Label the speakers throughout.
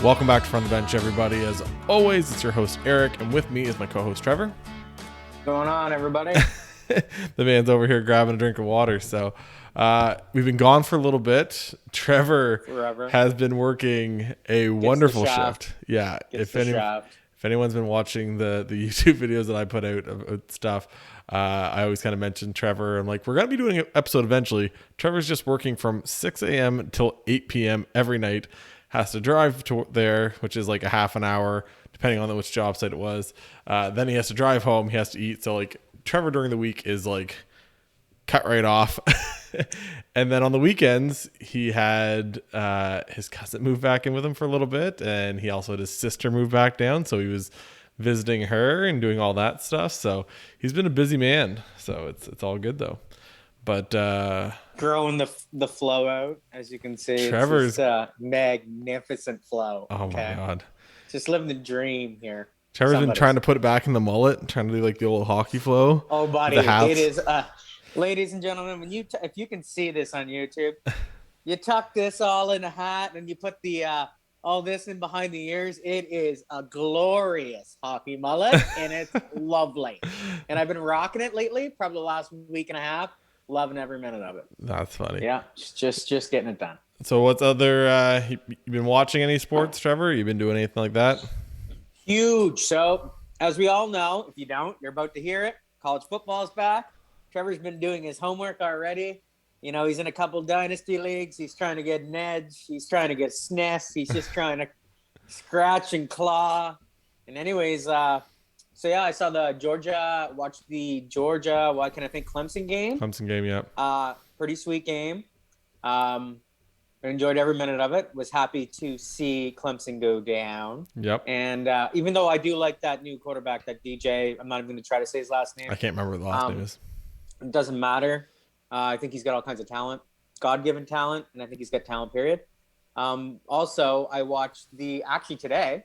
Speaker 1: Welcome back to From the Bench, everybody. As always, it's your host, Eric, and with me is my co-host, Trevor.
Speaker 2: What's going on, everybody?
Speaker 1: The man's over here grabbing a drink of water. So we've been gone for a little bit. Trevor has been working a wonderful shift. Yeah. If anyone's been watching the YouTube videos that I put out of stuff, I always kind of mention Trevor. I'm like, we're going to be doing an episode eventually. Trevor's just working from 6 a.m. until 8 p.m. every night. Has to drive to there, which is like a half an hour, depending on which job site it was. Then he has to drive home. He has to eat. So like Trevor during the week is like cut right off. And then on the weekends, he had his cousin move back in with him for a little bit. And he also had his sister move back down. So he was visiting her and doing all that stuff. So he's been a busy man. So it's all good though. But
Speaker 2: growing the flow out, as you can see.
Speaker 1: Trevor's
Speaker 2: it's just a magnificent flow.
Speaker 1: Oh my God.
Speaker 2: Just living the dream here.
Speaker 1: Trevor's been trying to put it back in the mullet, trying to do like the old hockey flow.
Speaker 2: Oh, buddy, it is. Ladies and gentlemen, when if you can see this on YouTube, you tuck this all in a hat and you put the all this in behind the ears. It is a glorious hockey mullet and it's lovely. And I've been rocking it lately, probably the last week and a half. Loving every minute of it.
Speaker 1: That's funny.
Speaker 2: Yeah, just getting it done.
Speaker 1: So what's other, you been watching any sports, Trevor? You been doing anything like that?
Speaker 2: Huge. So as we all know, if you don't, you're about to hear it. College football's back. Trevor's been doing his homework already. You know, he's in a couple dynasty leagues. He's trying to get an edge. He's trying to get SNES. He's just trying to scratch and claw. And anyways, so yeah, I saw watched the Georgia, Clemson game.
Speaker 1: Clemson game, yeah.
Speaker 2: Pretty sweet game. I enjoyed every minute of it. Was happy to see Clemson go down.
Speaker 1: Yep.
Speaker 2: And even though I do like that new quarterback, that DJ, I'm not even going to try to say his last name.
Speaker 1: I can't remember what the last name is.
Speaker 2: It doesn't matter. I think he's got all kinds of talent, God-given talent, and I think he's got talent, period. Also, I watched today,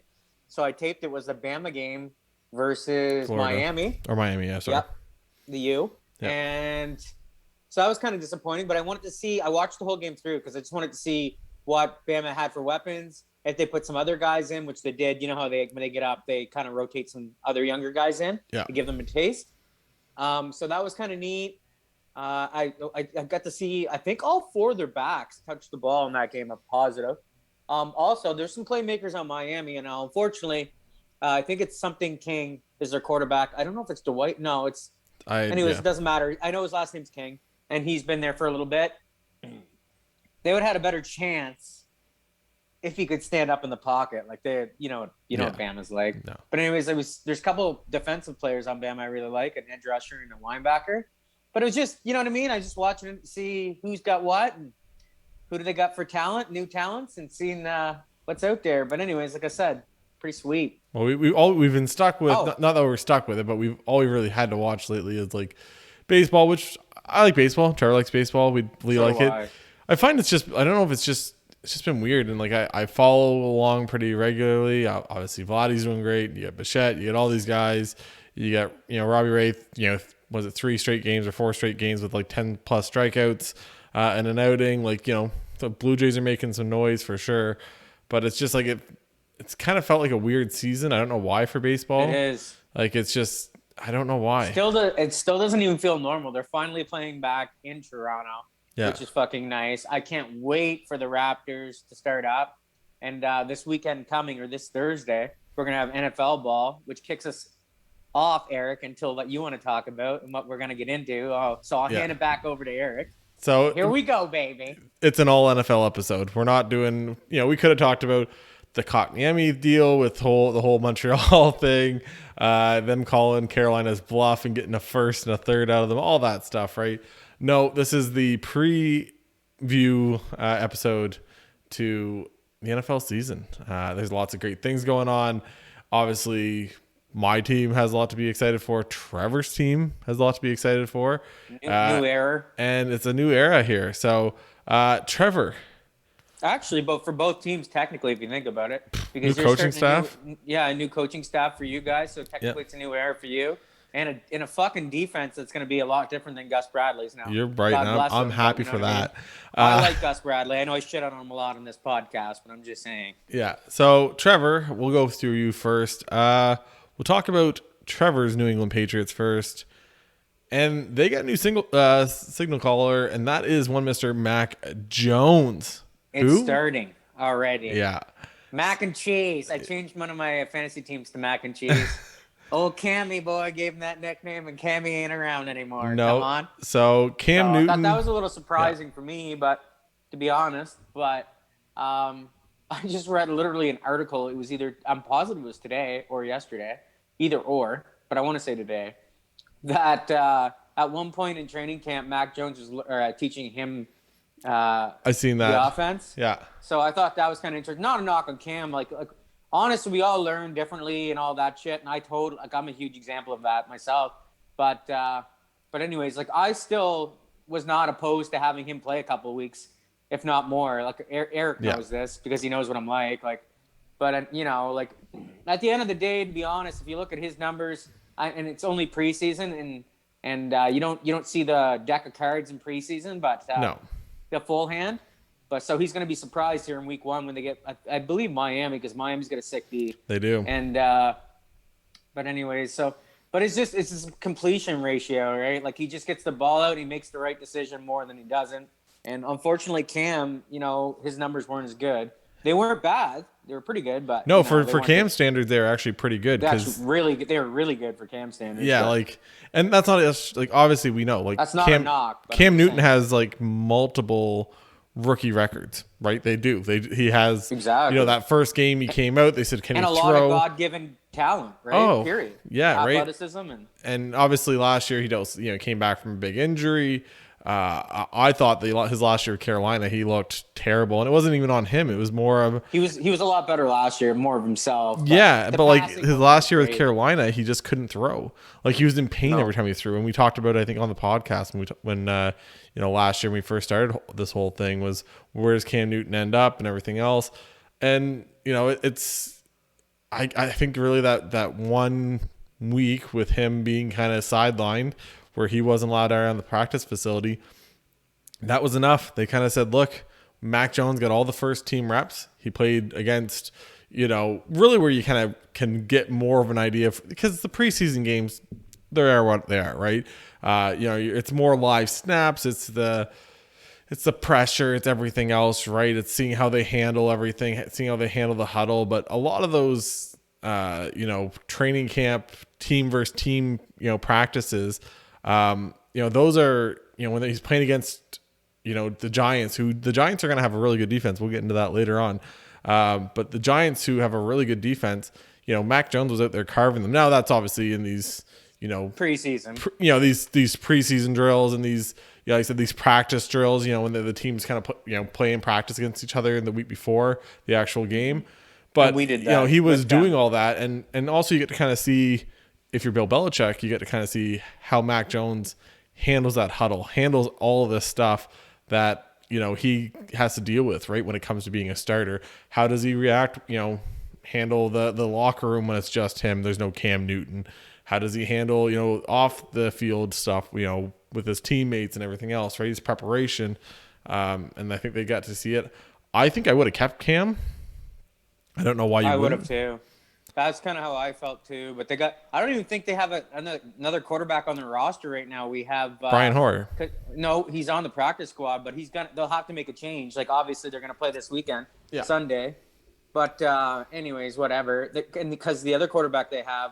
Speaker 2: so I taped it was the Bama game versus
Speaker 1: Florida.
Speaker 2: Miami.
Speaker 1: Or Miami, yeah, sorry.
Speaker 2: Yep, the U.
Speaker 1: Yep.
Speaker 2: And so that was kind of disappointing, but I watched the whole game through because I just wanted to see what Bama had for weapons. If they put some other guys in, which they did, you know how when they get up, they kind of rotate some other younger guys in to give them a taste. So that was kind of neat. I got to see, I think all four of their backs touched the ball in that game. I'm positive. Also, there's some playmakers on Miami, and unfortunately, I think it's something King is their quarterback. I don't know if it's Dwight. No, it's. It doesn't matter. I know his last name's King, and he's been there for a little bit. They would have had a better chance if he could stand up in the pocket, like what Bama's like.
Speaker 1: No.
Speaker 2: But anyways, there's a couple defensive players on Bama I really like, an edge rusher and a linebacker. But it was just, you know what I mean? I just watching it to see who's got what and who do they got for talent, new talents, and seeing what's out there. But anyways, like I said, pretty sweet.
Speaker 1: Well, we've been stuck with not that we're stuck with it, but all we really had to watch lately is like baseball, which I like baseball. Trevor likes baseball. We like it. I find it's just I don't know if it's just been weird, and like I follow along pretty regularly. Obviously, Vladdy's doing great. You got Bichette. You got all these guys. You got Robbie Wraith. Was it 3 straight games or 4 straight games with like 10 plus strikeouts and an outing? Like the Blue Jays are making some noise for sure, but it's just like it's kind of felt like a weird season. I don't know why for baseball.
Speaker 2: It is.
Speaker 1: Like it's just I don't know why.
Speaker 2: It still doesn't even feel normal. They're finally playing back in Toronto, which is fucking nice. I can't wait for the Raptors to start up. And this weekend coming, or this Thursday, we're gonna have NFL ball, which kicks us off, Eric, until what you want to talk about and what we're gonna get into. So I'll hand it back over to Eric.
Speaker 1: So
Speaker 2: here we go, baby.
Speaker 1: It's an all NFL episode. We're not doing. We could have talked about the Kotkaniemi deal with the whole Montreal thing, them calling Carolina's bluff and getting a first and a third out of them, all that stuff, right? No, this is the preview episode to the NFL season. There's lots of great things going on. Obviously, my team has a lot to be excited for. Trevor's team has a lot to be excited for.
Speaker 2: New era.
Speaker 1: And it's a new era here. So, Trevor.
Speaker 2: Actually, but for both teams, technically, if you think about it,
Speaker 1: because new coaching staff.
Speaker 2: A new coaching staff for you guys. So technically, it's a new era for you. and in a fucking defense that's going to be a lot different than Gus Bradley's now.
Speaker 1: You're right. I'm happy for that.
Speaker 2: I like Gus Bradley. I know I shit on him a lot on this podcast, but I'm just saying.
Speaker 1: Yeah. So Trevor, we'll go through you first. We'll talk about Trevor's New England Patriots first. And they got a new signal caller, and that is one Mr. Mac Jones.
Speaker 2: It's starting already.
Speaker 1: Yeah.
Speaker 2: Mac and cheese. I changed one of my fantasy teams to Mac and cheese. Old Cammy boy gave him that nickname, and Cammy ain't around anymore.
Speaker 1: No.
Speaker 2: Come on.
Speaker 1: So Cam Newton.
Speaker 2: I thought that was a little surprising for me, but to be honest, I just read literally an article. It was I'm positive it was today or yesterday, either or, but I want to say today, that at one point in training camp, Mac Jones was teaching him
Speaker 1: I seen that.
Speaker 2: the offense.
Speaker 1: Yeah.
Speaker 2: So I thought that was kind of interesting. Not a knock on Cam. Like honestly, we all learn differently and all that shit. And I'm a huge example of that myself. But anyways, like I still was not opposed to having him play a couple of weeks, if not more. Like Eric knows this because he knows what I'm like. But you know, like at the end of the day, to be honest, if you look at his numbers, and it's only preseason, and you don't see the deck of cards in preseason, but
Speaker 1: no.
Speaker 2: The full hand. But so he's going to be surprised here in week 1 when they get, I believe, Miami, because Miami's got a sick D.
Speaker 1: They do.
Speaker 2: And but anyways, but it's this completion ratio, right? Like he just gets the ball out, he makes the right decision more than he doesn't. And unfortunately, Cam, his numbers weren't as good. They weren't bad. They were pretty good, but
Speaker 1: no, for Cam standards, they're actually pretty good.
Speaker 2: That's really good. They were really good for Cam standards.
Speaker 1: Yeah, and that's not like obviously we know
Speaker 2: that's not a knock.
Speaker 1: Cam Newton has like multiple rookie records, right? They do. He has
Speaker 2: exactly.
Speaker 1: That first game he came out, they said, "Can he throw?"
Speaker 2: And a lot of God-given talent, right?
Speaker 1: Oh,
Speaker 2: period.
Speaker 1: Yeah,
Speaker 2: athleticism
Speaker 1: and obviously last year he came back from a big injury. I thought his last year with Carolina, he looked terrible, and it wasn't even on him. It was more of
Speaker 2: he was a lot better last year, more of himself.
Speaker 1: But like his last year with Carolina, he just couldn't throw. Like he was in pain every time he threw. And we talked about it, I think, on the podcast when last year when we first started this whole thing was where does Cam Newton end up and everything else. And it's I think really that 1 week with him being kind of sidelined, where he wasn't allowed around the practice facility, that was enough. They kind of said, look, Mac Jones got all the first team reps. He played against, really where you kind of can get more of an idea because the preseason games, they are what they are, right? It's more live snaps. It's the pressure. It's everything else, right? It's seeing how they handle everything, seeing how they handle the huddle. But a lot of those, training camp team versus team, practices, those are, when he's playing against, the Giants, who the Giants are going to have a really good defense. We'll get into that later on. But the Giants, who have a really good defense, Mac Jones was out there carving them. Now that's obviously in these,
Speaker 2: preseason,
Speaker 1: these preseason drills and these, like I said, these practice drills, when the teams kind of play in practice against each other in the week before the actual game. But,
Speaker 2: and we did that
Speaker 1: he was doing all that. And also you get to kind of see, if you're Bill Belichick, you get to kind of see how Mac Jones handles that huddle, handles all of this stuff that, he has to deal with, right? When it comes to being a starter, how does he react, handle the locker room when it's just him? There's no Cam Newton. How does he handle, off the field stuff, with his teammates and everything else, right? His preparation. And I think they got to see it. I think I would have kept Cam. I don't know why you
Speaker 2: would have too. That's kind of how I felt too. But I don't even think they have another quarterback on their roster right now. We have
Speaker 1: Brian Hoyer.
Speaker 2: No, he's on the practice squad, but they'll have to make a change. Like obviously they're going to play this weekend, Sunday. But anyways, whatever. And because the other quarterback they have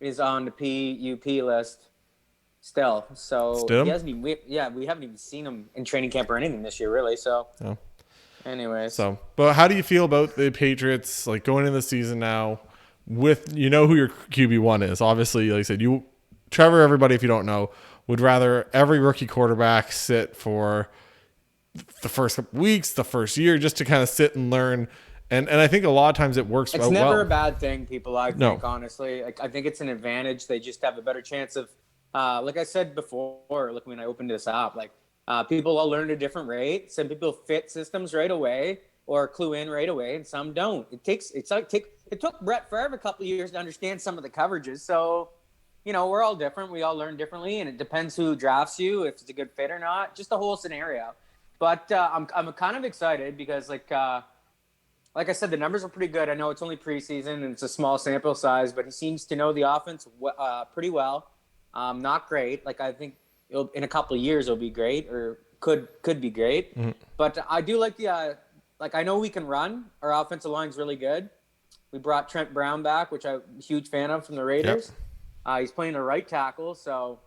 Speaker 2: is on the PUP list still. So he hasn't even, we haven't even seen him in training camp or anything this year, really. So. Oh. Anyways.
Speaker 1: So, but how do you feel about the Patriots, like going into the season now with, who your QB1 is? Obviously, like I said, Trevor, everybody, if you don't know, would rather every rookie quarterback sit for the first couple weeks, the first year, just to kind of sit and learn. And I think a lot of times it works well.
Speaker 2: It's never a bad thing, people, I think, honestly. I think it's an advantage. They just have a better chance of, like I said before, like when I opened this up, like, people all learn at a different rate. Some people fit systems right away or clue in right away, and some don't. It took Brett Favre a couple of years to understand some of the coverages. So, we're all different. We all learn differently, and it depends who drafts you, if it's a good fit or not, just the whole scenario. But I'm kind of excited because like I said, the numbers are pretty good. I know it's only preseason and it's a small sample size, but he seems to know the offense pretty well. Not great. Like I think in a couple of years it'll be great, or could be great. Mm-hmm. But I do like the I know we can run. Our offensive line's really good. We brought Trent Brown back, which I'm a huge fan of from the Raiders. Yep. He's playing a right tackle, so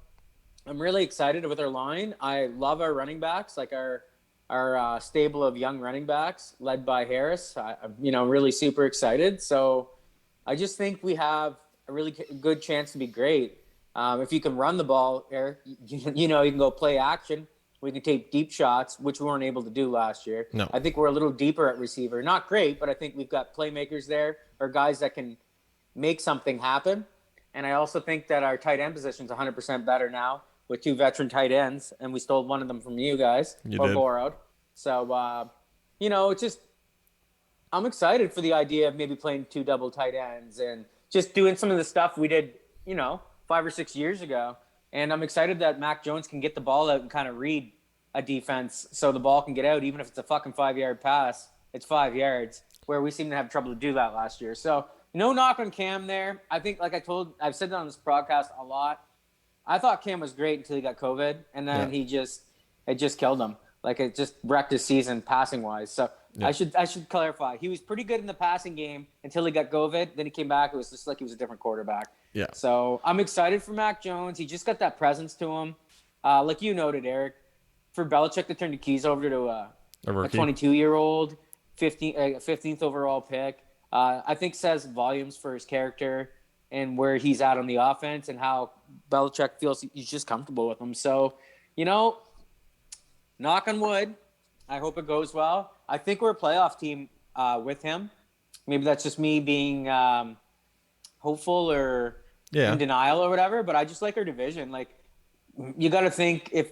Speaker 2: I'm really excited with our line. I love our running backs, like our stable of young running backs led by Harris. I'm really super excited. So I just think we have a really good chance to be great. If you can run the ball, Eric, you can go play action. We can take deep shots, which we weren't able to do last year.
Speaker 1: No.
Speaker 2: I think we're a little deeper at receiver. Not great, but I think we've got playmakers there, or guys that can make something happen. And I also think that our tight end position is 100% better now with 2 veteran tight ends, and we stole one of them from you guys, borrowed. So, it's just I'm excited for the idea of maybe playing 2 double tight ends and just doing some of the stuff we did, 5 or 6 years ago. And I'm excited that Mac Jones can get the ball out and kind of read a defense so the ball can get out, even if it's a fucking 5-yard pass. It's 5 yards, where we seem to have trouble to do that last year. So no knock on Cam there. I think, like I've said that on this podcast a lot. I thought Cam was great until he got COVID, and then it just killed him. Like it just wrecked his season passing wise. So I should clarify. He was pretty good in the passing game until he got COVID. Then he came back. It was just like he was a different quarterback.
Speaker 1: Yeah.
Speaker 2: So I'm excited for Mac Jones. He just got that presence to him. Like you noted, Eric, for Belichick to turn the keys over to a 22-year-old, 15th overall pick, I think says volumes for his character and where he's at on the offense and how Belichick feels he's just comfortable with him. So, knock on wood, I hope it goes well. I think we're a playoff team with him. Maybe that's just me being hopeful or in denial or whatever, but I just like our division. Like, you got to think, if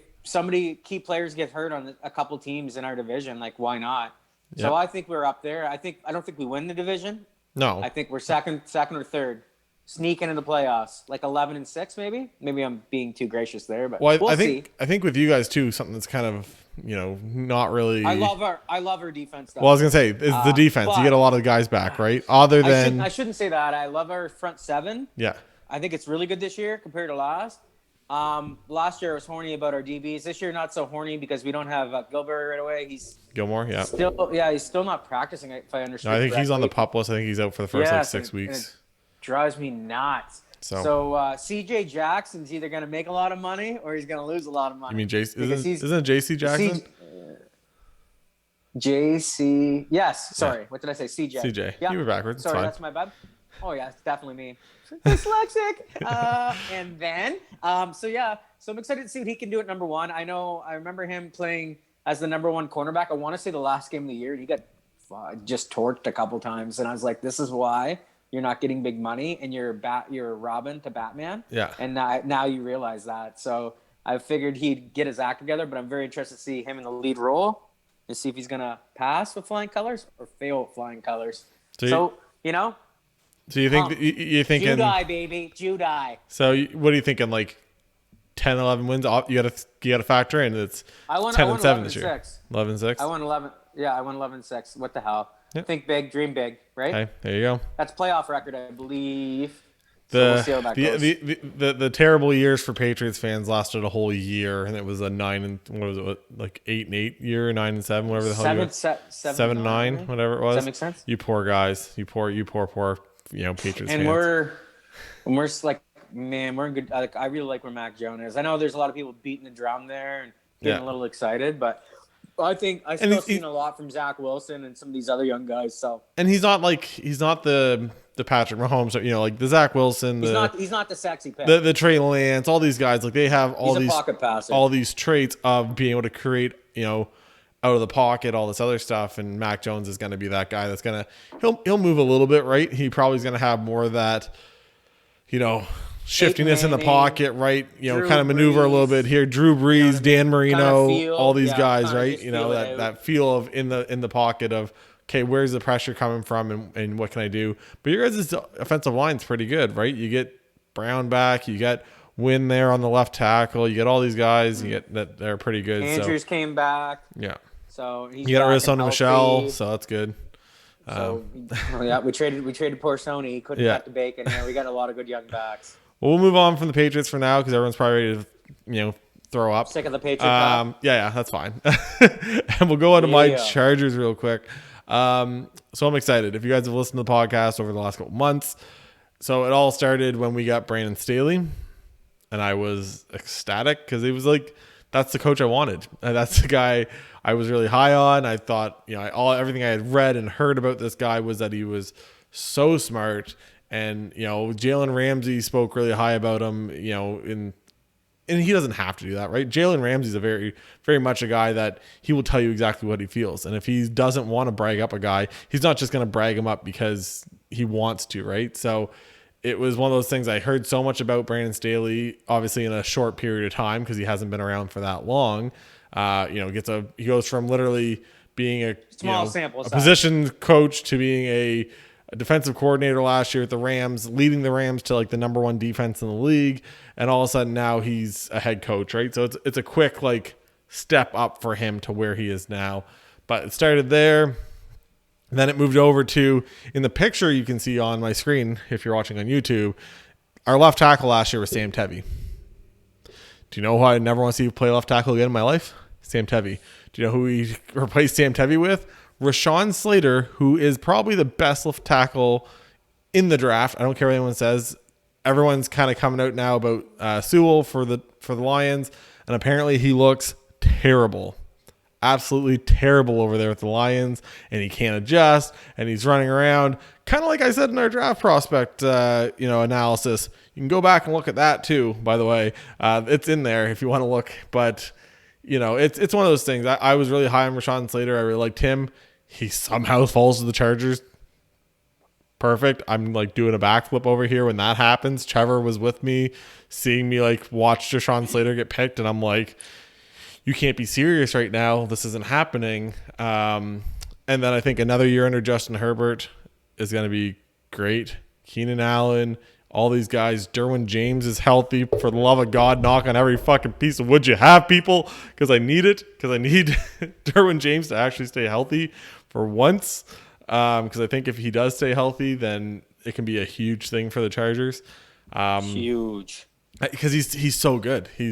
Speaker 2: key players get hurt on a couple teams in our division, like, why not? Yep. So I think we're up there. I don't think we win the division.
Speaker 1: No.
Speaker 2: I think we're second or third. Sneak into the playoffs, like 11-6, maybe. Maybe I'm being too gracious there, but we'll see.
Speaker 1: I think with you guys too, something that's kind of not really.
Speaker 2: I love our defense. Though.
Speaker 1: Well, I was gonna say is the defense. You get a lot of guys back, right? Other than
Speaker 2: I shouldn't say that. I love our front seven.
Speaker 1: Yeah.
Speaker 2: I think it's really good this year compared to last. Last year I was horny about our DBs. This year not so horny because we don't have Gilbert right away.
Speaker 1: Gilmore, yeah.
Speaker 2: He's still not practicing. If I understand.
Speaker 1: No, I think he's on the pup list. I think he's out for the first 6 weeks.
Speaker 2: Drives me nuts. So C.J. Jackson's either going to make a lot of money or he's going to lose a lot of money.
Speaker 1: You mean isn't it J.C. Jackson?
Speaker 2: J.C. Yes. Sorry. Yeah. What did I say? C.J.
Speaker 1: C.J. Yeah. You were backwards.
Speaker 2: Sorry, that's my bad. Oh, yeah. It's definitely me. Dyslexic. And then, so I'm excited to see what he can do at number 1. I remember him playing as the number 1 cornerback. I want to say the last game of the year. He got just torched a couple times. And I was like, this is why you're not getting big money, and you're Robin to Batman.
Speaker 1: Yeah.
Speaker 2: And now you realize that. So I figured he'd get his act together, but I'm very interested to see him in the lead role and see if he's going to pass with flying colors or fail with flying colors. So
Speaker 1: you think you're thinking
Speaker 2: Judai, baby, Judai.
Speaker 1: So what are you thinking? Like 10, 11 wins? You got to factor in it's 10-7 this year. 11-6.
Speaker 2: I won 11. Yeah, I won 11-6. What the hell? Yep. Think big, dream big, right?
Speaker 1: Okay, there you go.
Speaker 2: That's playoff record, I believe. We'll see how that goes.
Speaker 1: The terrible years for Patriots fans lasted a whole year, and it was a 8-8 year, 9-7, whatever the hell you were. 7-9, whatever it was.
Speaker 2: Does that make sense?
Speaker 1: You poor guys, you poor Patriots
Speaker 2: and
Speaker 1: fans.
Speaker 2: we're like, man, we're in good. I really like where Mac Jones is. I know there's a lot of people beating the drum there and getting a little excited, but I think I still seen a lot from Zach Wilson and some of these other young guys. So, and
Speaker 1: he's not the Patrick Mahomes, like the Zach Wilson.
Speaker 2: He's not the sexy pick.
Speaker 1: The Trey Lance, all these guys, like they have all these traits of being able to create, out of the pocket, all this other stuff. And Mac Jones is going to be that guy that's going to he'll move a little bit, right? He probably is going to have more of that, shiftiness in the pocket, right? Kind of maneuver a little bit here. Drew Brees, Dan Marino, all these guys, right? That feel of in the pocket of, okay, where's the pressure coming from and what can I do? But your guys' offensive line's pretty good, right? You get Brown back. You get Wynn there on the left tackle. You get all these guys. You get that they're pretty good.
Speaker 2: Andrews came back.
Speaker 1: Yeah.
Speaker 2: So he's
Speaker 1: you got Arizona Michelle,
Speaker 2: so
Speaker 1: that's good.
Speaker 2: So we traded poor Sony. He couldn't cut the bacon. Yeah, we got a lot of good young backs.
Speaker 1: Well, we'll move on from the Patriots for now because everyone's probably ready to throw up.
Speaker 2: Sick of the Patriots.
Speaker 1: Yeah, that's fine. And we'll go on to my Chargers real quick. So I'm excited. If you guys have listened to the podcast over the last couple months, so it all started when we got Brandon Staley, and I was ecstatic because he was like, that's the coach I wanted. And that's the guy I was really high on. I thought, everything I had read and heard about this guy was that he was so smart. And, Jalen Ramsey spoke really high about him, and he doesn't have to do that, right? Jalen Ramsey's a very, very much a guy that he will tell you exactly what he feels. And if he doesn't want to brag up a guy, he's not just going to brag him up because he wants to, right? So it was one of those things. I heard so much about Brandon Staley, obviously in a short period of time because he hasn't been around for that long. He goes from literally being a position coach to being a defensive coordinator last year at the Rams, leading the Rams to like the number one defense in the league. And all of a sudden now he's a head coach, right? So it's a quick step up for him to where he is now. But it started there. Then it moved over to, in the picture you can see on my screen, if you're watching on YouTube, our left tackle last year was Sam Tevy. Do you know who I never want to see play left tackle again in my life? Sam Tevy. Do you know who he replaced Sam Tevy with? Rashawn Slater, who is probably the best left tackle in the draft. I don't care what anyone says. Everyone's kind of coming out now about Sewell for the Lions, and apparently he looks terrible. Absolutely terrible over there with the Lions, and he can't adjust, and he's running around kind of like I said in our draft prospect analysis. You can go back and look at that too, by the way. It's in there if you want to look, but it's one of those things. I was really high on Rashawn Slater. I really liked him. He somehow falls to the Chargers. Perfect. I'm doing a backflip over here when that happens. Trevor was with me, seeing me watch Rashawn Slater get picked, and I'm like, you can't be serious right now. This isn't happening. And then I think another year under Justin Herbert is going to be great. Keenan Allen, all these guys. Derwin James is healthy. For the love of God, knock on every fucking piece of wood you have, people, because I need it. Because I need Derwin James to actually stay healthy for once. Because I think if he does stay healthy, then it can be a huge thing for the Chargers.
Speaker 2: Huge.
Speaker 1: Because he's so good. He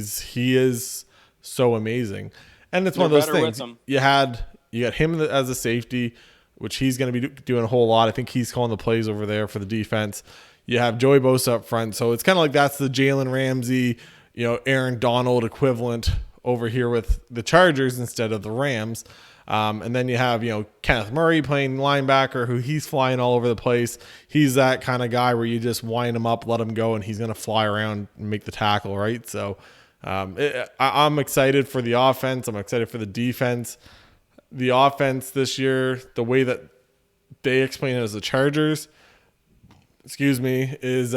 Speaker 1: is so amazing. And it's one of those things. You got him as a safety, which he's going to be doing a whole lot. I think he's calling the plays over there for the defense. You have Joey Bosa up front. So it's kind of that's the Jalen Ramsey, Aaron Donald equivalent over here with the Chargers instead of the Rams. And then you have, Kenneth Murray playing linebacker, who he's flying all over the place. He's that kind of guy where you just wind him up, let him go, and he's going to fly around and make the tackle, right? So I'm excited for the offense. I'm excited for the defense. The offense this year, the way that they explain it as the Chargers, is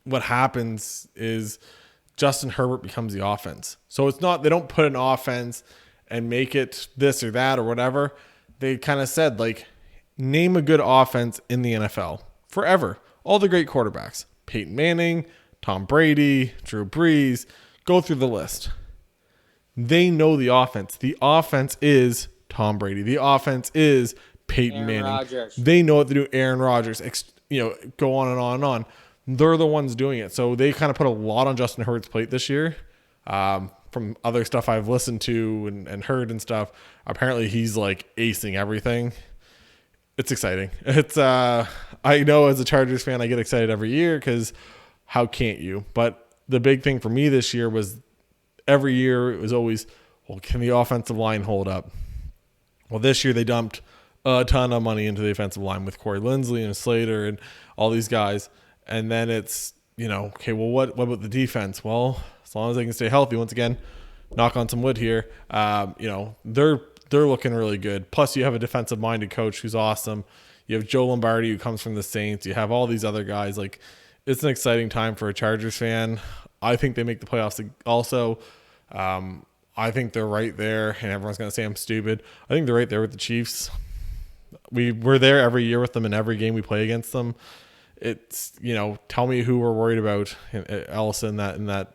Speaker 1: what happens is Justin Herbert becomes the offense. So it's not, they don't put an offense and make it this or that or whatever. They kind of said, name a good offense in the NFL forever. All the great quarterbacks, Peyton Manning, Tom Brady, Drew Brees, go through the list. They know the offense. The offense is Tom Brady. The offense is Peyton Manning.
Speaker 2: Rodgers.
Speaker 1: They know what to do. Aaron Rodgers, go on and on and on. They're the ones doing it. So they kind of put a lot on Justin Herbert's plate this year. From other stuff I've listened to and heard and stuff, apparently he's acing everything. It's exciting. It's I know as a Chargers fan, I get excited every year because how can't you? But the big thing for me this year was every year it was always, well, can the offensive line hold up? Well, this year they dumped a ton of money into the offensive line with Corey Linsley and Slater and all these guys. And then it's, okay, well, what about the defense? Well, as long as they can stay healthy, once again, knock on some wood here, they're looking really good. Plus, you have a defensive-minded coach who's awesome. You have Joe Lombardi, who comes from the Saints. You have all these other guys. It's an exciting time for a Chargers fan. I think they make the playoffs also. I think they're right there, and everyone's going to say I'm stupid. I think they're right there with the Chiefs. We're there every year with them in every game we play against them. it's, tell me who we're worried about else in that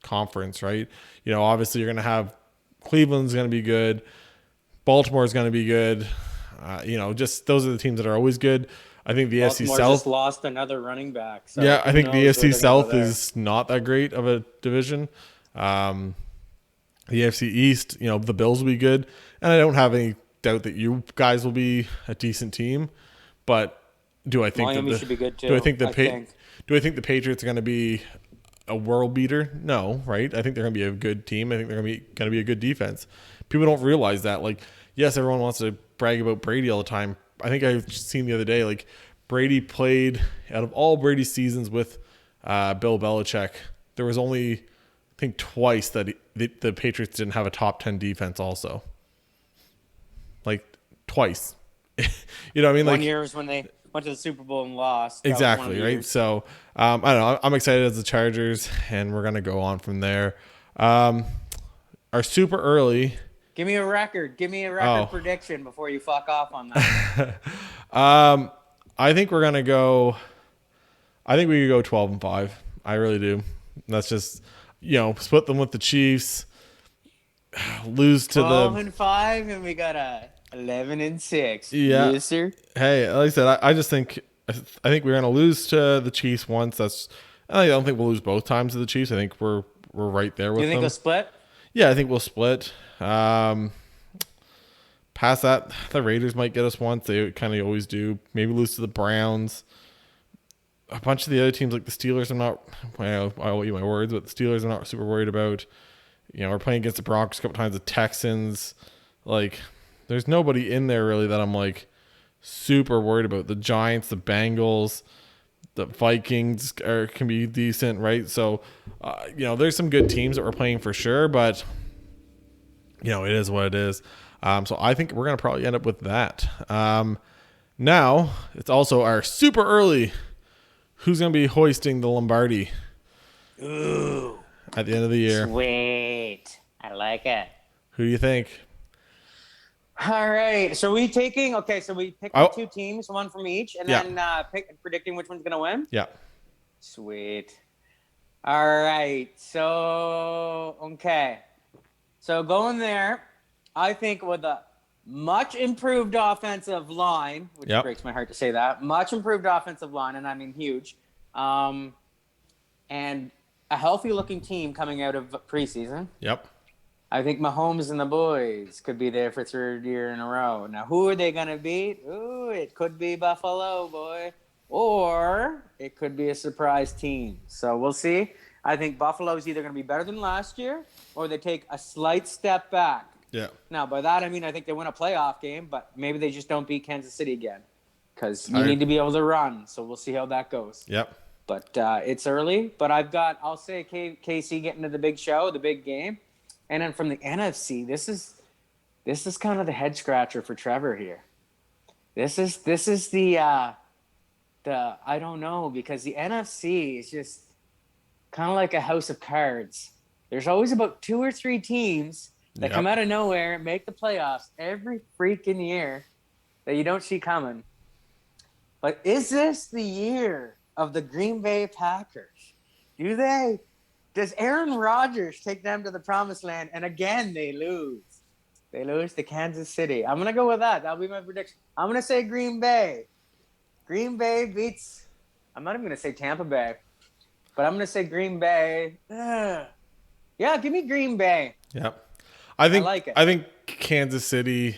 Speaker 1: conference, right? Obviously you're going to have Cleveland's going to be good. Baltimore's going to be good. Just those are the teams that are always good. I think the AFC South
Speaker 2: just lost another running back. So
Speaker 1: yeah, I think the AFC South is not that great of a division. The AFC East, the Bills will be good, and I don't have any doubt that you guys will be a decent team. But do I think
Speaker 2: Miami should be good too?
Speaker 1: Do I think the Patriots are going to be a world beater? No, right? I think they're going to be a good team. I think they're going to be a good defense. People don't realize that. Like, yes, everyone wants to brag about Brady all the time. I think I've seen the other day, like, Brady played out of all Brady's seasons with Bill Belichick. There was only, I think, twice that the Patriots didn't have a top 10 defense also. Like, twice. You know what I mean?
Speaker 2: One year was when they went to the Super Bowl and lost.
Speaker 1: Exactly, right? So, I don't know. I'm excited as the Chargers, and we're going to go on from there. Our super early...
Speaker 2: Give me a record prediction before you fuck off on that.
Speaker 1: I think we're gonna go. I think we could go 12-5. I really do. That's just split them with the Chiefs. Lose to
Speaker 2: 12-5, and we got a 11-6.
Speaker 1: Yeah,
Speaker 2: yes, sir.
Speaker 1: Hey, like I said, I just think we're gonna lose to the Chiefs once. I don't think we'll lose both times to the Chiefs. I think we're right there with them.
Speaker 2: You think we'll split?
Speaker 1: Yeah, I think we'll split. Past that, the Raiders might get us once. They kind of always do. Maybe lose to the Browns. A bunch of the other teams, like the Steelers, I'll eat my words, but the Steelers I'm not super worried about. We're playing against the Broncos a couple times, the Texans. Like, there's nobody in there really that I'm like super worried about. The Giants, the Bengals, the Vikings can be decent, right? So, there's some good teams that we're playing for sure, but it is what it is. So I think we're going to probably end up with that. Now, it's also our super early. Who's going to be hoisting the Lombardi?
Speaker 2: Ooh.
Speaker 1: At the end of the year.
Speaker 2: Sweet. I like it.
Speaker 1: Who do you think?
Speaker 2: All right. So we picked two teams, one from each, and then predicting which one's going to win?
Speaker 1: Yeah.
Speaker 2: Sweet. All right. So going there, I think with a much improved offensive line, which breaks my heart to say that, much improved offensive line, and I mean huge, and a healthy-looking team coming out of preseason.
Speaker 1: Yep.
Speaker 2: I think Mahomes and the boys could be there for third year in a row. Now, who are they going to beat? Ooh, it could be Buffalo, boy. Or it could be a surprise team. So we'll see. I think Buffalo's either going to be better than last year or they take a slight step back.
Speaker 1: Yeah.
Speaker 2: Now, by that, I mean I think they win a playoff game, but maybe they just don't beat Kansas City again because you need to be able to run. So we'll see how that goes.
Speaker 1: Yep.
Speaker 2: But it's early. But I'll say KC getting to the big show, the big game. And then from the NFC, this is kind of the head scratcher for Trevor here. This is the I don't know, because the NFC is just kind of like a house of cards. There's always about 2 or 3 teams that come out of nowhere and make the playoffs every freaking year that you don't see coming. But is this the year of the Green Bay Packers? Does Aaron Rodgers take them to the promised land? And again, they lose. They lose to Kansas City. I'm going to go with that. That'll be my prediction. I'm going to say Green Bay. Green Bay beats, I'm not even going to say Tampa Bay, but I'm going to say Green Bay. Yeah, give me Green Bay.
Speaker 1: Yep. I
Speaker 2: like it.
Speaker 1: I think Kansas City,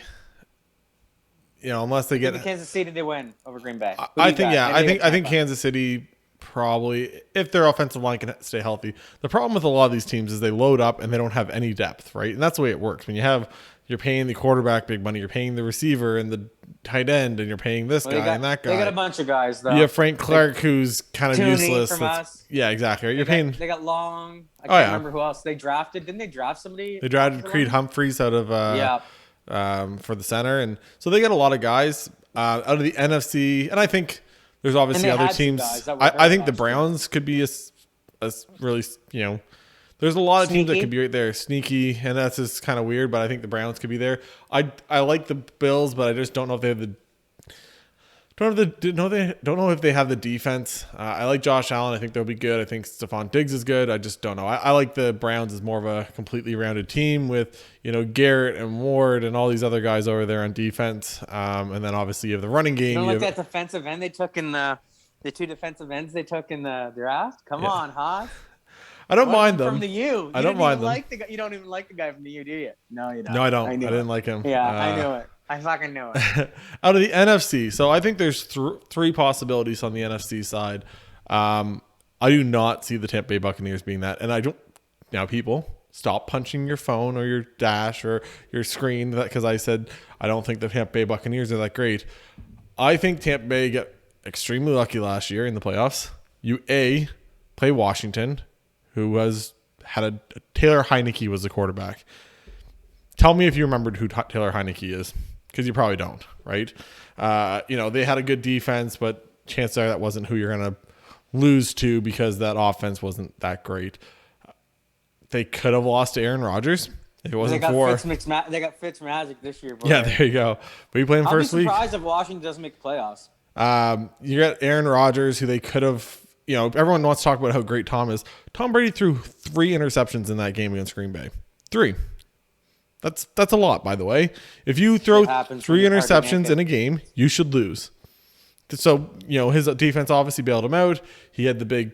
Speaker 1: unless they get
Speaker 2: Kansas City to win over Green Bay.
Speaker 1: I think Kansas City probably, if their offensive line can stay healthy. The problem with a lot of these teams is they load up and they don't have any depth, right? And that's the way it works. When you're paying the quarterback big money, you're paying the receiver and the tight end, and you're paying this guy and that guy.
Speaker 2: They got a bunch of guys, though.
Speaker 1: You have Frank Clark, who's kind of useless.
Speaker 2: From us.
Speaker 1: Yeah, exactly.
Speaker 2: They got Long. I can't remember who else they drafted. Didn't they draft somebody?
Speaker 1: They drafted Creed Humphreys out of for the center, and so they got a lot of guys out of the NFC. And I think there's obviously other teams. I think the Browns could be a really there's a lot of teams that could be right there, sneaky, and that's just kind of weird. But I think the Browns could be there. I like the Bills, but I just don't know if they have Don't know if they have the defense. I like Josh Allen. I think they'll be good. I think Stephon Diggs is good. I just don't know. I like the Browns as more of a completely rounded team with, Garrett and Ward and all these other guys over there on defense. And then obviously you have the running game.
Speaker 2: You don't like that defensive end they took in the 2 defensive ends they took in the draft? Come on, Haas.
Speaker 1: I don't mind them.
Speaker 2: From the U.
Speaker 1: I don't mind them.
Speaker 2: You don't even like the guy from the U, do you? No, you don't.
Speaker 1: No, I don't. I didn't like him.
Speaker 2: Yeah, I knew it. I fucking knew it.
Speaker 1: Out of the NFC, so I think there's 3 possibilities on the NFC side. I do not see the Tampa Bay Buccaneers being that. And I don't. Now, people, stop punching your phone or your dash or your screen because I said I don't think the Tampa Bay Buccaneers are that great. I think Tampa Bay got extremely lucky last year in the playoffs. You play Washington, who had Taylor Heineke was the quarterback. Tell me if you remembered who Taylor Heineke is, because you probably don't, right? They had a good defense, but chances are that wasn't who you're going to lose to because that offense wasn't that great. They could have lost to Aaron Rodgers if it wasn't for.
Speaker 2: They got Fitzmagic this year. Boy.
Speaker 1: Yeah, there you go. But you play him first week.
Speaker 2: I'll be surprised if Washington doesn't make the playoffs.
Speaker 1: You got Aaron Rodgers, who they could have. Everyone wants to talk about how great Tom is. Tom Brady threw 3 interceptions in that game against Green Bay. 3. That's a lot, by the way. If you throw 3 interceptions in a game, you should lose. So, his defense obviously bailed him out. He had the big,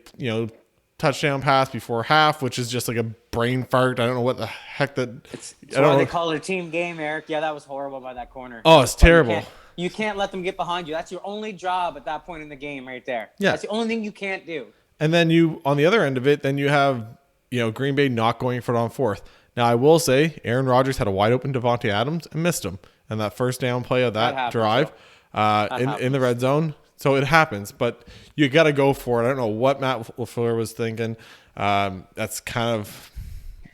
Speaker 1: touchdown pass before half, which is just like a brain fart. I don't know what the heck that.
Speaker 2: It's why they call it a team game, Eric. Yeah, that was horrible by that corner.
Speaker 1: Oh, it's terrible.
Speaker 2: You can't let them get behind you. That's your only job at that point in the game right there.
Speaker 1: Yeah.
Speaker 2: That's the only thing you can't do.
Speaker 1: And then on the other end of it, then you have, Green Bay not going for it on 4th. Now, I will say Aaron Rodgers had a wide open Devontae Adams and missed him. And that first down play of that drive in the red zone. So it happens, but you got to go for it. I don't know what Matt LaFleur was thinking. That's kind of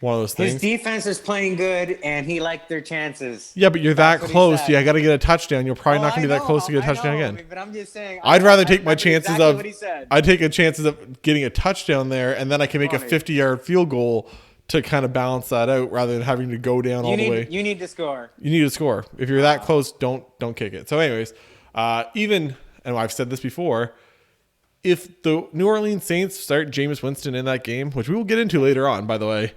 Speaker 1: one of those things.
Speaker 2: His defense is playing good, and he liked their chances.
Speaker 1: Yeah, but you're that close. You got to get a touchdown. You're probably not going to be that close to get a touchdown again.
Speaker 2: But I'm just saying.
Speaker 1: I'd rather take my chances of. I'd take a chances of getting a touchdown there, and then I can make a 50-yard field goal to kind of balance that out, rather than having to go down all the way.
Speaker 2: You need to score.
Speaker 1: You need to score. If you're that close, don't kick it. So, anyways, and I've said this before, if the New Orleans Saints start Jameis Winston in that game, which we will get into later on, by the way,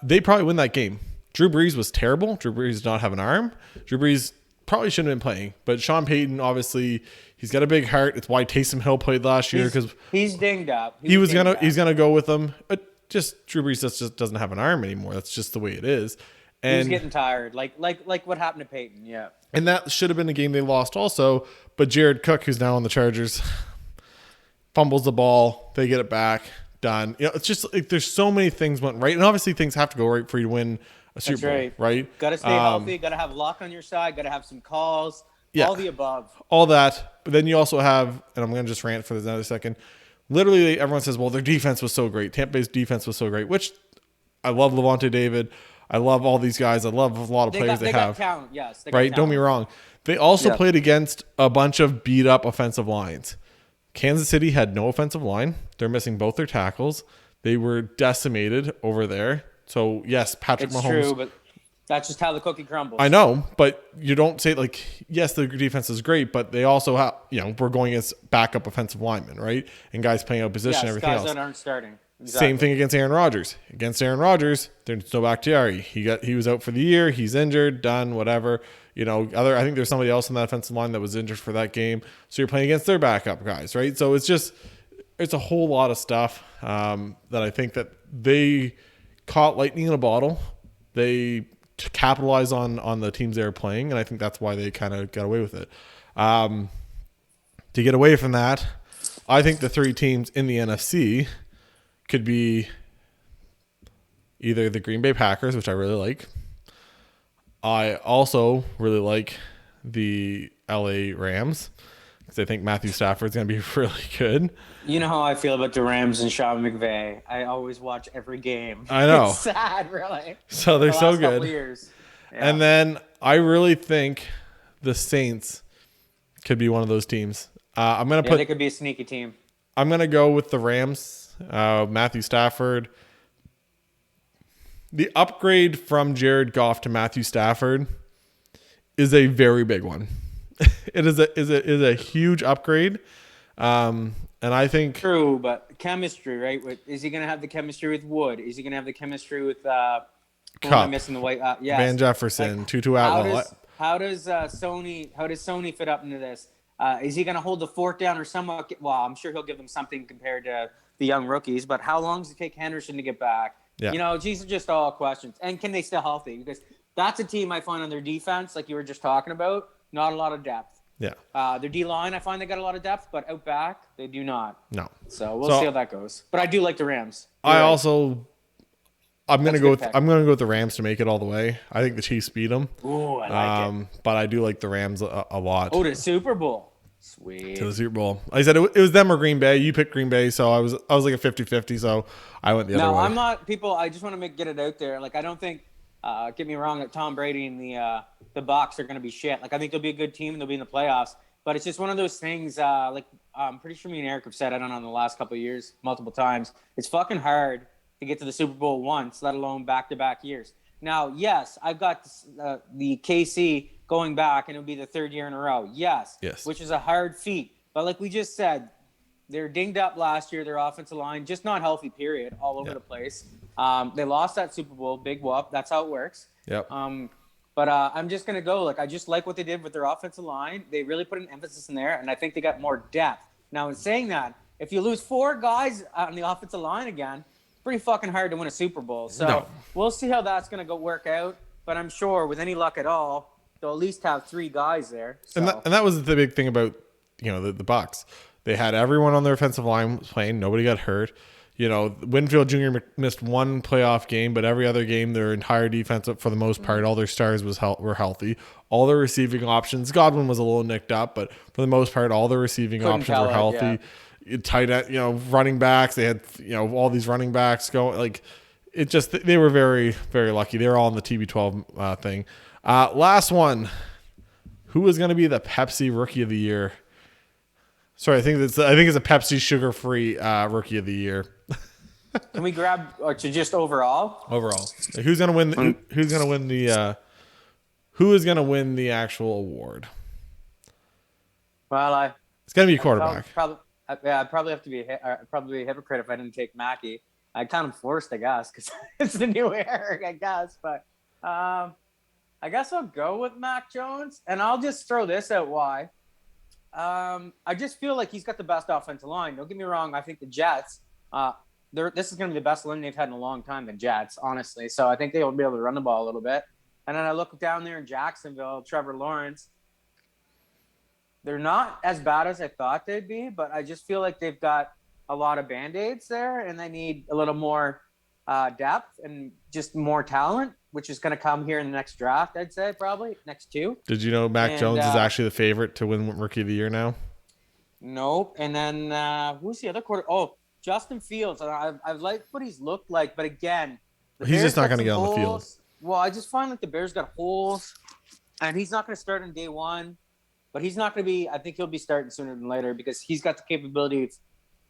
Speaker 1: they probably win that game. Drew Brees was terrible. Drew Brees did not have an arm. Drew Brees probably shouldn't have been playing. But Sean Payton, obviously, he's got a big heart. It's why Taysom Hill played last year, because
Speaker 2: he's dinged up.
Speaker 1: He's gonna go with them. But just Drew Brees just doesn't have an arm anymore. That's just the way it is. And
Speaker 2: he's getting tired, like what happened to Peyton. Yeah.
Speaker 1: And that should have been a game they lost also. But Jared Cook, who's now on the Chargers, fumbles the ball. They get it back. Done. It's just like there's so many things went right. And obviously things have to go right for you to win a Super Bowl, right?
Speaker 2: Got to stay healthy. Got to have luck on your side. Got to have some calls. Yeah. All the above.
Speaker 1: All that. But then you also have, and I'm going to just rant for another second. Literally, everyone says, well, their defense was so great. Tampa Bay's defense was so great, which I love Levante David. I love all these guys. I love a lot of players they have.
Speaker 2: Got talent, yes.
Speaker 1: Right? Don't be wrong. They also played against a bunch of beat up offensive lines. Kansas City had no offensive line. They're missing both their tackles. They were decimated over there. So, yes, Patrick Mahomes. It's
Speaker 2: true, but that's just how the cookie crumbles.
Speaker 1: I know, but you don't say, yes, the defense is great, but they also have, we're going against backup offensive linemen, right? And guys playing out position and everything
Speaker 2: guys
Speaker 1: else.
Speaker 2: That aren't starting. Exactly.
Speaker 1: Same thing against Aaron Rodgers. Against Aaron Rodgers, there's no Bakhtiari. He was out for the year. He's injured, done, whatever. I think there's somebody else on that offensive line that was injured for that game. So you're playing against their backup guys, right? So it's a whole lot of stuff that I think that they caught lightning in a bottle. They capitalize on the teams they were playing, and I think that's why they kind of got away with it. To get away from that, I think the 3 teams in the NFC could be either the Green Bay Packers, which I really like. I also really like the LA Rams because I think Matthew Stafford's going to be really good.
Speaker 2: You know how I feel about the Rams and Sean McVay. I always watch every game.
Speaker 1: I know.
Speaker 2: It's sad, really.
Speaker 1: So they're so good.
Speaker 2: Couple years. Yeah.
Speaker 1: And then I really think the Saints could be one of those teams.
Speaker 2: They could be a sneaky team.
Speaker 1: I'm going to go with the Rams. Matthew Stafford. The upgrade from Jared Goff to Matthew Stafford is a very big one. it is a huge upgrade. And I think
Speaker 2: true, but chemistry, right? Is he going to have the chemistry with Wood? Is he going to have the chemistry with
Speaker 1: Cup?
Speaker 2: Am I missing the white? Yes.
Speaker 1: Van Jefferson,
Speaker 2: like,
Speaker 1: Tutu Atwell.
Speaker 2: How does Sony fit up into this? Is he going to hold the fort down or somewhat? Well, I'm sure he'll give them something compared to the young rookies. But how long does it take Henderson to get back?
Speaker 1: Yeah.
Speaker 2: These are just all questions. And can they stay healthy? Because that's a team I find on their defense, like you were just talking about, not a lot of depth.
Speaker 1: Yeah.
Speaker 2: Their D-line, I find they got a lot of depth, but out back, they do not.
Speaker 1: No.
Speaker 2: So we'll see how that goes. But I do like the Rams.
Speaker 1: I'm gonna go with the Rams to make it all the way. I think the Chiefs beat them.
Speaker 2: Ooh, I like it.
Speaker 1: But I do like the Rams a lot.
Speaker 2: Oh, to Super Bowl. Sweet.
Speaker 1: To the Super Bowl. Like I said it was them or Green Bay. You picked Green Bay, so I was like a 50-50, so I went the other way.
Speaker 2: No, I'm not. People, I just want to get it out there. Like, I don't think, get me wrong, that Tom Brady and the Bucs are going to be shit. Like, I think they'll be a good team and they'll be in the playoffs. But it's just one of those things, like, I'm pretty sure me and Eric have said, I don't know, in the last couple of years, multiple times, it's fucking hard to get to the Super Bowl once, let alone back-to-back years. Now, yes, I've got the KC going back, and it'll be the third year in a row. Yes. Which is a hard feat. But like we just said, they're dinged up last year, their offensive line, just not healthy, period, all over the place. They lost that Super Bowl, big whoop. That's how it works.
Speaker 1: Yep.
Speaker 2: But I'm just going to go. Like, I just like what they did with their offensive line. They really put an emphasis in there, and I think they got more depth. Now, in saying that, if you lose 4 guys on the offensive line again, it's pretty fucking hard to win a Super Bowl. So we'll see how that's going to go work out. But I'm sure with any luck at all, they'll at least have 3 guys there. So.
Speaker 1: And that was the big thing about, the Bucs. They had everyone on their offensive line playing. Nobody got hurt. Winfield Jr. missed 1 playoff game, but every other game, their entire defense, for the most part, all their stars were healthy. All their receiving options, Godwin was a little nicked up, but for the most part, all their receiving options were healthy. Tight end, running backs, they had, all these running backs going. Like, it just, they were very, very lucky. They were all in the TB12 thing. Last one. Who is going to be the Pepsi Rookie of the Year? Sorry, I think it's a Pepsi sugar-free Rookie of the Year.
Speaker 2: Can we grab to just overall?
Speaker 1: Overall, like, who's gonna win? Who's gonna win the? Who is gonna win the actual award?
Speaker 2: Well,
Speaker 1: it's gonna be a quarterback.
Speaker 2: I'd probably have to be a hypocrite if I didn't take Mackey. I kind of forced, I guess, because it's the new era, I guess. But I guess I'll go with Mac Jones, and I'll just throw this out. Why? I just feel like he's got the best offensive line. Don't get me wrong. I think the Jets, this is going to be the best line they've had in a long time, the Jets, honestly. So I think they'll be able to run the ball a little bit. And then I look down there in Jacksonville, Trevor Lawrence. They're not as bad as I thought they'd be, but I just feel like they've got a lot of Band-Aids there, and they need a little more depth and just more talent, which is going to come here in the next draft, I'd say, probably next 2.
Speaker 1: Did you know Mac Jones is actually the favorite to win Rookie of the Year now?
Speaker 2: Nope. And then who's the other quarter? Oh, Justin Fields. I've liked what he's looked like, but again,
Speaker 1: he's just not going to get on the field.
Speaker 2: Well, I just find like the Bears got holes, and he's not going to start on day 1, but he's not going to be. I think he'll be starting sooner than later because he's got the capability of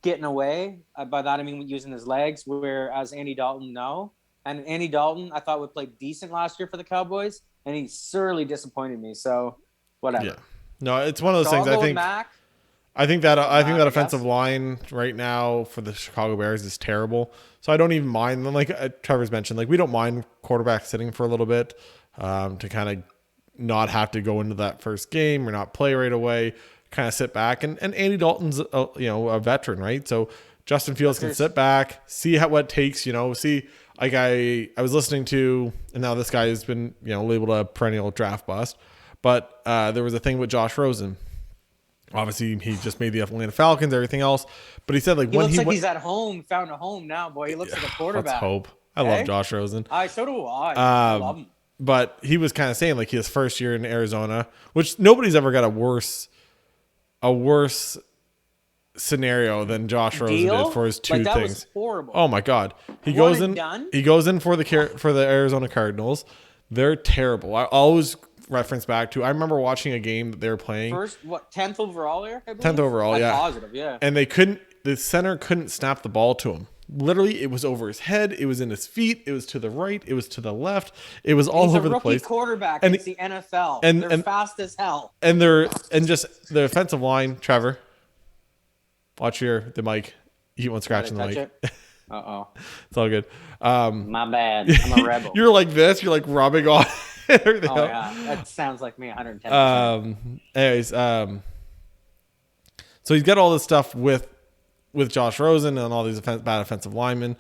Speaker 2: getting away. By that I mean using his legs, whereas Andy Dalton, no. And Andy Dalton, I thought would play decent last year for the Cowboys, and he sorely disappointed me. So, whatever. Yeah.
Speaker 1: No, it's one of those things. I think that offensive line right now for the Chicago Bears is terrible. So I don't even mind them. Like Trevor's mentioned, like we don't mind quarterback sitting for a little bit to kind of not have to go into that first game or not play right away. Kind of sit back, and Andy Dalton's a veteran, right? So Justin Fields can sit back, see what it takes. See. Like I was listening to, and now this guy has been labeled a perennial draft bust, but there was a thing with Josh Rosen. Obviously, he just made the Atlanta Falcons, everything else, but he said
Speaker 2: he's at home, found a home now. Boy, he looks like a quarterback.
Speaker 1: Let's hope. I love Josh Rosen.
Speaker 2: So do I. I love him.
Speaker 1: But he was kind of saying like his first year in Arizona, which nobody's ever got a worse scenario than Josh Rosen did for his 2
Speaker 2: that
Speaker 1: things.
Speaker 2: Was horrible.
Speaker 1: Oh my God, he goes in for the Arizona Cardinals. They're terrible. I always reference back to. I remember watching a game that they were playing.
Speaker 2: 10th overall there.
Speaker 1: 10th overall, yeah.
Speaker 2: Positive, yeah.
Speaker 1: And the center couldn't snap the ball to him. literally, it was over his head. It was in his feet. It was to the right. It was to the left. It was all over the place.
Speaker 2: He's a rookie quarterback. And it's the NFL. And they're fast as hell.
Speaker 1: And just the offensive line, Trevor. Watch the mic. You keep on scratching the mic.
Speaker 2: Uh-oh.
Speaker 1: It's all good.
Speaker 2: My bad. I'm a rebel.
Speaker 1: You're like this. You're like rubbing on everything.
Speaker 2: Oh, yeah. That sounds like me 110%.
Speaker 1: Anyways, so he's got all this stuff with Josh Rosen and all these bad offensive linemen.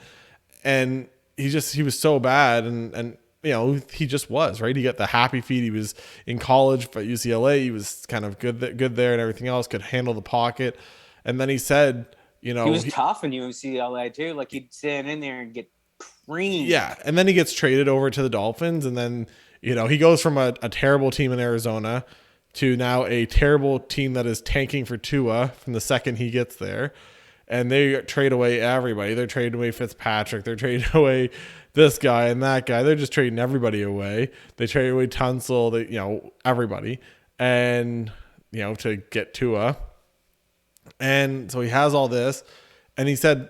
Speaker 1: And he was so bad. And he just was, right? He got the happy feet. He was in college at UCLA. He was kind of good there and everything else, could handle the pocket. And then he said, he was
Speaker 2: tough in UCLA too. Like he'd stand in there and get creamed.
Speaker 1: Yeah. And then he gets traded over to the Dolphins. And then, he goes from a terrible team in Arizona to now a terrible team that is tanking for Tua from the second he gets there. And they trade away everybody. They're trading away Fitzpatrick. They're trading away this guy and that guy. They're just trading everybody away. They trade away Tunsil, everybody. And, to get Tua. And so he has all this, and he said,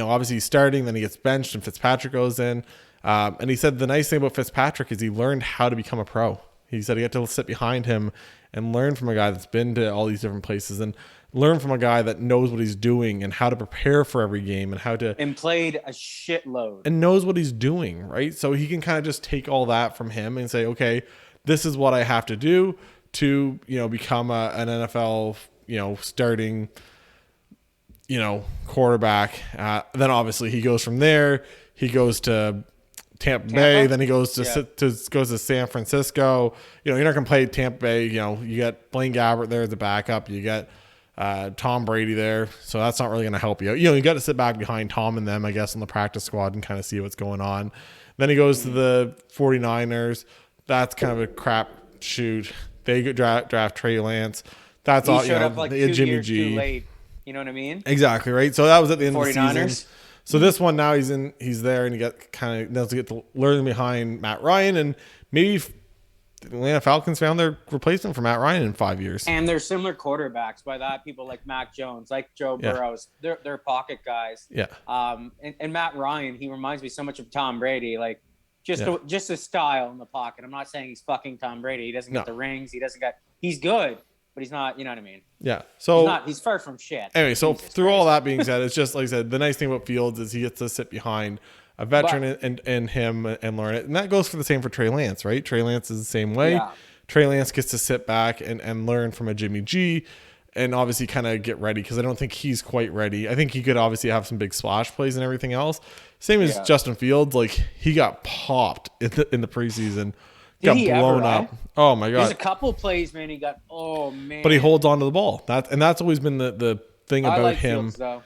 Speaker 1: obviously he's starting, then he gets benched and Fitzpatrick goes in. And he said the nice thing about Fitzpatrick is he learned how to become a pro. He said he had to sit behind him and learn from a guy that's been to all these different places and learn from a guy that knows what he's doing and how to prepare for every game
Speaker 2: and played a shitload
Speaker 1: and knows what he's doing. Right. So he can kind of just take all that from him and say, okay, this is what I have to do to, become an NFL, starting, quarterback. Then obviously he goes from there. He goes to Tampa Bay. Then he goes to San Francisco. You're not going to play Tampa Bay. You got Blaine Gabbert there as a backup. You got Tom Brady there. So that's not really going to help you. You got to sit back behind Tom and them, I guess, on the practice squad and kind of see what's going on. Then he goes to the 49ers. That's kind of a crap shoot. They draft Trey Lance. That's all.
Speaker 2: Showed up like 2 years too late. You know what I mean?
Speaker 1: Exactly, right? So that was at the end of the season. So this one now he's there and he got kind of does get to learn behind Matt Ryan, and maybe the Atlanta Falcons found their replacement for Matt Ryan in 5 years.
Speaker 2: And they're similar quarterbacks. By that, people like Mac Jones, like Joe Burrows, they're pocket guys.
Speaker 1: Yeah.
Speaker 2: And Matt Ryan, he reminds me so much of Tom Brady, like just his style in the pocket. I'm not saying he's fucking Tom Brady. He doesn't get the rings. He's good, but he's not. You know what I mean?
Speaker 1: Yeah. So
Speaker 2: he's far from shit.
Speaker 1: Anyway, so through all that being said, it's just like I said, the nice thing about Fields is he gets to sit behind a veteran and him and learn it. And that goes for the same for Trey Lance, right? Trey Lance is the same way. Yeah. Trey Lance gets to sit back and learn from a Jimmy G and obviously kind of get ready, because I don't think he's quite ready. I think he could obviously have some big splash plays and everything else. Same as Justin Fields. Like, he got popped in the preseason. Got blown up. Oh my God.
Speaker 2: There's a couple plays, man. He got, man.
Speaker 1: But he holds on to the ball. That's always been the thing about him.
Speaker 2: Fields,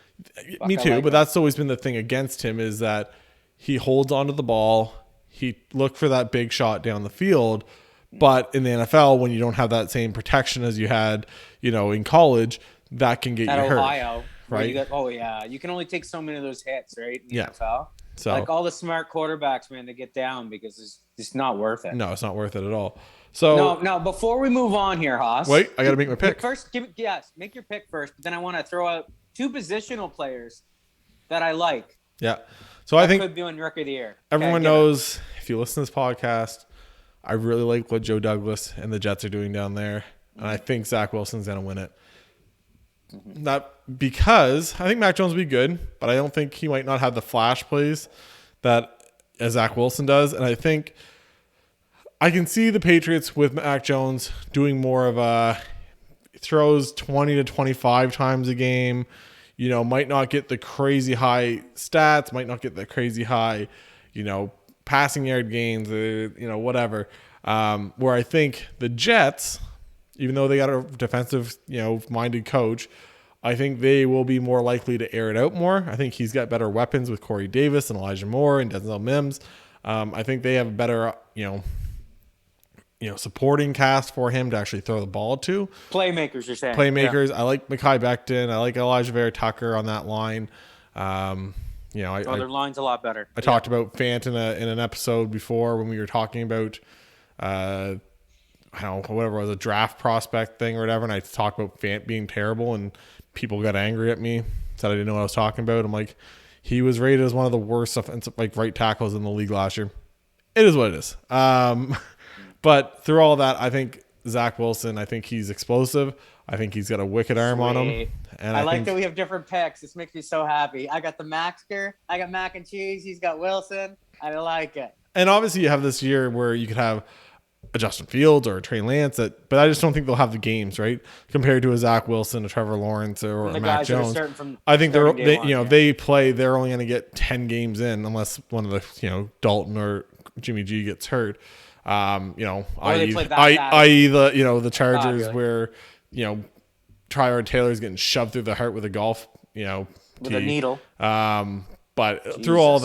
Speaker 1: me too, but that's always been the thing against him, is that he holds onto the ball. He looked for that big shot down the field. But in the NFL, when you don't have that same protection as you had, in college, that can get you hurt.
Speaker 2: Ohio,
Speaker 1: right?
Speaker 2: You can only take so many of those hits, right? In the NFL.
Speaker 1: So
Speaker 2: like all the smart quarterbacks, man, they get down because it's just not worth it.
Speaker 1: No, it's not worth it at all. So
Speaker 2: no. Before we move on here, Haas.
Speaker 1: Wait, I got to make my pick
Speaker 2: first. Make your pick first. But then I want to throw out 2 positional players that I like.
Speaker 1: Yeah. So I think
Speaker 2: could be in Rookie of the Year.
Speaker 1: Everyone knows, if you listen to this podcast, I really like what Joe Douglas and the Jets are doing down there, and I think Zach Wilson's going to win it. Not because I think Mac Jones will be good, but I don't think he might not have the flash plays that Zach Wilson does. And I think I can see the Patriots with Mac Jones doing more of a throws 20 to 25 times a game. Might not get the crazy high stats, might not get the crazy high, passing yard gains, whatever. Where I think the Jets, even though they got a defensive, minded coach, I think they will be more likely to air it out more. I think he's got better weapons with Corey Davis and Elijah Moore and Denzel Mims. I think they have a better, supporting cast for him to actually throw the ball to.
Speaker 2: Playmakers, you're saying.
Speaker 1: Playmakers. Yeah. I like Mekhi Becton. I like Elijah Vera Tucker on that line.
Speaker 2: Their line's a lot better.
Speaker 1: I talked about Fant in an episode before when we were talking about whatever it was, a draft prospect thing or whatever, and I talked about Fant being terrible, and people got angry at me, said I didn't know what I was talking about. I'm like, He was rated as one of the worst offensive right tackles in the league last year. It is what it is. But through all that, I think Zach Wilson, I think he's explosive. I think he's got a wicked arm on him.
Speaker 2: And I like that we have different picks. This makes me so happy. I got the Maxter. I got mac and cheese. He's got Wilson. I like it.
Speaker 1: And obviously you have this year where you could have a Justin Fields or a Trey Lance, but I just don't think they'll have the games, right? Compared to a Zach Wilson, a Trevor Lawrence, or a Mac Jones. I think they play, they're only going to get 10 games in unless one of the, Dalton or Jimmy G gets hurt. I.e. the Chargers where, Tyrod Taylor's getting shoved through the heart with a golf,
Speaker 2: with a needle.
Speaker 1: But Jesus. through all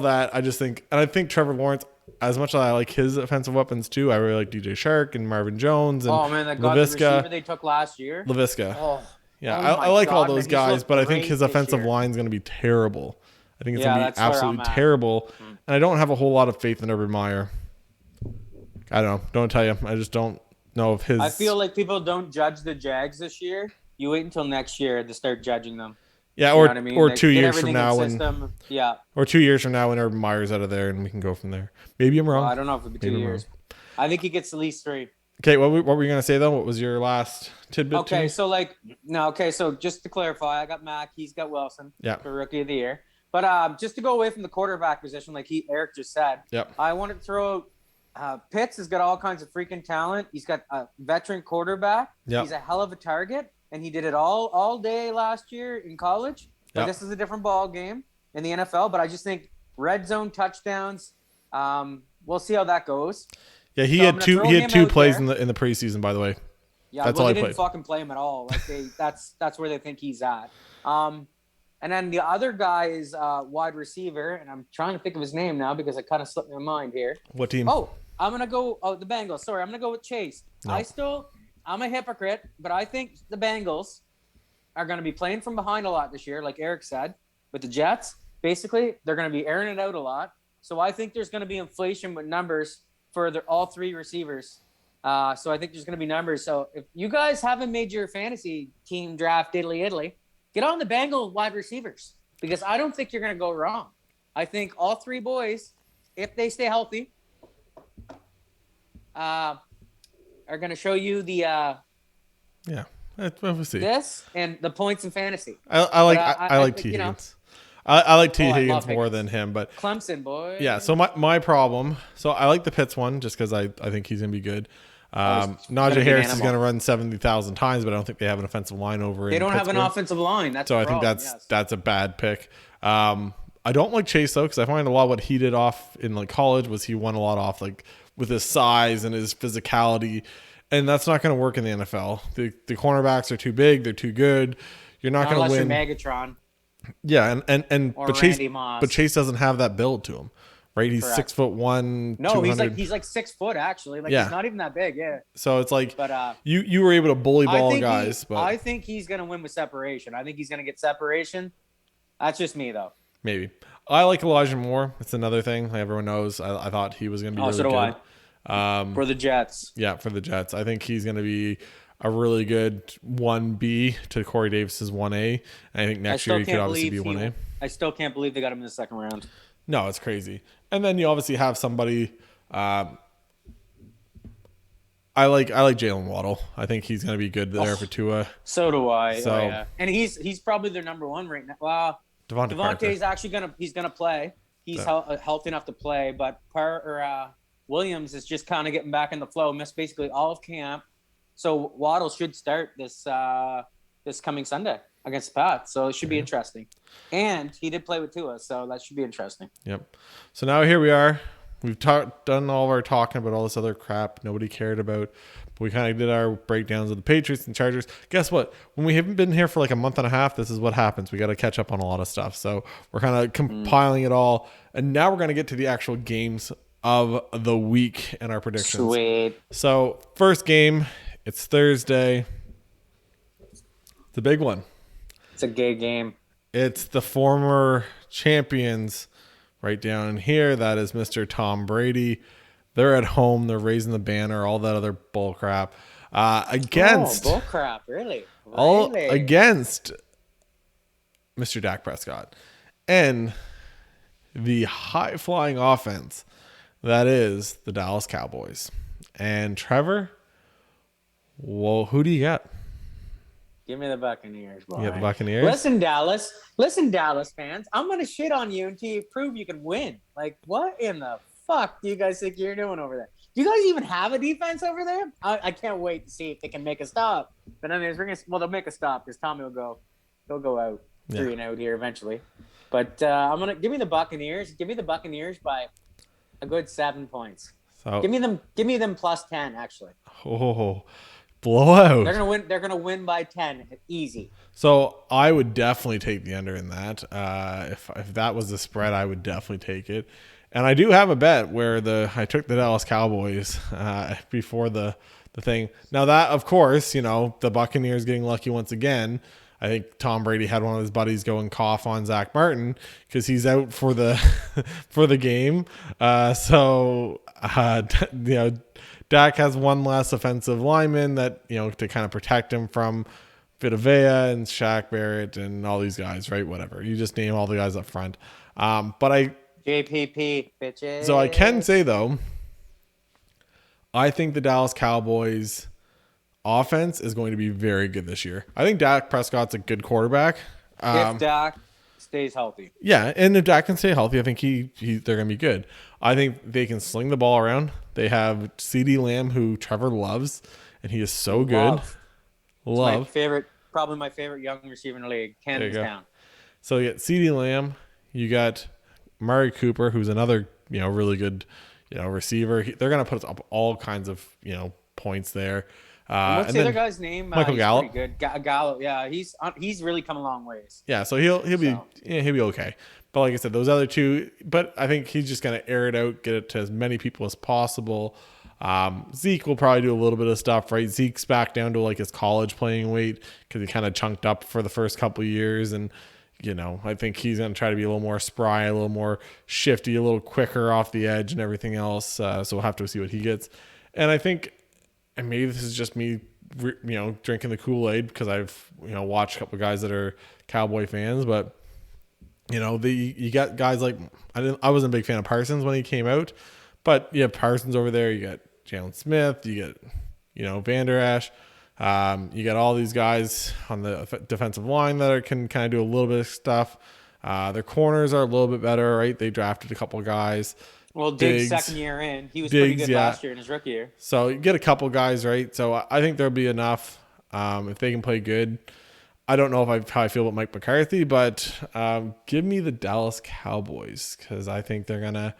Speaker 1: that, I just think, and I think Trevor Lawrence, as much as I like his offensive weapons too, I really like DJ Shark and Marvin Jones and
Speaker 2: that receiver they took last year.
Speaker 1: Laviska. I like all those guys, but I think his offensive line is going to be terrible. I think it's going to be absolutely terrible. And I don't have a whole lot of faith in Urban Meyer. I don't know. Don't tell you. I just don't know if his...
Speaker 2: I feel like people don't judge the Jags this year. You wait until next year to start judging them.
Speaker 1: Yeah, or 2 years from now or 2 years from now when Urban Meyer's out of there and we can go from there. Maybe I'm wrong.
Speaker 2: Well, I don't know if it'll be 2 years. I think he gets at least 3.
Speaker 1: Okay, what were you going to say though? What was your last tidbit?
Speaker 2: Okay, so just to clarify, I got Mac, he's got Wilson for Rookie of the Year. But just to go away from the quarterback position, like Eric just said, I want to throw Pitts has got all kinds of freaking talent. He's got a veteran quarterback. He's a hell of a target. And he did it all day last year in college. But this is a different ball game in the NFL. But I just think red zone touchdowns. We'll see how that goes.
Speaker 1: Yeah, he had two plays in the preseason, by the way.
Speaker 2: Yeah, that's all they didn't fucking play him at all. Like that's where they think he's at. And then the other guy is wide receiver, and I'm trying to think of his name now because it kind of slipped my mind here.
Speaker 1: What team?
Speaker 2: Oh, I'm gonna go. Oh, the Bengals. Sorry, I'm gonna go with Chase. No. I'm a hypocrite, but I think the Bengals are going to be playing from behind a lot this year, like Eric said, with the Jets. Basically, they're going to be airing it out a lot. So I think there's going to be inflation with numbers for all 3 receivers. So I think there's going to be numbers. So if you guys haven't made your fantasy team draft Italy, get on the Bengal wide receivers because I don't think you're going to go wrong. I think all 3 boys, if they stay healthy, are going to show you the
Speaker 1: we'll see.
Speaker 2: This and the points in fantasy.
Speaker 1: I like T. Higgins. I like T. Higgins more than him, but
Speaker 2: Clemson boy.
Speaker 1: Yeah. So my problem. So I like the Pitts one just because I think he's gonna be good. Najee Harris is gonna run 70,000 times, but I don't think they have an offensive line over.
Speaker 2: They don't have an offensive line. That's
Speaker 1: so. I think that's a bad pick. I don't like Chase though because I find a lot of what he did off in like college was he won a lot off like with his size and his physicality, and that's not going to work in the NFL. The cornerbacks are too big, they're too good. You're not going to win.
Speaker 2: Unless you're Megatron.
Speaker 1: Yeah, but Chase doesn't have that build to him, right? He's 6'1".
Speaker 2: No, he's like 6 foot actually. Like he's not even that big. Yeah.
Speaker 1: So it's like, but you were able to bully ball guys, but
Speaker 2: I think he's going to win with separation. I think he's going to get separation. That's just me though.
Speaker 1: Maybe. I like Elijah Moore. It's another thing. Like everyone knows. I thought he was going to be really good.
Speaker 2: For the Jets.
Speaker 1: Yeah, for the Jets. I think he's going to be a really good 1B to Corey Davis's 1A. And I think next year he could obviously be 1A.
Speaker 2: I still can't believe they got him in the second round.
Speaker 1: No, it's crazy. And then you obviously have somebody. I like Jalen Waddle. I think he's going to be good there for Tua.
Speaker 2: So do I. So, and he's probably their number 1 right now. Well, Devontae's actually gonna play. He's healthy enough to play, but Williams is just kind of getting back in the flow. Missed basically all of camp, so Waddle should start this coming Sunday against the Pats. So it should be interesting. And he did play with Tua, so that should be interesting.
Speaker 1: Yep. So now here we are. We've done all of our talking about all this other crap nobody cared about. We kind of did our breakdowns of the Patriots and Chargers. Guess what? When we haven't been here for like a month and a half, this is what happens. We got to catch up on a lot of stuff. So we're kind of compiling it all. And now we're going to get to the actual games of the week and our predictions.
Speaker 2: Sweet.
Speaker 1: So first game, it's Thursday. The big one.
Speaker 2: It's a gay game.
Speaker 1: It's the former champions right down in here. That is Mr. Tom Brady. They're at home. They're raising the banner. All that other bull crap. Against
Speaker 2: bull crap, really?
Speaker 1: All against Mr. Dak Prescott and the high-flying offense that is the Dallas Cowboys. And Trevor, well, who do you got?
Speaker 2: Give me the Buccaneers, boy.
Speaker 1: You got the Buccaneers?
Speaker 2: Listen, Dallas fans. I'm going to shit on you until you prove you can win. Like, what in the fuck do you guys think you're doing over there? Do you guys even have a defense over there? I can't wait to see if they can make a stop. But anyways, they'll make a stop because Tommy he'll go out 3-0 here eventually. But I'm gonna give me the Buccaneers. Give me the Buccaneers by a good 7 points. So give me them plus 10 actually.
Speaker 1: Oh, blowout.
Speaker 2: They're gonna win by 10, easy.
Speaker 1: So I would definitely take the under in that. If that was the spread, I would definitely take it. And I do have a bet where I took the Dallas Cowboys before the thing. Now that, of course, the Buccaneers getting lucky once again. I think Tom Brady had one of his buddies go and cough on Zach Martin because he's out for the for the game. Dak has one less offensive lineman that to kind of protect him from Vitavea and Shaq Barrett and all these guys, right? Whatever, you just name all the guys up front.
Speaker 2: JPP, bitches.
Speaker 1: So I can say, though, I think the Dallas Cowboys offense is going to be very good this year. I think Dak Prescott's a good quarterback.
Speaker 2: If Dak stays healthy.
Speaker 1: Yeah, and if Dak can stay healthy, I think they're going to be good. I think they can sling the ball around. They have CeeDee Lamb, who Trevor loves, and he is so good.
Speaker 2: Love. Probably my favorite young receiver in the league, hands down.
Speaker 1: So you got CeeDee Lamb. You got Murray Cooper, who's another really good receiver. They're going to put up all kinds of points there.
Speaker 2: What's the other guy's name?
Speaker 1: Michael Gallup.
Speaker 2: Pretty good. Gallup. Yeah, he's really come a long ways.
Speaker 1: Yeah, so he'll be okay. But like I said, those other two. But I think he's just going to air it out, get it to as many people as possible. Zeke will probably do a little bit of stuff, right? Zeke's back down to like his college playing weight because he kind of chunked up for the first couple of years, and I think he's going to try to be a little more spry, a little more shifty, a little quicker off the edge and everything else. So we'll have to see what he gets. And I think, and maybe this is just me, drinking the Kool-Aid because I've, watched a couple of guys that are Cowboy fans, but you got guys like, I wasn't a big fan of Parsons when he came out, but you have Parsons over there. You got Jalen Smith, you get, Van Der Esch. You got all these guys on the defensive line that can kind of do a little bit of stuff. Their corners are a little bit better, right? They drafted a couple of guys.
Speaker 2: Well, Diggs' second year in, he was pretty good last year in his rookie year.
Speaker 1: So you get a couple guys, right? So I think there'll be enough if they can play good. I don't know how I feel about Mike McCarthy, but give me the Dallas Cowboys because I think they're gonna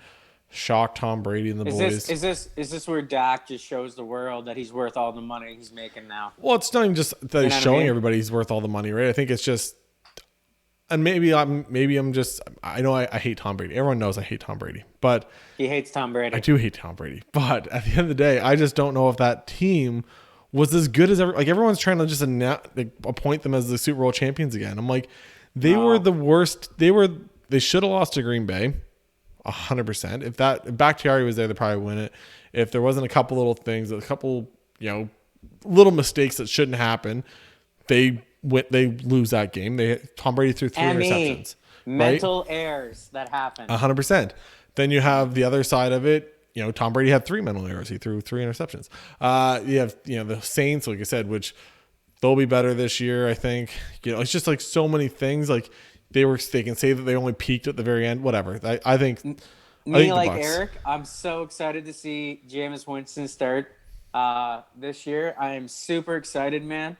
Speaker 1: shock Tom Brady and the boys.
Speaker 2: Is this where Dak just shows the world that he's worth all the money he's making now?
Speaker 1: Well, it's not even just that he's showing everybody he's worth all the money, right? I think it's just, and maybe I'm just, I know I hate Tom Brady. Everyone knows I hate Tom Brady, but
Speaker 2: he hates Tom Brady.
Speaker 1: I do hate Tom Brady, but at the end of the day, I just don't know if that team was as good as everyone's trying to just appoint them as the Super Bowl champions again. I'm like, they were the worst. They should have lost to Green Bay. 100%. If Bakhtiari was there, they'd probably win it. If there wasn't a couple little things, a couple, little mistakes that shouldn't happen, they lose that game. Tom Brady threw 3 interceptions.
Speaker 2: Mental errors that happen.
Speaker 1: 100%. Then you have the other side of it. Tom Brady had 3 mental errors. He threw 3 interceptions. You have, the Saints, like I said, which they'll be better this year, I think. It's just like so many things. Like, they can say that they only peaked at the very end. Whatever. I think
Speaker 2: like Eric, I'm so excited to see Jameis Winston start this year. I am super excited, man.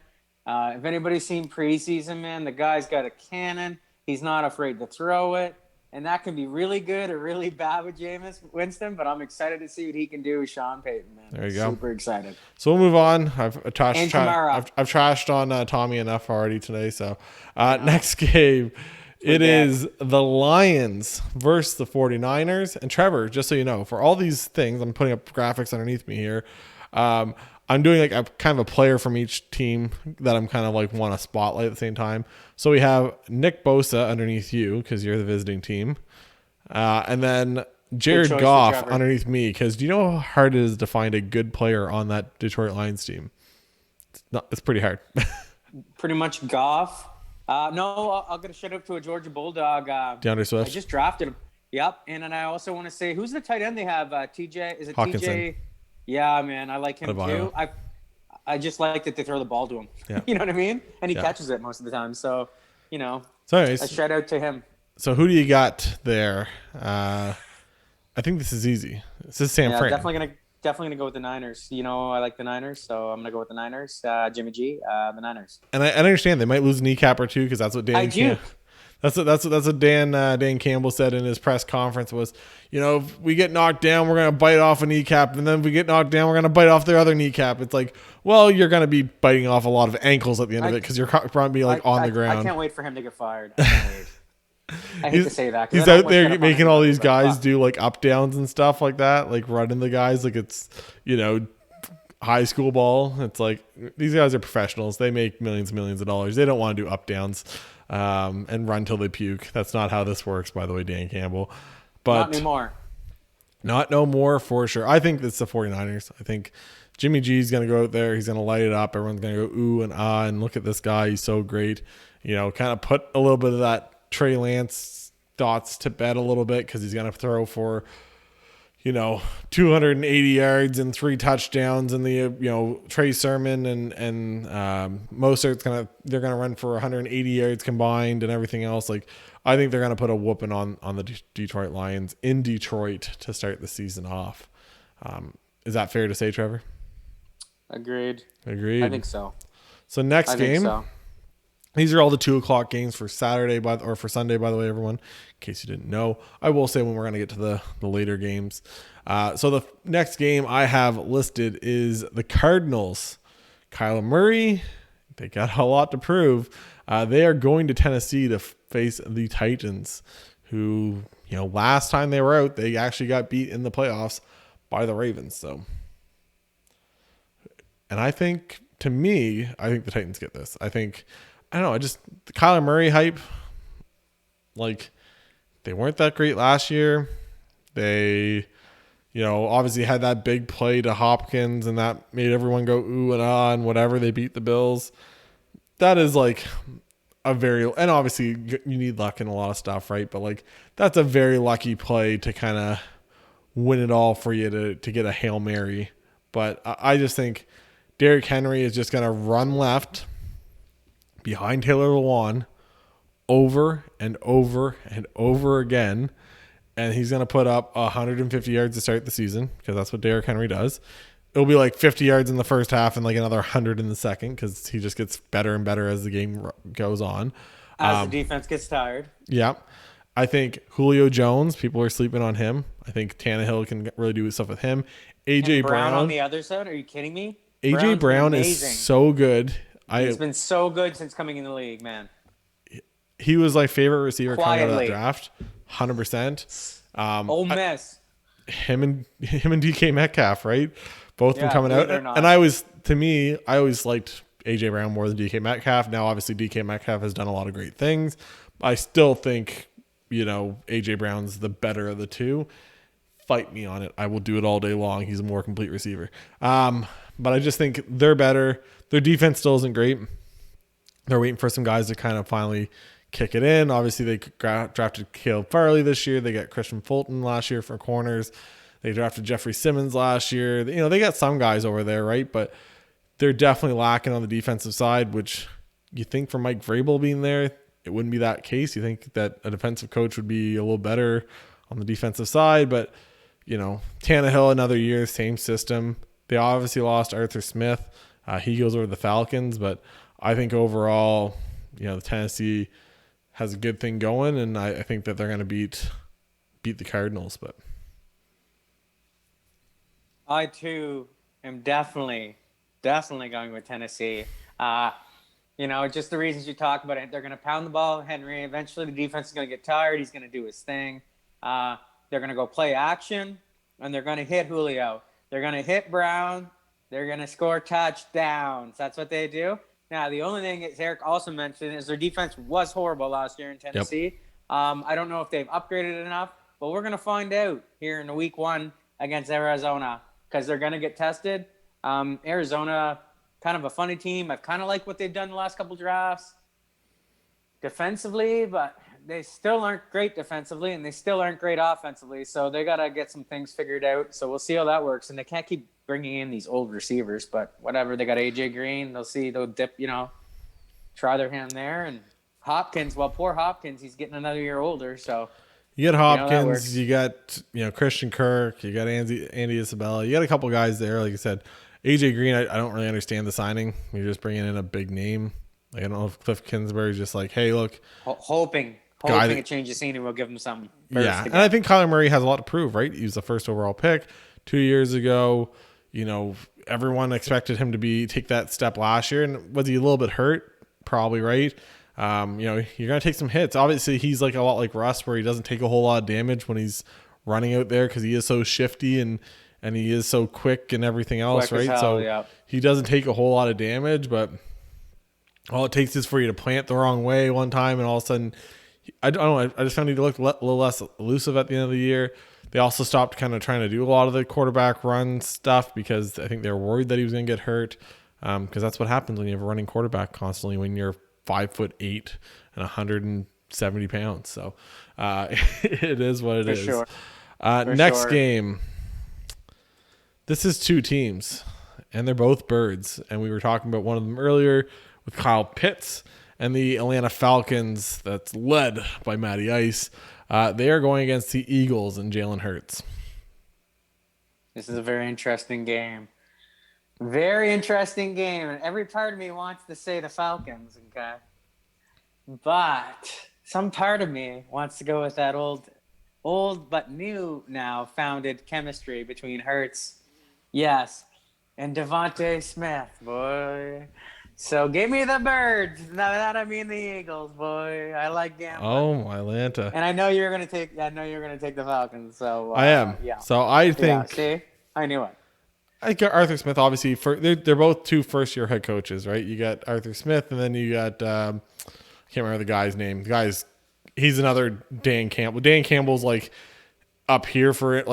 Speaker 2: If anybody's seen preseason, man, the guy's got a cannon. He's not afraid to throw it. And that can be really good or really bad with Jameis Winston, but I'm excited to see what he can do with Sean Payton, man.
Speaker 1: There you go.
Speaker 2: Super excited.
Speaker 1: So we'll move on. I've trashed on Tommy enough already today. So next game. It is the Lions versus the 49ers. And Trevor, just so you know, for all these things, I'm putting up graphics underneath me here. I'm doing like a kind of a player from each team that I'm kind of like want to spotlight at the same time. So we have Nick Bosa underneath you because you're the visiting team. And then Jared Goff underneath me because do you know how hard it is to find a good player on that Detroit Lions team? It's pretty hard.
Speaker 2: Pretty much Goff. No, I'll get a shout out to a Georgia Bulldog.
Speaker 1: DeAndre Swift.
Speaker 2: I just drafted him. Yep. And then I also want to say, who's the tight end they have? TJ? Is it
Speaker 1: Hawkinson.
Speaker 2: TJ? Yeah, man. I like him too. I just like that they throw the ball to him.
Speaker 1: Yeah.
Speaker 2: You know what I mean? And he catches it most of the time. So,
Speaker 1: So anyways,
Speaker 2: a shout out to him.
Speaker 1: So who do you got there? I think this is easy. This is San Fran.
Speaker 2: Definitely gonna go with the Niners. I like the Niners, so I'm gonna go with the Niners. Jimmy G, the Niners.
Speaker 1: And I understand they might lose a kneecap or two because that's what Dan Campbell said in his press conference was, if we get knocked down, we're gonna bite off a kneecap, and then if we get knocked down, we're gonna bite off their other kneecap. It's like, well, you're gonna be biting off a lot of ankles at the end of it because you're probably on the ground.
Speaker 2: I can't wait for him to get fired. I can't wait. I hate to say that.
Speaker 1: He's out there making all these guys do like up downs and stuff like that, like running the guys like it's high school ball. It's like these guys are professionals. They make millions of dollars. They don't want to do up downs and run till they puke. That's not how this works, by the way, Dan Campbell. But
Speaker 2: not anymore.
Speaker 1: Not no more for sure. I think it's the 49ers. I think Jimmy G's going to go out there. He's going to light it up. Everyone's going to go ooh and ah and look at this guy. He's so great. Kind of put a little bit of that Trey Lance thoughts to bed a little bit because he's going to throw for 280 yards and 3 touchdowns, and the Trey Sermon and Mostert's they're gonna run for 180 yards combined and everything else. Like I think they're gonna put a whooping on the Detroit Lions in Detroit to start the season off. Is that fair to say, Trevor?
Speaker 2: Agreed.
Speaker 1: I
Speaker 2: think so.
Speaker 1: So next game. These are all the 2:00 games for Saturday or for Sunday, by the way, everyone, in case you didn't know. I will say when we're going to get to the later games. So the next game I have listed is the Cardinals. Kyler Murray, they got a lot to prove. They are going to Tennessee to face the Titans, who, last time they were out, they actually got beat in the playoffs by the Ravens. So, and I think the Titans get this. I don't know. The Kyler Murray hype, like they weren't that great last year. They, obviously had that big play to Hopkins and that made everyone go ooh and ah and whatever. They beat the Bills. That is like and obviously you need luck in a lot of stuff, right? But like that's a very lucky play to kind of win it all for you to get a Hail Mary. But I just think Derrick Henry is just going to run left behind Taylor Lewan over and over and over again. And he's going to put up 150 yards to start the season because that's what Derrick Henry does. It'll be like 50 yards in the first half and like another 100 in the second because he just gets better and better as the game goes on.
Speaker 2: As the defense gets tired.
Speaker 1: Yeah. I think Julio Jones, people are sleeping on him. I think Tannehill can really do stuff with him. A.J. Brown
Speaker 2: on the other side? Are you kidding me?
Speaker 1: A.J. Brown is so good.
Speaker 2: He's been so good since coming in the league, man.
Speaker 1: He was my favorite receiver coming out of that draft, 100%.
Speaker 2: Ole Miss.
Speaker 1: Him and DK Metcalf, right? Both been coming out. And I always liked A.J. Brown more than DK Metcalf. Now, obviously, DK Metcalf has done a lot of great things. I still think, A.J. Brown's the better of the two. Fight me on it. I will do it all day long. He's a more complete receiver. But I just think they're better. Their defense still isn't great. They're waiting for some guys to kind of finally kick it in. Obviously, they drafted Caleb Farley this year. They got Christian Fulton last year for corners. They drafted Jeffrey Simmons last year. They got some guys over there, right? But they're definitely lacking on the defensive side, which you think for Mike Vrabel being there, it wouldn't be that case. You think that a defensive coach would be a little better on the defensive side. But, Tannehill, another year, same system. They obviously lost Arthur Smith. He goes over to the Falcons, but I think overall, the Tennessee has a good thing going, and I think that they're going to beat the Cardinals. But
Speaker 2: I too am definitely going with Tennessee. Just the reasons you talk about it. They're going to pound the ball, Henry. Eventually, the defense is going to get tired. He's going to do his thing. They're going to go play action, and they're going to hit Julio. They're going to hit Brown. They're going to score touchdowns. That's what they do. Now, the only thing, as Eric also mentioned, is their defense was horrible last year in Tennessee. Yep. I don't know if they've upgraded enough, but we're going to find out here in week 1 against Arizona because they're going to get tested. Arizona, kind of a funny team. I've kind of liked what they've done the last couple drafts. defensively, but they still aren't great defensively, and they still aren't great offensively. So they got to get some things figured out. So we'll see how that works. And they can't keep bringing in these old receivers, but whatever. They got AJ Green. They'll dip, try their hand there. And Hopkins, poor Hopkins, he's getting another year older. So
Speaker 1: you got Hopkins, you got Christian Kirk, you got Andy Isabella, you got a couple guys there. Like I said, AJ Green, I don't really understand the signing. You're just bringing in a big name. Like, I don't know if Cliff Kingsbury's just like, hey, look,
Speaker 2: hoping a change of scenery will give him something.
Speaker 1: Yeah, and I think Kyler Murray has a lot to prove, right? He was the first overall pick 2 years ago. Everyone expected him to take that step last year, and was he a little bit hurt? Probably, right? You're gonna take some hits. Obviously, he's like a lot like Russ, where he doesn't take a whole lot of damage when he's running out there because he is so shifty and he is so quick and everything else, right? He doesn't take a whole lot of damage, but all it takes is for you to plant the wrong way one time, and all of a sudden, I don't know. I just found he looked a little less elusive at the end of the year. They also stopped kind of trying to do a lot of the quarterback run stuff because I think they were worried that he was going to get hurt. Because that's what happens when you have a running quarterback constantly when you're 5'8" and 170 pounds. So it is what it is.
Speaker 2: Sure.
Speaker 1: Next game. This is two teams, and they're both birds. And we were talking about one of them earlier with Kyle Pitts and the Atlanta Falcons that's led by Matty Ice. They are going against the Eagles and Jalen Hurts.
Speaker 2: This is a very interesting game. Very interesting game. And every part of me wants to say the Falcons, okay? But some part of me wants to go with that old but new now founded chemistry between Hurts, yes, and Devontae Smith, boy. So give me the birds. Now that I mean the Eagles, boy. I like gambling.
Speaker 1: Oh, Atlanta.
Speaker 2: And I know you're gonna take the Falcons. So
Speaker 1: I am.
Speaker 2: Yeah.
Speaker 1: So I think.
Speaker 2: See, I knew it.
Speaker 1: I think Arthur Smith. Obviously, they're both two first-year head coaches, right? You got Arthur Smith, and then you got I can't remember the guy's name. He's another Dan Campbell. Dan Campbell's like up here for it,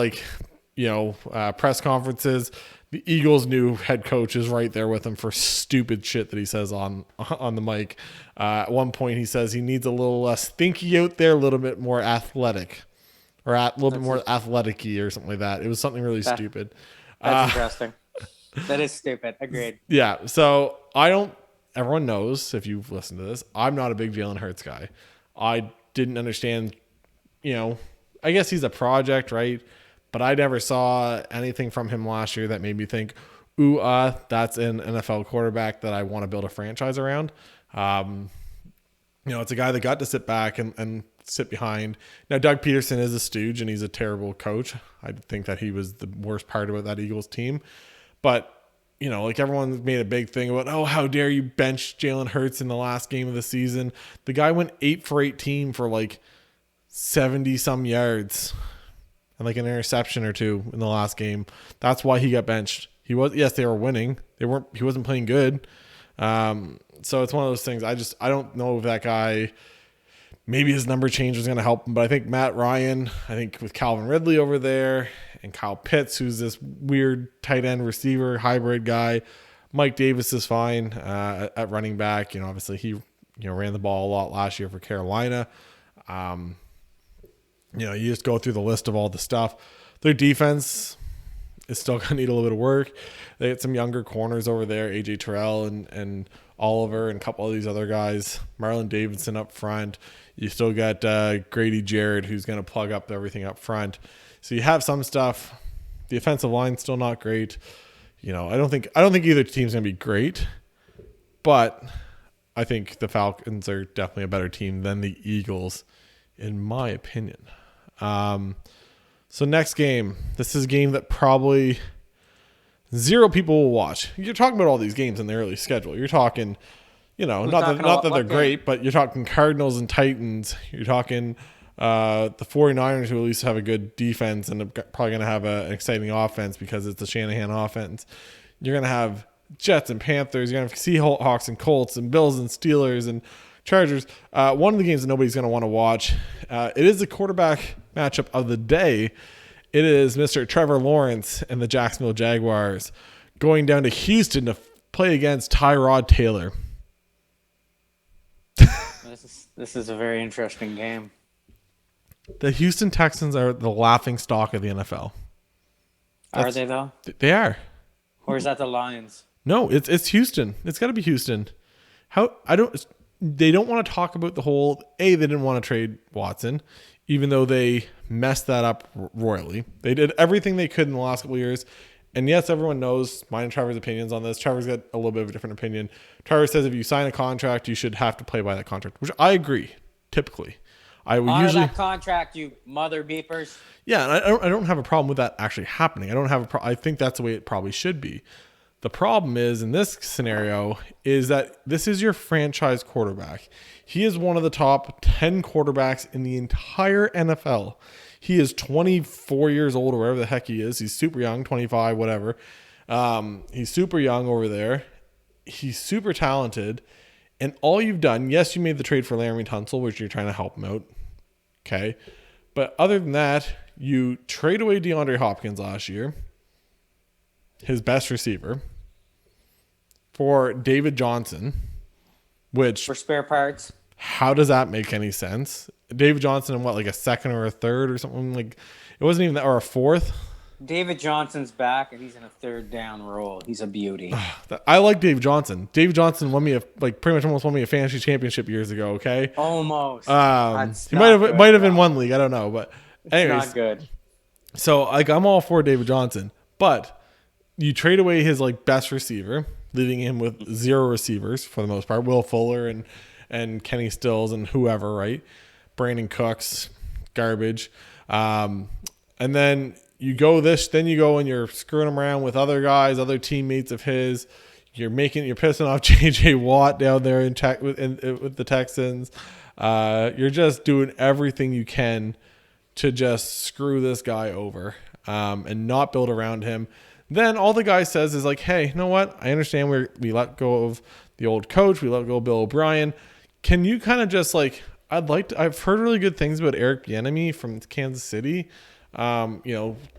Speaker 1: press conferences. The Eagles' new head coach is right there with him for stupid shit that he says on the mic. At one point, he says he needs a little less thinky out there, a little bit more athletic, or a little bit more athletic-y or something like that. It was something really stupid.
Speaker 2: That's interesting. That is stupid. Agreed.
Speaker 1: Yeah. So everyone knows, if you've listened to this, I'm not a big Jalen Hurts guy. I didn't understand, I guess he's a project, right? But I never saw anything from him last year that made me think, that's an NFL quarterback that I want to build a franchise around. It's a guy that got to sit back and sit behind. Now, Doug Peterson is a stooge, and he's a terrible coach. I think that he was the worst part about that Eagles team. But, everyone made a big thing about, how dare you bench Jalen Hurts in the last game of the season. The guy went 8 for 18 for 70-some yards. And an interception or two in the last game. That's why he got benched. They were winning. He wasn't playing good. So it's one of those things. I don't know if that guy, maybe his number change is going to help him. But I think Matt Ryan, with Calvin Ridley over there and Kyle Pitts, who's this weird tight end receiver hybrid guy. Mike Davis is fine at running back. Obviously he ran the ball a lot last year for Carolina. You just go through the list of all the stuff. Their defense is still going to need a little bit of work. They got some younger corners over there, AJ Terrell and Oliver and a couple of these other guys. Marlon Davidson up front. You still got Grady Jarrett, who's going to plug up everything up front. So you have some stuff. The offensive line's still not great. I don't think either team's going to be great, but I think the Falcons are definitely a better team than the Eagles, in my opinion. So next game, this is a game that probably 0 people will watch. You're talking about all these games in the early schedule. You're talking, not that they're great, but you're talking Cardinals and Titans. You're talking the 49ers, who at least have a good defense and are probably going to have an exciting offense because it's the Shanahan offense. You're going to have Jets and Panthers. You're going to have Seahawks and Colts and Bills and Steelers and Chargers. One of the games that nobody's going to want to watch. It is the quarterback matchup of the day. It is Mr. Trevor Lawrence and the Jacksonville Jaguars going down to Houston to play against Tyrod Taylor.
Speaker 2: This This is a very interesting game.
Speaker 1: The Houston Texans are the laughing stock of the NFL.
Speaker 2: Are they though?
Speaker 1: They are.
Speaker 2: Or is that the Lions?
Speaker 1: No, it's Houston. It's got to be Houston. They don't want to talk about the whole, they didn't want to trade Watson, even though they messed that up royally. They did everything they could in the last couple of years. And yes, everyone knows mine and Trevor's opinions on this. Trevor's got a little bit of a different opinion. Trevor says if you sign a contract, you should have to play by that contract, which I agree, typically. I would usually
Speaker 2: that contract, you mother beepers.
Speaker 1: Yeah, and I don't have a problem with that actually happening. I think that's the way it probably should be. The problem is in this scenario is that this is your franchise quarterback. He is one of the top 10 quarterbacks in the entire NFL. He is 24 years old or whatever the heck he is. He's super young, 25, whatever. He's super young over there. He's super talented. And all you've done, yes, you made the trade for Laramie Tunsil, which you're trying to help him out. Okay. But other than that, you trade away DeAndre Hopkins last year, his best receiver, for David Johnson, which...
Speaker 2: For spare parts.
Speaker 1: How does that make any sense? David Johnson in what, like a second or a third or something? Like, it wasn't even that, or a fourth?
Speaker 2: David Johnson's back, and he's in a third down role. He's a beauty.
Speaker 1: I like David Johnson. David Johnson won me pretty much almost won me a fantasy championship years ago. Okay,
Speaker 2: almost.
Speaker 1: He might have been one league. I don't know, but anyways,
Speaker 2: it's not good.
Speaker 1: So I'm all for David Johnson, but you trade away his best receiver, leaving him with zero receivers for the most part. Will Fuller and Kenny Stills and whoever, right? Brandon Cooks, garbage, and then. You go and you're screwing him around with other guys, other teammates of his. You're pissing off J.J. Watt down there with the Texans. You're just doing everything you can to just screw this guy over and not build around him. Then all the guy says is hey, you know what? I understand we let go of the old coach. We let go of Bill O'Brien. Can you kind of just I've heard really good things about Eric Bieniemy from Kansas City.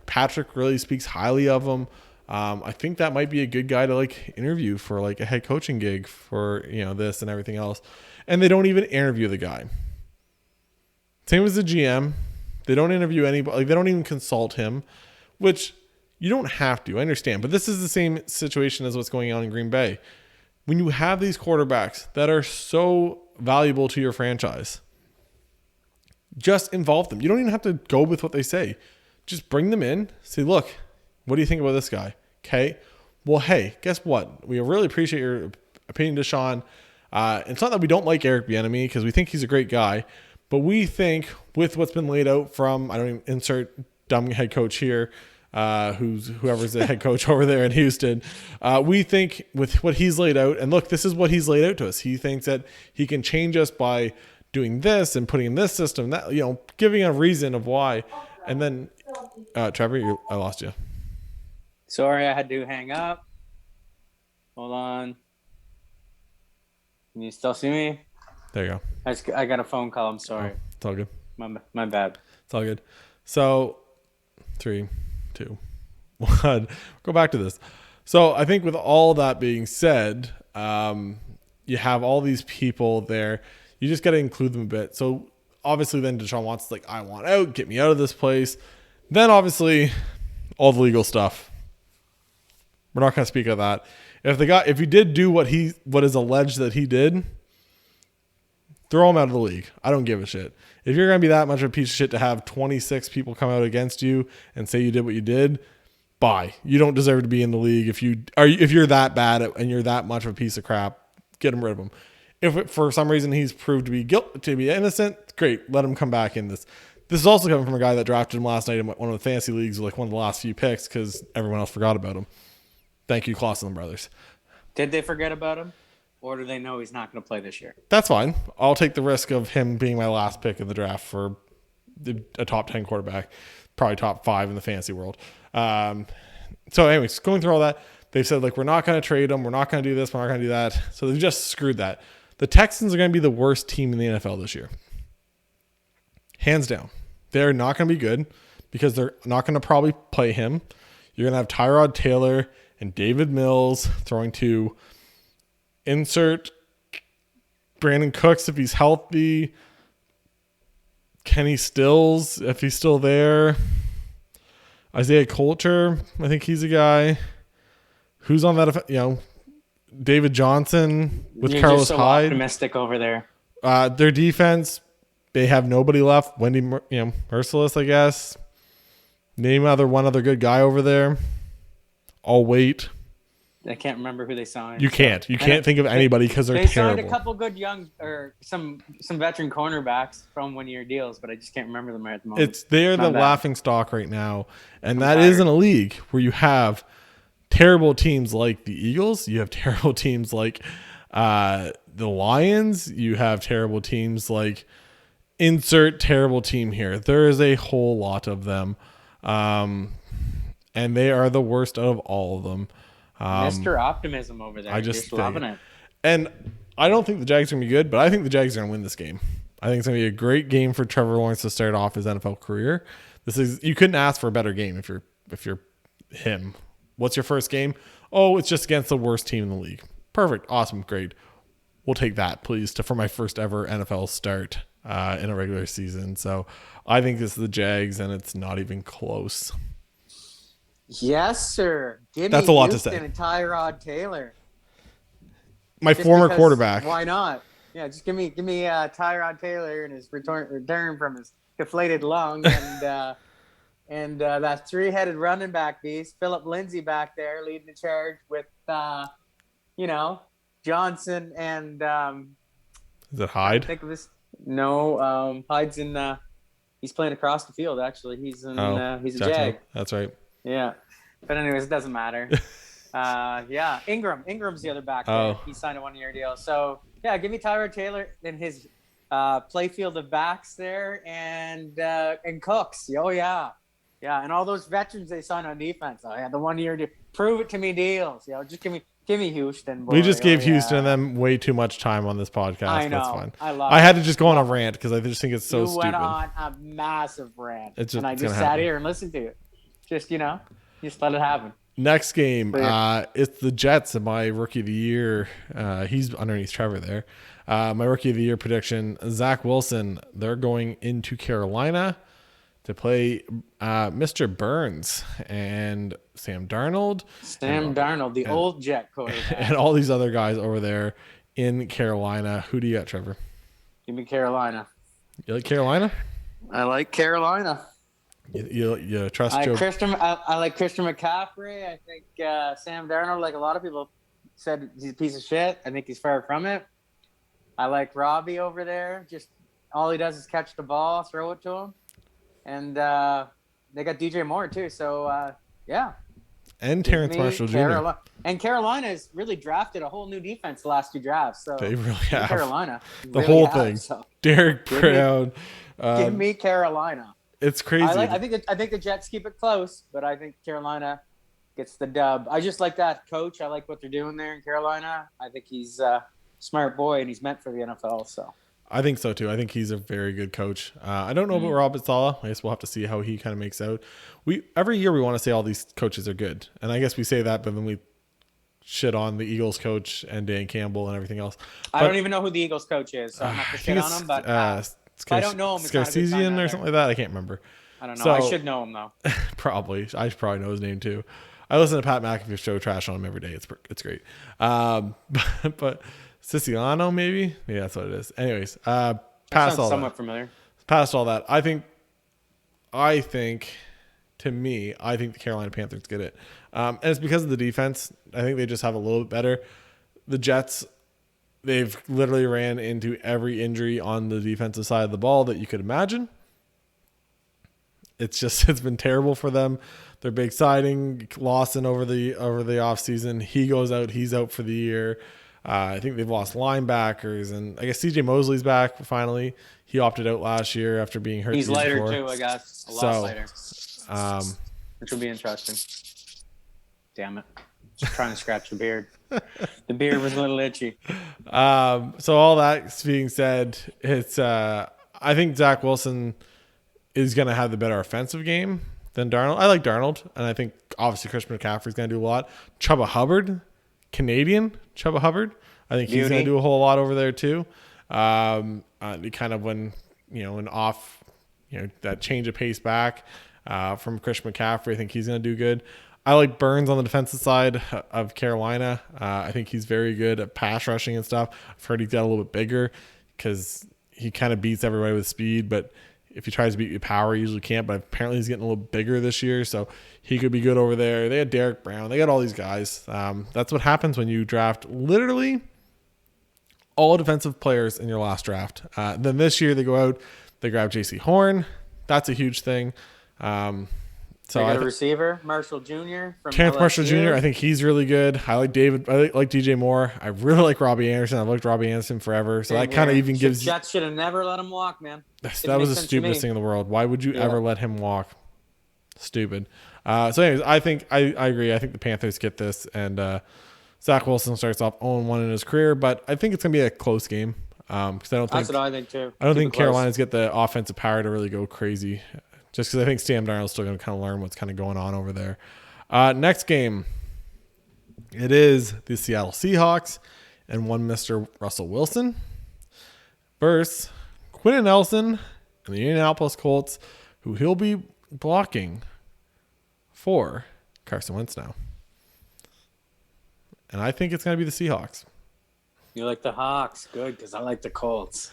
Speaker 1: Patrick really speaks highly of him. I think that might be a good guy to interview for a head coaching gig for, this and everything else. And they don't even interview the guy. Same as the GM. They don't interview anybody. They don't even consult him, which you don't have to. I understand. But this is the same situation as what's going on in Green Bay. When you have these quarterbacks that are so valuable to your franchise, just involve them. You don't even have to go with what they say. Just bring them in. Say, look, what do you think about this guy? Okay. Well, hey, guess what? We really appreciate your opinion, Deshaun. It's not that we don't like Eric Bieniemy because we think he's a great guy, but we think with what's been laid out from, I don't even insert dumb head coach here, whoever's the head coach over there in Houston. We think with what he's laid out, and look, this is what he's laid out to us. He thinks that he can change us by doing this and putting in this system, that, giving a reason of why. And then, Trevor, I lost you.
Speaker 2: Sorry, I had to hang up. Hold on. Can you still see me?
Speaker 1: There you
Speaker 2: go. I got a phone call. I'm sorry.
Speaker 1: Oh, it's all good.
Speaker 2: My bad.
Speaker 1: It's all good. So, 3, 2, 1. Go back to this. So, I think with all that being said, you have all these people there. You just got to include them a bit. So obviously then Deshaun Watson's I want out, get me out of this place. Then obviously all the legal stuff. We're not going to speak of that. If he did do what is alleged that he did, throw him out of the league. I don't give a shit. If you're going to be that much of a piece of shit to have 26 people come out against you and say you did what you did, bye. You don't deserve to be in the league. If you're that bad and you're that much of a piece of crap, get rid of him. If for some reason he's proved to be innocent, great. Let him come back in this. This is also coming from a guy that drafted him last night in one of the fantasy leagues, one of the last few picks, because everyone else forgot about him. Thank you, Clausen brothers.
Speaker 2: Did they forget about him, or do they know he's not going to play this year?
Speaker 1: That's fine. I'll take the risk of him being my last pick in the draft for a top 10 quarterback, probably top 5 in the fantasy world. So, anyways, going through all that, they've said we're not going to trade him, we're not going to do this, we're not going to do that. So they've just screwed that. The Texans are going to be the worst team in the NFL this year. Hands down. They're not going to be good because they're not going to probably play him. You're going to have Tyrod Taylor and David Mills throwing to insert Brandon Cooks, if he's healthy. Kenny Stills, if he's still there. Isaiah Coulter, I think he's a guy. Who's on that? David Johnson with Carlos
Speaker 2: so
Speaker 1: Hyde.
Speaker 2: Optimistic over there.
Speaker 1: Their defense, they have nobody left. Wendy, Merciless, I guess. Name one other good guy over there. I'll wait.
Speaker 2: I can't remember who they signed.
Speaker 1: You can't think of anybody because they're terrible.
Speaker 2: They signed a couple good young or some veteran cornerbacks from 1-year deals, but I just can't remember them right at the moment.
Speaker 1: They're the laughing stock right now, and that is in a league where you have terrible teams like the Eagles, you have terrible teams like the Lions, you have terrible teams like insert terrible team here. There is a whole lot of them, and they are the worst of all of them.
Speaker 2: Mr. Optimism over there. I just loving it.
Speaker 1: And I don't think the Jags are going to be good, but I think the Jags are going to win this game. I think it's going to be a great game for Trevor Lawrence to start off his NFL career. You couldn't ask for a better game if you're him. What's your first game? Oh, it's just against the worst team in the league. Perfect. Awesome. Great. We'll take that, please, for my first ever NFL start in a regular season. So I think this is the Jags, and it's not even close.
Speaker 2: Yes, sir.
Speaker 1: That's a lot to say.
Speaker 2: And Tyrod Taylor.
Speaker 1: My former quarterback.
Speaker 2: Why not? Yeah, just give me Tyrod Taylor and his return from his deflated lung and that three-headed running back beast, Philip Lindsay back there leading the charge with Johnson and
Speaker 1: is it Hyde?
Speaker 2: I think of this. No, Hyde's in. He's playing across the field. Actually, he's a Jag.
Speaker 1: That's right.
Speaker 2: Yeah, but anyways, it doesn't matter. Ingram's the other back there.
Speaker 1: Oh.
Speaker 2: He signed a 1-year deal. So yeah, give me Tyrod Taylor and his playfield of backs there and Cooks. Oh yeah, and all those veterans they signed on defense. Oh yeah, the 1-year deal. Prove it to me deals. Just give me Houston. Boy.
Speaker 1: We just gave Houston and them way too much time on this podcast.
Speaker 2: I know.
Speaker 1: That's fine.
Speaker 2: I
Speaker 1: had to just go on a rant because I just think it's so stupid.
Speaker 2: You went on a massive rant, and I just
Speaker 1: sat
Speaker 2: here and listened to it. Just let it happen.
Speaker 1: Next game, it's the Jets and my rookie of the year. He's underneath Trevor there. My rookie of the year prediction, Zach Wilson. They're going into Carolina to play Mr. Burns and Sam Darnold.
Speaker 2: The old Jet quarterback.
Speaker 1: And all these other guys over there in Carolina. Who do you got, Trevor?
Speaker 2: Give me Carolina.
Speaker 1: You like Carolina?
Speaker 2: I like Carolina.
Speaker 1: You trust Joe?
Speaker 2: I like Christian McCaffrey. I think Sam Darnold, like a lot of people said, he's a piece of shit. I think he's far from it. I like Robbie over there. Just all he does is catch the ball, throw it to him. And they got DJ Moore, too. So, yeah.
Speaker 1: And Terrence Marshall Jr.
Speaker 2: And Carolina has really drafted a whole new defense the last 2 drafts. So
Speaker 1: they really have.
Speaker 2: Carolina.
Speaker 1: The whole thing. So. Derek Brown.
Speaker 2: Give me Carolina.
Speaker 1: It's crazy.
Speaker 2: I think the Jets keep it close, but I think Carolina gets the dub. I just like that coach. I like what they're doing there in Carolina. I think he's a smart boy, and he's meant for the NFL. So
Speaker 1: I think so, too. I think he's a very good coach. I don't know about Robert Saleh. I guess we'll have to see how he kind of makes out. Every year we want to say all these coaches are good, and I guess we say that, but then we shit on the Eagles coach and Dan Campbell and everything else.
Speaker 2: I don't even know who the Eagles coach is, so I'm not going to shit on him, but I don't know him.
Speaker 1: Scarcesian or something like that. I can't remember.
Speaker 2: I don't know. So, I should know him, though.
Speaker 1: Probably. I should probably know his name, too. I listen to Pat McAfee's show, trash on him every day. It's great. But Siciliano, maybe? Yeah, that's what it is. Anyways, past all
Speaker 2: somewhat familiar.
Speaker 1: Past all that, I think the Carolina Panthers get it. And it's because of the defense. I think they just have a little bit better. The Jets, they've literally ran into every injury on the defensive side of the ball that you could imagine. It's been terrible for them. Their big signing, Lawson over the offseason, he goes out. He's out for the year. I think they've lost linebackers, and I guess CJ Mosley's back finally. He opted out last year after being hurt.
Speaker 2: He's lighter too, I guess. A lot lighter. Which will be interesting. Damn it. Just trying to scratch the beard. The beard was a little itchy.
Speaker 1: So all that being said, it's I think Zach Wilson is going to have the better offensive game than Darnold. I like Darnold, and I think obviously Christian McCaffrey is going to do a lot. Chuba Hubbard, Canadian Chuba Hubbard, I think he's going to do a whole lot over there too. Kind of when, an off, that change of pace back from Christian McCaffrey. I think he's going to do good. I like Burns on the defensive side of Carolina. I think he's very good at pass rushing and stuff. I've heard he's got a little bit bigger because he kind of beats everybody with speed, but if he tries to beat you power, he usually can't. But apparently he's getting a little bigger this year, so he could be good over there. They had Derek Brown. They got all these guys. That's what happens when you draft literally all defensive players in your last draft. Then this year they go out, they grab J.C. Horn. That's a huge thing.
Speaker 2: So I got a receiver, Marshall Jr. from
Speaker 1: Terrence Marshall Jr. I think he's really good. I like David. I like DJ Moore. I really like Robbie Anderson. I've liked Robbie Anderson forever. So that kind of even gives.
Speaker 2: Jets should have never let him walk, man.
Speaker 1: That was the stupidest thing in the world. Why would you ever let him walk? Stupid. So, anyways, I think I agree. I think the Panthers get this, and Zach Wilson starts off 0-1 in his career, but I think it's gonna be a close game. Because I don't think
Speaker 2: that's what I think too.
Speaker 1: I don't think Carolina's get the offensive power to really go crazy. Just because I think Sam Darnold's still going to kind of learn what's kind of going on over there. Next game, it is the Seattle Seahawks and one Mr. Russell Wilson versus Quentin Nelson and the Indianapolis Colts, who he'll be blocking for Carson Wentz now. And I think it's going to be the Seahawks.
Speaker 2: You like the Hawks? Good, because I like the Colts.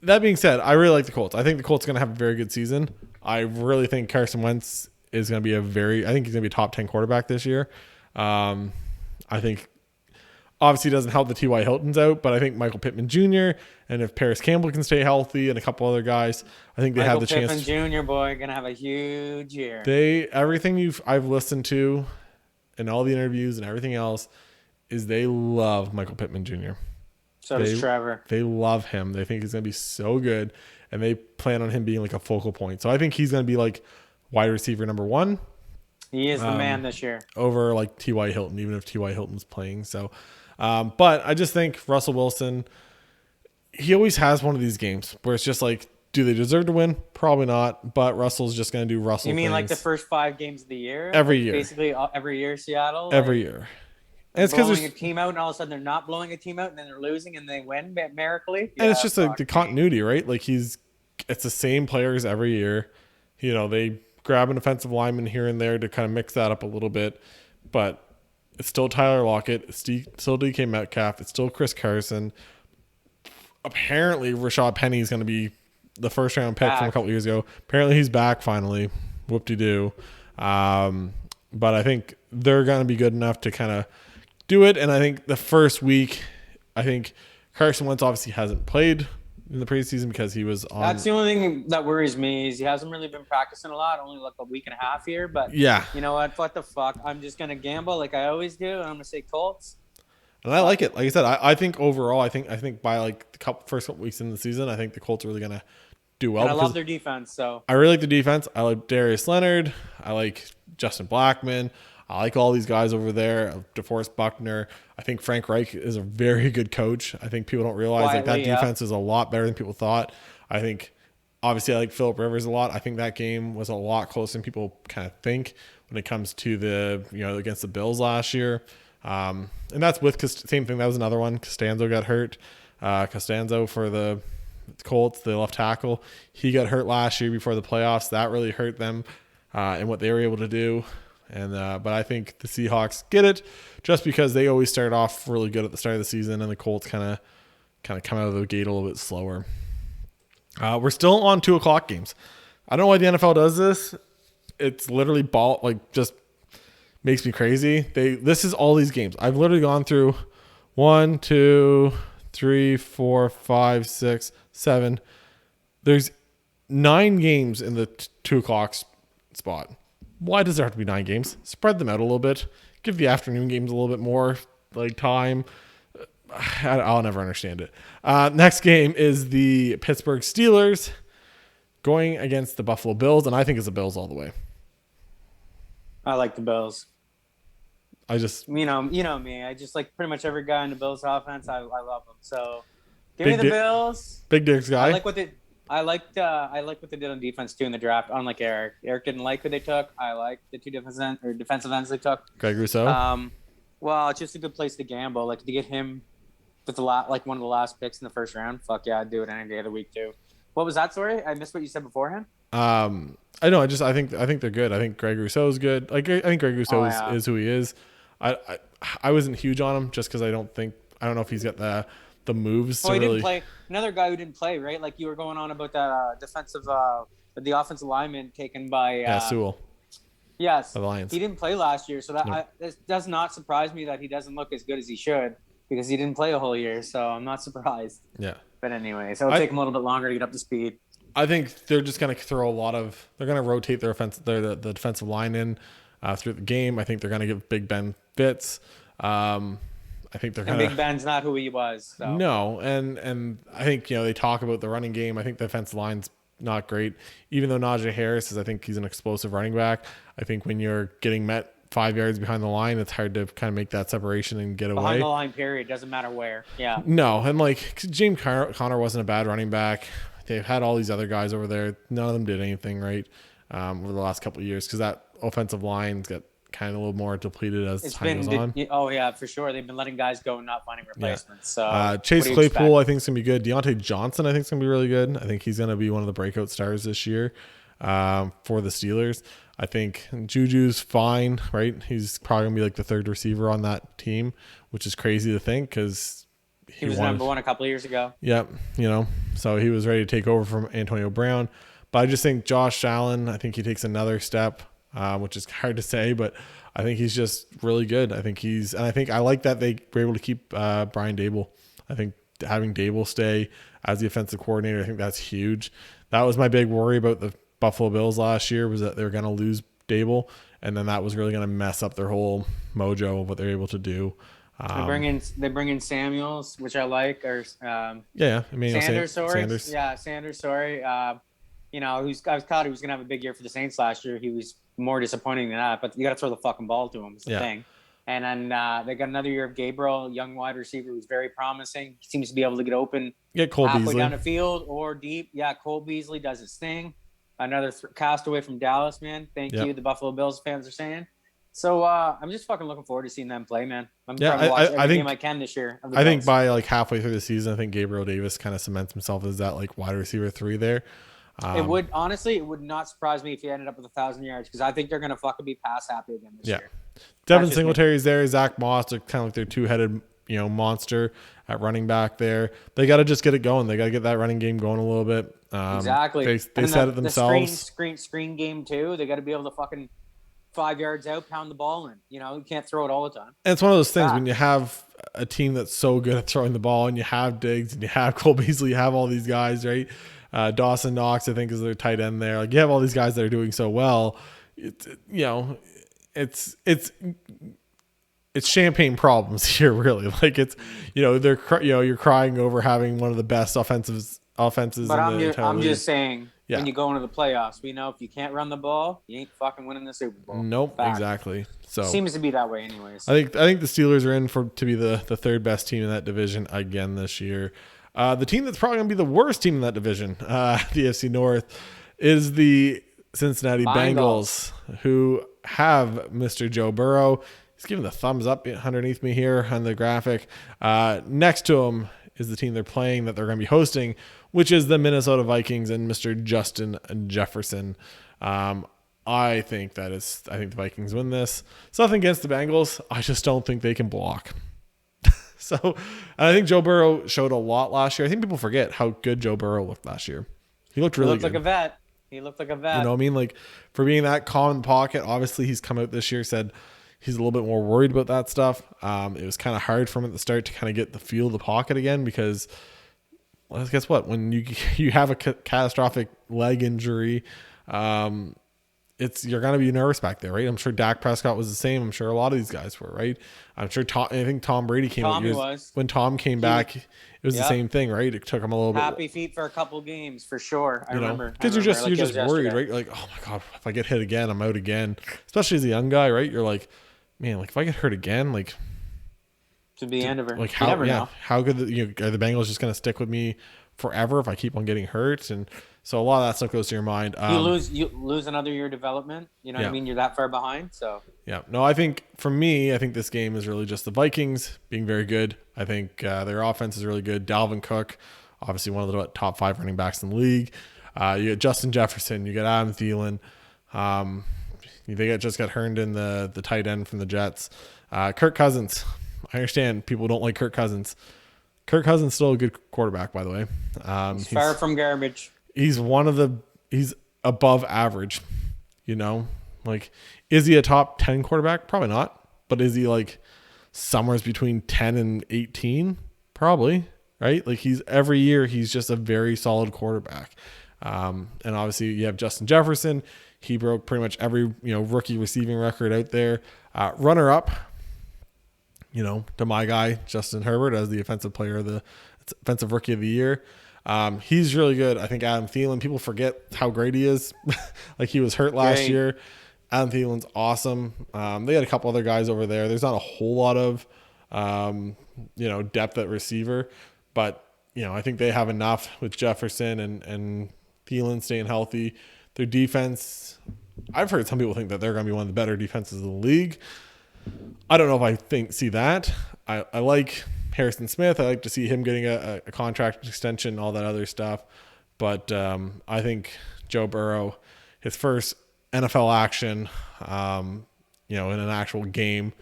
Speaker 1: That being said, I really like the Colts. I think the Colts are going to have a very good season. I really think Carson Wentz is going to be I think he's going to be a top 10 quarterback this year. I think obviously it doesn't help that T.Y. Hilton's out, but I think Michael Pittman Jr. and if Paris Campbell can stay healthy and a couple other guys, I think they have the chance.
Speaker 2: Michael Pittman Jr. boy, going to have a huge year.
Speaker 1: Everything I've listened to and all the interviews and everything else is they love Michael Pittman Jr.
Speaker 2: So does Trevor.
Speaker 1: They love him. They think he's going to be so good, and they plan on him being like a focal point. So I think he's going to be like wide receiver number 1.
Speaker 2: He is the man this year.
Speaker 1: Over like T.Y. Hilton, even if T.Y. Hilton's playing. So, but I just think Russell Wilson, he always has one of these games where it's just like, do they deserve to win? Probably not. But Russell's just going to do Russell
Speaker 2: You mean
Speaker 1: things.
Speaker 2: Like the first 5 games of the year?
Speaker 1: Every year.
Speaker 2: Basically every year, Seattle?
Speaker 1: Every year. And it's because
Speaker 2: blowing a team out, and all of a sudden they're not blowing a team out, and then they're losing, and they win miraculously.
Speaker 1: And it's just the continuity, right? Like it's the same players every year. They grab an offensive lineman here and there to kind of mix that up a little bit, but it's still Tyler Lockett, it's still DK Metcalf, it's still Chris Carson. Apparently, Rashad Penny is going to be the first round pick from a couple years ago. Apparently, he's back finally. Whoop-de-doo. But I think they're going to be good enough to kind of do it. And I think the first week, I think Carson Wentz obviously hasn't played in the preseason because he was on.
Speaker 2: That's the only thing that worries me is he hasn't really been practicing a lot, only like a week and a half here. But
Speaker 1: yeah,
Speaker 2: you know what the fuck? I'm just going to gamble like I always do, and I'm going to say Colts.
Speaker 1: And I like it. Like I said, I think overall, I think by like the first couple weeks in the season, I think the Colts are really going to do well.
Speaker 2: And I love their defense. So
Speaker 1: I really like the defense. I like Darius Leonard. I like Justin Blackmon. I like all these guys over there. DeForest Buckner. I think Frank Reich is a very good coach. I think people don't realize that defense is a lot better than people thought. I think, obviously, I like Phillip Rivers a lot. I think that game was a lot closer than people kind of think when it comes to the, against the Bills last year. And that's with same thing. That was another one. Costanzo got hurt. Costanzo for the Colts, the left tackle. He got hurt last year before the playoffs. That really hurt them and what they were able to do. And but I think the Seahawks get it just because they always start off really good at the start of the season, and the Colts kind of come out of the gate a little bit slower. We're still on 2:00 games. I don't know why the NFL does this. It's literally just makes me crazy. This is all these games. I've literally gone through 1, 2, 3, 4, 5, 6, 7. There's 9 games in the 2:00 spot. Why does there have to be 9 games? Spread them out a little bit. Give the afternoon games a little bit more time. I'll never understand it. Next game is the Pittsburgh Steelers going against the Buffalo Bills, and I think it's the Bills all the way.
Speaker 2: I like the Bills.
Speaker 1: I just
Speaker 2: me. I just like pretty much every guy in the Bills offense. I love them. So give me the Bills.
Speaker 1: Big Dick's guy.
Speaker 2: I liked what they did on defense too in the draft. Unlike Eric. Eric didn't like who they took. I like the 2 defensive ends they took.
Speaker 1: Greg Rousseau.
Speaker 2: Well, it's just a good place to gamble. Like to get him with like one of the last picks in the first round, fuck yeah, I'd do it any day of the week too. What was that, sorry? I missed what you said beforehand.
Speaker 1: I know. I think they're good. I think Greg Rousseau is good. Like I think Greg Rousseau is who he is. I wasn't huge on him just because I don't know if he's got the moves to
Speaker 2: he
Speaker 1: really
Speaker 2: didn't play. Another guy who didn't play, right? Like you were going on about that the offensive lineman taken by
Speaker 1: Sewell.
Speaker 2: Yes,
Speaker 1: the Lions.
Speaker 2: He didn't play last year, so this does not surprise me that he doesn't look as good as he should because he didn't play a whole year. So I'm not surprised.
Speaker 1: Yeah.
Speaker 2: But anyway, so it'll take him a little bit longer to get up to speed.
Speaker 1: I think they're just going to throw they're going to rotate the defensive line in through the game. I think they're going to give Big Ben fits. I think they're going to.
Speaker 2: Big Ben's not who he was. So.
Speaker 1: No, and I think they talk about the running game. I think the defensive line's not great. Even though Najee Harris I think he's an explosive running back. I think when you're getting met 5 yards behind the line, it's hard to kind of make that separation and get away.
Speaker 2: Behind the line, period. Doesn't matter where. Yeah.
Speaker 1: No, and like James Conner wasn't a bad running back. They've had all these other guys over there. None of them did anything right over the last couple of years because that offensive line's got kind of a little more depleted as time goes on.
Speaker 2: Oh, yeah, for sure. They've been letting guys go and not finding replacements. Yeah. So
Speaker 1: Chase Claypool, I think, is going to be good. Deontay Johnson, I think, is going to be really good. I think he's going to be one of the breakout stars this year for the Steelers. I think Juju's fine, right? He's probably going to be like the third receiver on that team, which is crazy to think because
Speaker 2: he was number one a couple of years ago.
Speaker 1: Yep. So he was ready to take over from Antonio Brown. But I just think Josh Allen, I think he takes another step, which is hard to say, but I think he's just really good. I like that they were able to keep Brian Dable. I think having Dable stay as the offensive coordinator, I think that's huge. That was my big worry about the Buffalo Bills last year was that they were going to lose Dable, and then that was really going to mess up their whole mojo of what they're able to do.
Speaker 2: They bring in Samuels, which I like, or
Speaker 1: Sanders.
Speaker 2: Sanders. Sorry, I was thought he was gonna have a big year for the Saints last year. He was more disappointing than that, but you got to throw the fucking ball to him. Is the thing. And then they got another year of Gabriel, young wide receiver who's very promising. He seems to be able to get open,
Speaker 1: Cole
Speaker 2: halfway
Speaker 1: Beasley
Speaker 2: down the field or deep. Yeah, Cole Beasley does his thing. Another castaway from Dallas, man. Thank you. The Buffalo Bills fans are saying. So I'm just fucking looking forward to seeing them play, man. I'm trying to watch every game I can this year.
Speaker 1: I think by like halfway through the season, I think Gabriel Davis kind of cements himself as that like wide receiver 3 there.
Speaker 2: It would not surprise me if he ended up with 1,000 yards because I think they're gonna fucking be pass happy again this year.
Speaker 1: Devin Singletary's there. Zach Moss are kind of like their two-headed monster at running back there. They got to just get it going. They got to get that running game going a little bit.
Speaker 2: Exactly.
Speaker 1: They said it themselves.
Speaker 2: The screen game too. They got to be able to fucking 5 yards out, pound the ball in. You can't throw it all the time.
Speaker 1: And it's one of those things when you have a team that's so good at throwing the ball, and you have Diggs, and you have Cole Beasley, you have all these guys, right? Dawson Knox, I think, is their tight end there. Like you have all these guys that are doing so well. It's champagne problems here, really. Like it's you're crying over having one of the best offenses. But
Speaker 2: I'm just saying. Yeah. When you go into the playoffs, we know if you can't run the ball, you ain't fucking winning the Super Bowl.
Speaker 1: Nope, exactly. So
Speaker 2: seems to be that way, anyways.
Speaker 1: I think the Steelers are in to be the third best team in that division again this year. The team that's probably going to be the worst team in that division, the AFC North, is the Cincinnati Bengals, who have Mr. Joe Burrow. He's giving the thumbs up underneath me here on the graphic. Next to him is the team they're playing that they're going to be hosting, which is the Minnesota Vikings and Mr. Justin Jefferson. I think the Vikings win this. It's nothing against the Bengals. I just don't think they can block. So I think Joe Burrow showed a lot last year. I think people forget how good Joe Burrow looked last year. He looked really good.
Speaker 2: He looked like a vet.
Speaker 1: You know what I mean? Like for being that calm in the pocket, obviously he's come out this year, said he's a little bit more worried about that stuff. It was kind of hard for him at the start to kind of get the feel of the pocket again because, well, guess what? When you have a catastrophic leg injury, you're gonna be nervous back there, right? I'm sure Dak Prescott was the same. I'm sure a lot of these guys were, right? I'm sure I think Tom Brady came out. When Tom came back, it was the same thing, right? It took him a little bit.
Speaker 2: Happy feet for a couple games for sure. I remember
Speaker 1: because you're just worried, right? You're like, oh my god, if I get hit again, I'm out again. Especially as a young guy, right? You're like, man, like if I get hurt again, like
Speaker 2: to be the end of her.
Speaker 1: Like how? Yeah, how good? Are the Bengals just gonna stick with me forever if I keep on getting hurt? And so a lot of that stuff goes to your mind.
Speaker 2: You lose another year of development. You know what I mean? You're that far behind. So
Speaker 1: no, I think for me, I think this game is really just the Vikings being very good. I think their offense is really good. Dalvin Cook, obviously one of the top 5 running backs in the league. You got Justin Jefferson, you got Adam Thielen. They just got Herndon, the tight end from the Jets. Kirk Cousins. I understand people don't like Kirk Cousins. Kirk Cousins is still a good quarterback, by the way.
Speaker 2: He's far from garbage.
Speaker 1: He's he's above average, like, is he a top 10 quarterback? Probably not. But is he like somewhere between 10 and 18? Probably, right? Like every year he's just a very solid quarterback. And obviously you have Justin Jefferson. He broke pretty much every, rookie receiving record out there. Runner up, to my guy, Justin Herbert, as the offensive rookie of the year. He's really good. I think Adam Thielen, people forget how great he is. Like he was hurt last year. Adam Thielen's awesome. They had a couple other guys over there. There's not a whole lot of, depth at receiver, but I think they have enough with Jefferson and Thielen staying healthy. Their defense, I've heard some people think that they're going to be one of the better defenses in the league. I don't know if I see that. I like Harrison Smith. I like to see him getting a contract extension, all that other stuff. But I think Joe Burrow, his first NFL action, in an actual game,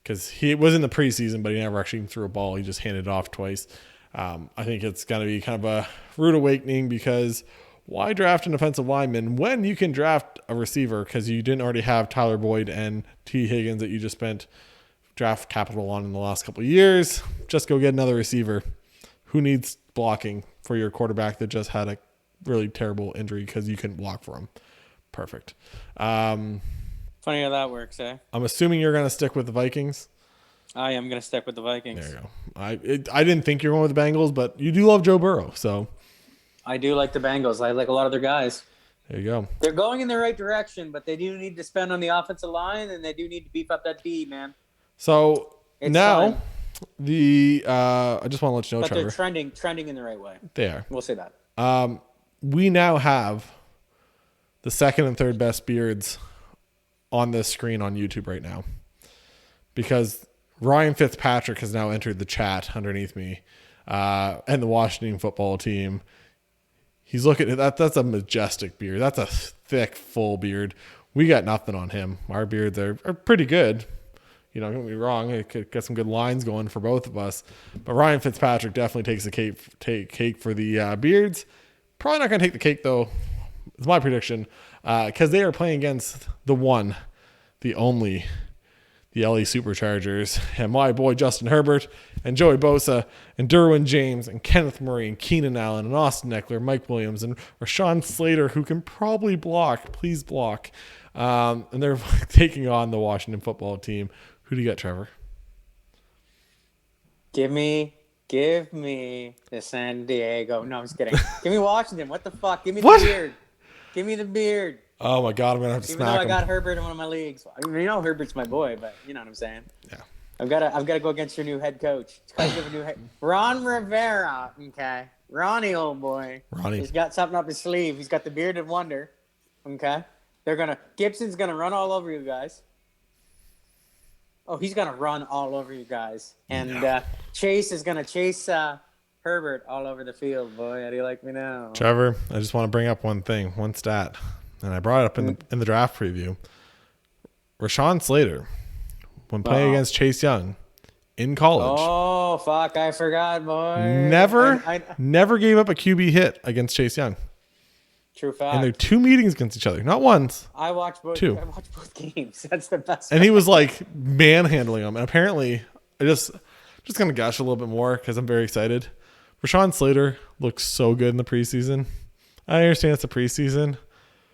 Speaker 1: because he was in the preseason, but he never actually threw a ball. He just handed it off twice. I think it's going to be kind of a rude awakening, because why draft an offensive lineman when you can draft a receiver, because you didn't already have Tyler Boyd and T. Higgins that you just spent draft capital on in the last couple of years? Just go get another receiver. Who needs blocking for your quarterback that just had a really terrible injury because you couldn't block for him? Perfect.
Speaker 2: Funny how that works, eh?
Speaker 1: I'm assuming you're going to stick with the Vikings.
Speaker 2: I am going to stick with the Vikings.
Speaker 1: There you go. I didn't think you were going with the Bengals, but you do love Joe Burrow, so.
Speaker 2: I do like the Bengals. I like a lot of their guys.
Speaker 1: There you go.
Speaker 2: They're going in the right direction, but they do need to spend on the offensive line, and they do need to beef up that D, man.
Speaker 1: So now, I just want to let you know,
Speaker 2: but
Speaker 1: Trevor.
Speaker 2: They're trending in the right way.
Speaker 1: They are.
Speaker 2: We'll say that.
Speaker 1: We now have the second and third best beards on this screen on YouTube right now, because Ryan Fitzpatrick has now entered the chat underneath me, and the Washington football team. He's looking at that. That's a majestic beard. That's a thick, full beard. We got nothing on him. Our beards are pretty good. Don't get me wrong. It could get some good lines going for both of us. But Ryan Fitzpatrick definitely takes the cake for the beards. Probably not going to take the cake, though. It's my prediction. Because they are playing against the one, the only, the LA Superchargers, and my boy Justin Herbert, and Joey Bosa, and Derwin James, and Kenneth Murray, and Keenan Allen, and Austin Eckler, Mike Williams, and Rashawn Slater, who can probably block. Please block. And they're taking on the Washington football team. Who do you got, Trevor?
Speaker 2: Give me the San Diego. No, I'm just kidding. Give me Washington. What the fuck? Give me the beard. Give me the beard.
Speaker 1: Oh my God, I'm gonna have to smack him.
Speaker 2: Even though I got Herbert in one of my leagues. I mean, Herbert's my boy, but you know what I'm saying.
Speaker 1: Yeah.
Speaker 2: I've got to go against your new head coach. Ron Rivera. Okay, Ronnie, old boy.
Speaker 1: Ronnie.
Speaker 2: He's got something up his sleeve. He's got the bearded wonder. Okay. Gibson's gonna run all over you guys. Oh, he's gonna run all over you guys, and Chase is gonna chase Herbert all over the field. Boy, how do you like me now?
Speaker 1: Trevor, I just want to bring up one stat, and I brought it up in the draft preview. Rashawn Slater, when playing against Chase Young in college.
Speaker 2: Oh, fuck, I forgot, boy.
Speaker 1: Never gave up a QB hit against Chase Young.
Speaker 2: True fact.
Speaker 1: And they're 2 meetings against each other, not once.
Speaker 2: I watched both.
Speaker 1: 2.
Speaker 2: I watched both games. That's the best.
Speaker 1: And he was like manhandling him. And apparently, I just gonna gush a little bit more because I'm very excited. Rashawn Slater looks so good in the preseason. I understand it's a preseason.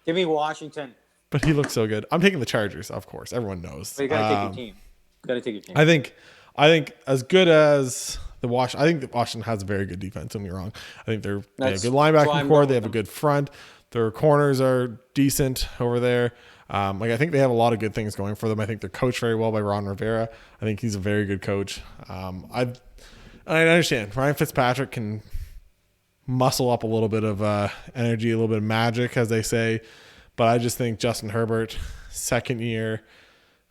Speaker 2: Give me Washington.
Speaker 1: But he looks so good. I'm taking the Chargers, of course. Everyone knows.
Speaker 2: But you gotta take your team.
Speaker 1: I think as good as I think the Washington has a very good defense. Don't get me wrong. I think they have a good linebacking core. They have a good front. Their corners are decent over there. I think they have a lot of good things going for them. I think they're coached very well by Ron Rivera. I think he's a very good coach. I understand Ryan Fitzpatrick can muscle up a little bit of energy, a little bit of magic, as they say. But I just think Justin Herbert, second year,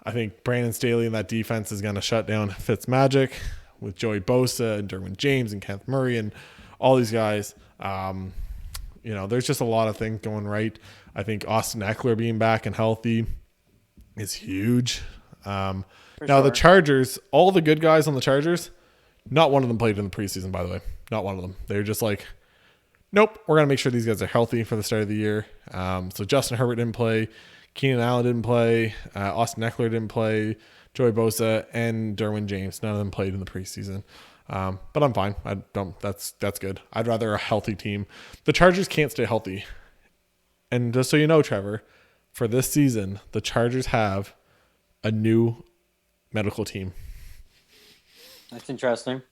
Speaker 1: I think Brandon Staley and that defense is going to shut down Fitzmagic with Joey Bosa and Derwin James and Kenneth Murray and all these guys. There's just a lot of things going right. I think Austin Eckler being back and healthy is huge. Now, the Chargers, all the good guys on the Chargers, not one of them played in the preseason, by the way. Not one of them. They're just like, nope, we're going to make sure these guys are healthy for the start of the year. So Justin Herbert didn't play. Keenan Allen didn't play. Austin Eckler didn't play. Joey Bosa and Derwin James, none of them played in the preseason. But I'm fine. That's good. I'd rather a healthy team. The Chargers can't stay healthy. And just so you know, Trevor, for this season, the Chargers have a new medical team.
Speaker 2: That's interesting.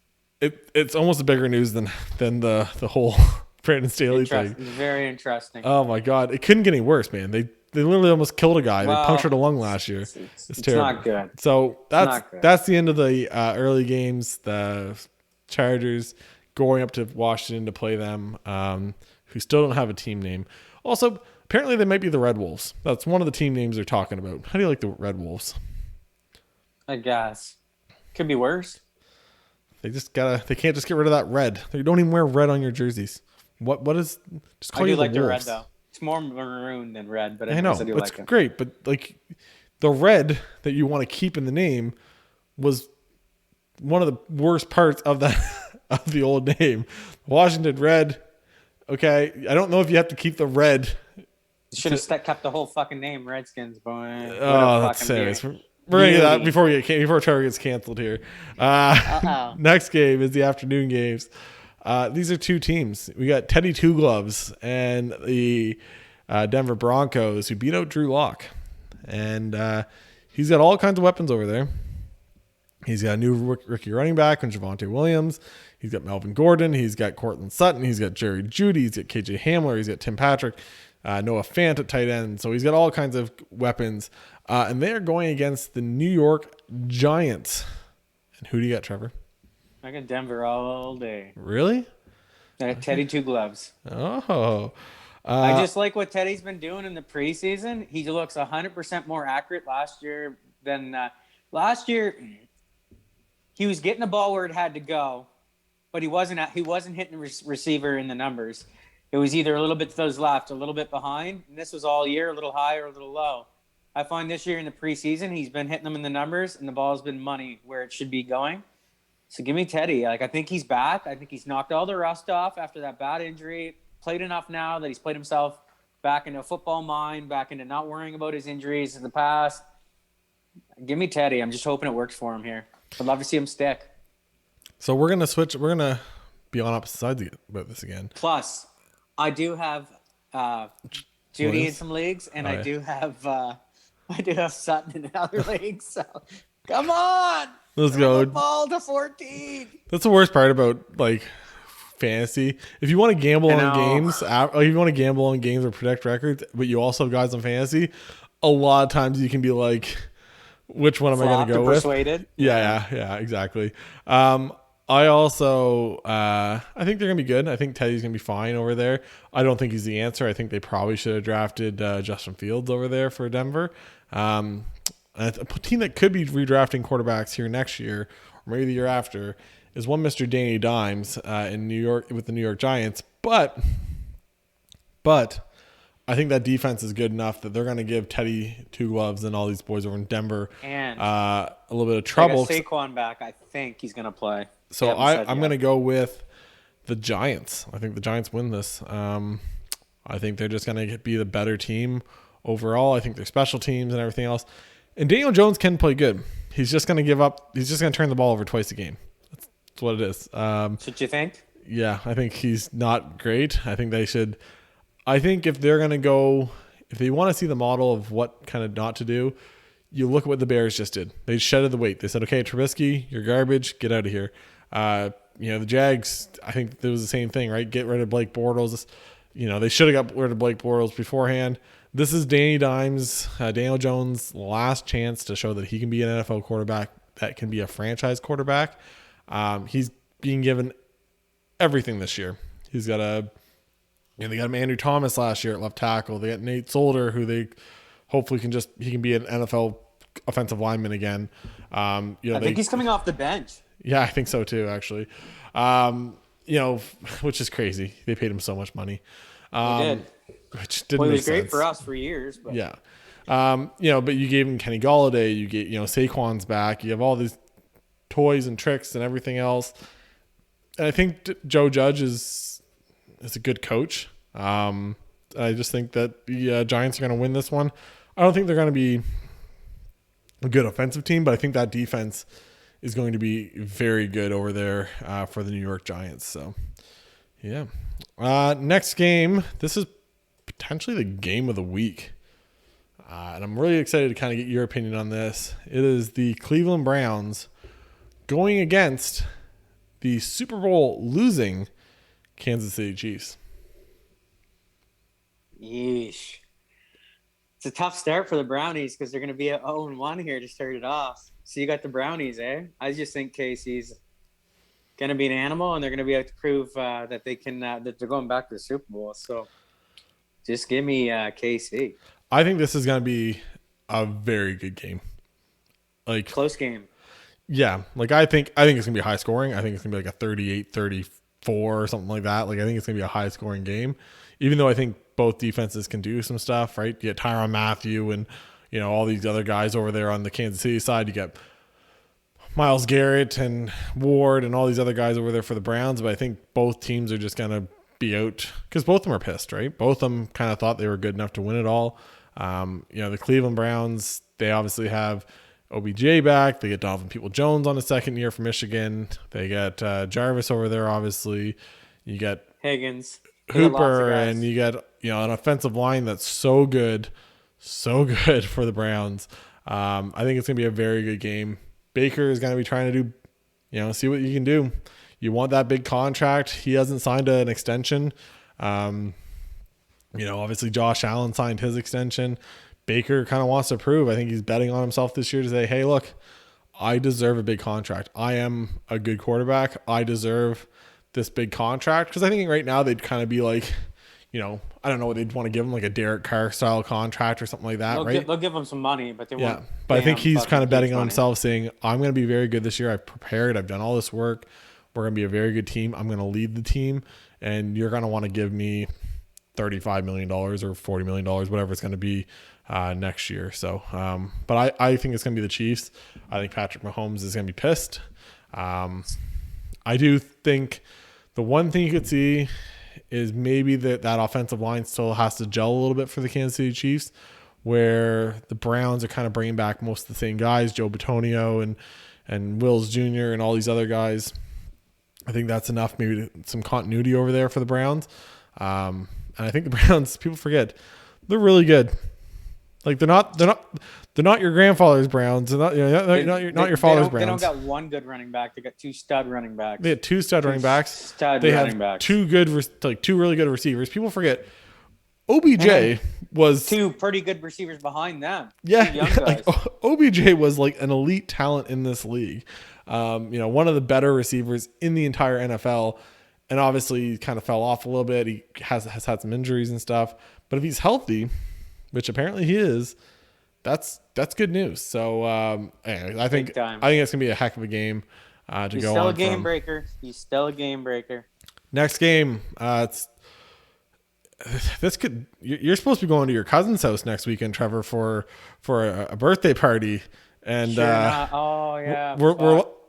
Speaker 1: It's almost a bigger news than the whole Brandon Staley thing.
Speaker 2: Very interesting.
Speaker 1: Oh my God, it couldn't get any worse, man. They literally almost killed a guy. They punctured a lung last year. It's terrible.
Speaker 2: Not good.
Speaker 1: So that's the end of the early games. The Chargers going up to Washington to play them, who still don't have a team name. Also, apparently they might be the Red Wolves. That's one of the team names they're talking about. How do you like the Red Wolves?
Speaker 2: I guess. Could be worse.
Speaker 1: They can't just get rid of that red. They don't even wear red on your jerseys. What is just call
Speaker 2: I
Speaker 1: you
Speaker 2: do like the
Speaker 1: Wolves.
Speaker 2: red though. It's more maroon than red, but
Speaker 1: I know
Speaker 2: I do
Speaker 1: it's
Speaker 2: like it.
Speaker 1: Great, but like the red that you want to keep in the name was one of the worst parts of that of the old name. Washington Red. Okay, I don't know if you have to keep the red.
Speaker 2: You should have kept the whole fucking name, Redskins, boy.
Speaker 1: Oh, that's serious. We're gonna get that before Trevor gets canceled here. Next game is the afternoon games. These are two teams. We got Teddy Two Gloves and the Denver Broncos, who beat out Drew Lock, and he's got all kinds of weapons over there. He's got a new rookie running back in Javonte Williams. He's got Melvin Gordon. He's got Cortland Sutton. He's got Jerry Jeudy. He's got KJ Hamler. He's got Tim Patrick. Noah Fant at tight end. So he's got all kinds of weapons. And they are going against the New York Giants. And who do you got, Trevor?
Speaker 2: I got Denver all day.
Speaker 1: Really?
Speaker 2: I got Teddy Two Gloves.
Speaker 1: Oh.
Speaker 2: I just like what Teddy's been doing in the preseason. He looks 100% more accurate last year than last year. He was getting the ball where it had to go, but he wasn't hitting the receiver in the numbers. It was either a little bit to those left, a little bit behind, and this was all year, a little high or a little low. I find this year in the preseason, he's been hitting them in the numbers, and the ball's been money where it should be going. So give me Teddy. I think he's back. I think he's knocked all the rust off after that bad injury. Played enough now that he's played himself back into a football mind, back into not worrying about his injuries in the past. Give me Teddy. I'm just hoping it works for him here. I'd love to see him stick.
Speaker 1: So we're gonna switch. We're gonna be on opposite sides about this again.
Speaker 2: Plus, I do have Judy in some leagues, and I do have Sutton in other leagues. So come on,
Speaker 1: let's go.
Speaker 2: Ball to 14.
Speaker 1: That's the worst part about like fantasy. If you want to gamble on games, if you want to gamble on games or predict records, but you also have guys on fantasy, a lot of times you can be like, which one am I going to go with?
Speaker 2: Persuaded.
Speaker 1: Yeah, exactly. I also I think they're going to be good. I think Teddy's going to be fine over there. I don't think he's the answer. I think they probably should have drafted Justin Fields over there for Denver. A team that could be redrafting quarterbacks here next year or maybe the year after is one Mr. Danny Dimes in New York with the New York Giants. But I think that defense is good enough that they're going to give Teddy Two Gloves and all these boys over in Denver
Speaker 2: and
Speaker 1: a little bit of trouble.
Speaker 2: Saquon back, I think he's going to play.
Speaker 1: So I'm going to go with the Giants. I think the Giants win this. I think they're just going to be the better team overall. I think their special teams and everything else. And Daniel Jones can play good. He's just going to give up. He's just going to turn the ball over twice a game. That's what it is.
Speaker 2: That's what you think?
Speaker 1: Yeah, I think he's not great. I think they should. I think if they're going to go, if they want to see the model of what kind of not to do, you look at what the Bears just did. They shedded the weight. They said, okay, Trubisky, you're garbage. Get out of here. The Jags, I think it was the same thing, right? Get rid of Blake Bortles. They should have got rid of Blake Bortles beforehand. This is Danny Dimes, Daniel Jones' last chance to show that he can be an NFL quarterback that can be a franchise quarterback. He's being given everything this year. He's got they got him Andrew Thomas last year at left tackle. They got Nate Solder, who they hopefully he can be an NFL offensive lineman again. I
Speaker 2: think he's coming off the bench.
Speaker 1: Yeah, I think so too, actually. Which is crazy. They paid him so much money.
Speaker 2: They did.
Speaker 1: Which didn't make sense.
Speaker 2: It was great for us for years. But.
Speaker 1: Yeah. But you gave him Kenny Golladay. You gave, Saquon's back. You have all these toys and tricks and everything else. And I think Joe Judge is a good coach. I just think that the Giants are going to win this one. I don't think they're going to be a good offensive team, but I think that defense is going to be very good over there for the New York Giants. So, yeah. Next game, this is potentially the game of the week. And I'm really excited to kind of get your opinion on this. It is the Cleveland Browns going against the Super Bowl losing Kansas City Chiefs.
Speaker 2: Yeesh. It's a tough start for the Brownies because they're going to be at 0-1 here to start it off. So you got the Brownies, eh? I just think KC's going to be an animal, and they're going to be able to prove that they can that they're going back to the Super Bowl. So just give me KC.
Speaker 1: I think this is going to be a very good game. Like
Speaker 2: close game.
Speaker 1: Yeah, I think it's going to be high scoring. I think it's going to be like a 38-34 or something like that. I think it's going to be a high scoring game. Even though I think both defenses can do some stuff, right? You get Tyrann Mathieu and all these other guys over there on the Kansas City side. You get Myles Garrett and Ward and all these other guys over there for the Browns. But I think both teams are just going to be out because both of them are pissed, right? Both of them kind of thought they were good enough to win it all. The Cleveland Browns, they obviously have OBJ back. They get Donovan Peoples-Jones on the second year for Michigan. They get Jarvis over there, obviously. You get
Speaker 2: Higgins,
Speaker 1: Hooper, and you get an offensive line that's so good for the Browns. I think it's going to be a very good game. Baker is going to be trying to do, see what you can do. You want that big contract. He hasn't signed an extension. Obviously Josh Allen signed his extension. Baker kind of wants to prove. I think he's betting on himself this year to say, hey, look, I deserve a big contract. I am a good quarterback. I deserve this big contract. Because I think right now they'd kind of be like, I don't know what they'd want to give him, like a Derek Carr style contract or something like that, right?
Speaker 2: They'll give him some money, but they won't.
Speaker 1: Yeah, but I think he's kind of betting on himself, saying, I'm going to be very good this year. I've prepared. I've done all this work. We're going to be a very good team. I'm going to lead the team, and you're going to want to give me $35 million or $40 million, whatever it's going to be next year. So, but I think it's going to be the Chiefs. I think Patrick Mahomes is going to be pissed. I do think the one thing you could see is maybe that offensive line still has to gel a little bit for the Kansas City Chiefs, where the Browns are kind of bringing back most of the same guys, Joe Bitonio and Wills Jr. and all these other guys. I think that's enough, maybe some continuity over there for the Browns. And I think the Browns, people forget, they're really good. Like they're not your grandfather's Browns. They're not your father's Browns.
Speaker 2: They don't got one good running back. They got two stud running backs.
Speaker 1: They had two running backs. They have two really good receivers. People forget OBJ was
Speaker 2: two pretty good receivers behind them.
Speaker 1: Yeah, OBJ was like an elite talent in this league. One of the better receivers in the entire NFL. And obviously he kind of fell off a little bit. He has had some injuries and stuff. But if he's healthy, which apparently he is, that's good news. So anyway, I think it's going to be a heck of a game to go on. He's still a game breaker.
Speaker 2: He's still a game breaker.
Speaker 1: Next game, you're supposed to be going to your cousin's house next weekend, Trevor, for a birthday party. And
Speaker 2: oh yeah,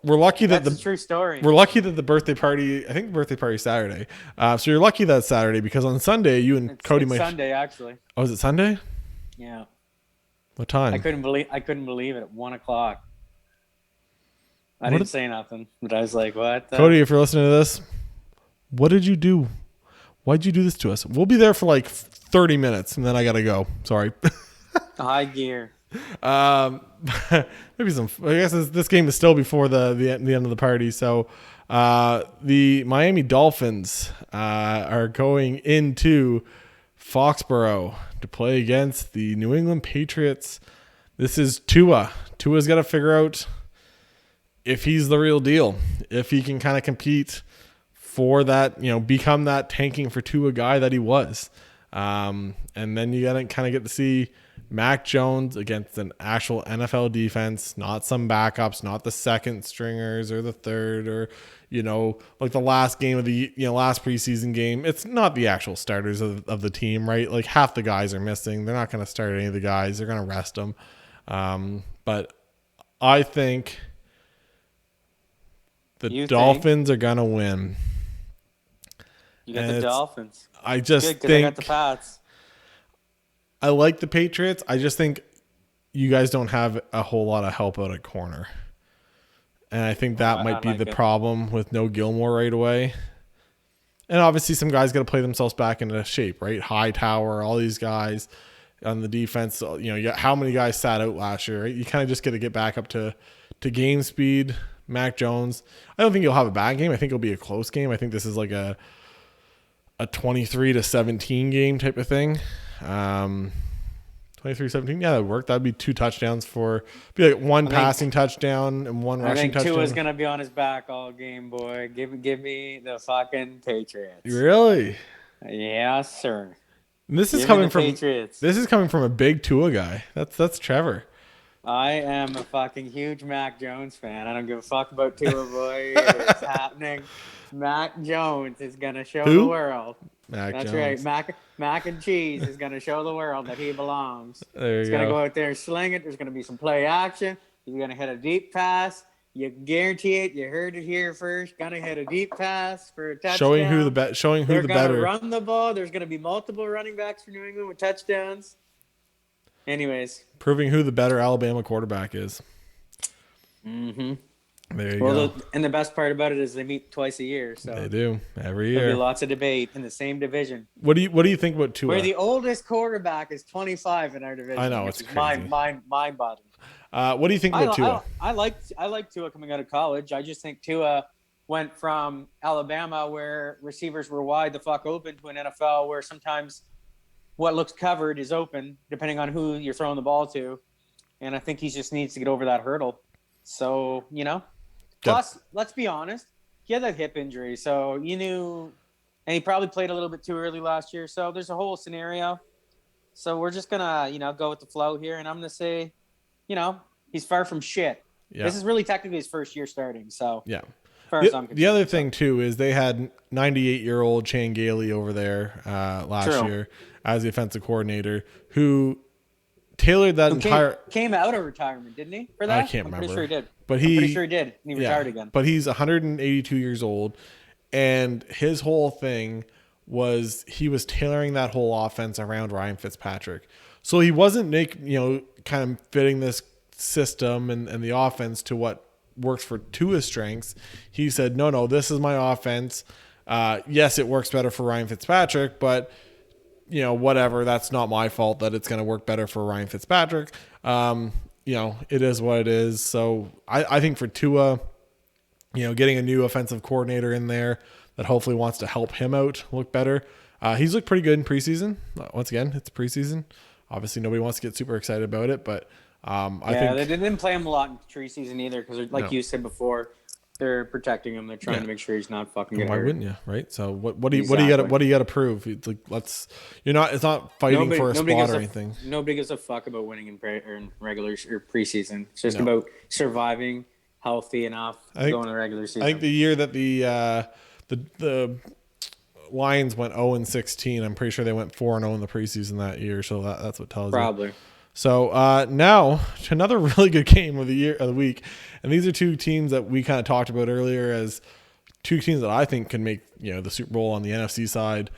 Speaker 1: we're lucky that
Speaker 2: that's a true story.
Speaker 1: We're lucky that the birthday party. I think the birthday party is Saturday. So you're lucky that's Saturday because on Sunday you and Cody might.
Speaker 2: Sunday actually.
Speaker 1: Oh, is it Sunday?
Speaker 2: Yeah.
Speaker 1: What time?
Speaker 2: I couldn't believe it at 1:00. I didn't say nothing, but I was like, "What?"
Speaker 1: Cody, if you're listening to this, what did you do? Why'd you do this to us? We'll be there for like 30 minutes, and then I gotta go. Sorry.
Speaker 2: High gear.
Speaker 1: Maybe some. I guess this game is still before the end of the party. So, the Miami Dolphins are going into Foxborough to play against the New England Patriots. This is Tua. Tua's got to figure out if he's the real deal, if he can kind of compete for that, become that tanking for Tua guy that he was. And then you gotta kind of get to see Mac Jones against an actual NFL defense, not some backups, not the second stringers or the third, or like the last game of the last preseason game. It's not the actual starters of the team, right? Like half the guys are missing. They're not going to start any of the guys. They're going to rest them. But I think the Dolphins are going to win.
Speaker 2: You got the Dolphins.
Speaker 1: I just think
Speaker 2: I got the Pats.
Speaker 1: I like the Patriots. I just think you guys don't have a whole lot of help out at corner. And I think that might be the problem with no Gilmore right away. And obviously some guys got to play themselves back into shape, right? Hightower, all these guys on the defense. How many guys sat out last year, right? You kind of just got to get back up to game speed. Mac Jones, I don't think you'll have a bad game. I think it'll be a close game. I think this is like a 23-17 game type of thing. 23-17, yeah, that would work. That'd be 2 touchdowns be like one passing touchdown and one rushing touchdown.
Speaker 2: I think Tua's gonna be on his back all game, boy. Give me the fucking Patriots.
Speaker 1: Really?
Speaker 2: Yes, sir.
Speaker 1: And this is coming from Patriots. This is coming from a big Tua guy. That's Trevor.
Speaker 2: I am a fucking huge Mac Jones fan. I don't give a fuck about Tua, boy. It's happening. Mac Jones is gonna show the world. That's Jones. Right. Mac and Cheese is going to show the world that he belongs. He's going to go out there and sling it. There's going to be some play action. He's going to hit a deep pass. You guarantee it. You heard it here first. Going to hit a deep pass for a touchdown.
Speaker 1: Showing who the better.
Speaker 2: They're going to run the ball. There's going to be multiple running backs for New England with touchdowns. Anyways.
Speaker 1: Proving who the better Alabama quarterback is.
Speaker 2: Mm-hmm.
Speaker 1: There you go.
Speaker 2: And the best part about it is they meet twice a year. So
Speaker 1: they do every year.
Speaker 2: There'll be lots of debate in the same division.
Speaker 1: What do you think about Tua?
Speaker 2: Where the oldest quarterback is 25 in our division.
Speaker 1: I know, it's crazy.
Speaker 2: Mind-boggling.
Speaker 1: What do you think about Tua?
Speaker 2: I like Tua coming out of college. I just think Tua went from Alabama, where receivers were wide the fuck open, to an NFL where sometimes what looks covered is open, depending on who you're throwing the ball to. And I think he just needs to get over that hurdle. So, Plus, let's be honest, he had that hip injury, so you knew, and he probably played a little bit too early last year. So there's a whole scenario. So we're just gonna, go with the flow here, and I'm gonna say, he's far from shit. Yeah. This is really technically his first year starting. So
Speaker 1: yeah.
Speaker 2: The
Speaker 1: other thing too is they had 98-year-old Chan Gailey over there last year as the offensive coordinator, who tailored that
Speaker 2: came out of retirement, didn't he? For that,
Speaker 1: I can't remember.
Speaker 2: Pretty sure he did.
Speaker 1: But
Speaker 2: I'm pretty sure he did. And he retired again.
Speaker 1: But he's 182 years old, and his whole thing was he was tailoring that whole offense around Ryan Fitzpatrick. So he wasn't kind of fitting this system and the offense to what works for Tua's strengths. He said, no, this is my offense. Yes, it works better for Ryan Fitzpatrick, but whatever. That's not my fault that it's going to work better for Ryan Fitzpatrick. It is what it is. So I think for Tua, getting a new offensive coordinator in there that hopefully wants to help him out look better. He's looked pretty good in preseason. Once again, it's preseason. Obviously, nobody wants to get super excited about it, but I think
Speaker 2: they didn't play him a lot in preseason either because, like you said before, they're protecting him. They're trying to make sure he's not fucking getting hurt. Why wouldn't
Speaker 1: you, right? So what do you got to prove? It's like it's not fighting for a spot or anything.
Speaker 2: Nobody gives a fuck about winning in regular or preseason. It's just about surviving healthy enough to go in the regular season.
Speaker 1: I think the year that the Lions went 0-16, I'm pretty sure they went 4-0 in the preseason that year. So that's what tells you.
Speaker 2: Probably.
Speaker 1: So now to another really good game of the week, and these are two teams that we kind of talked about earlier as two teams that I think can make the Super Bowl on the NFC side.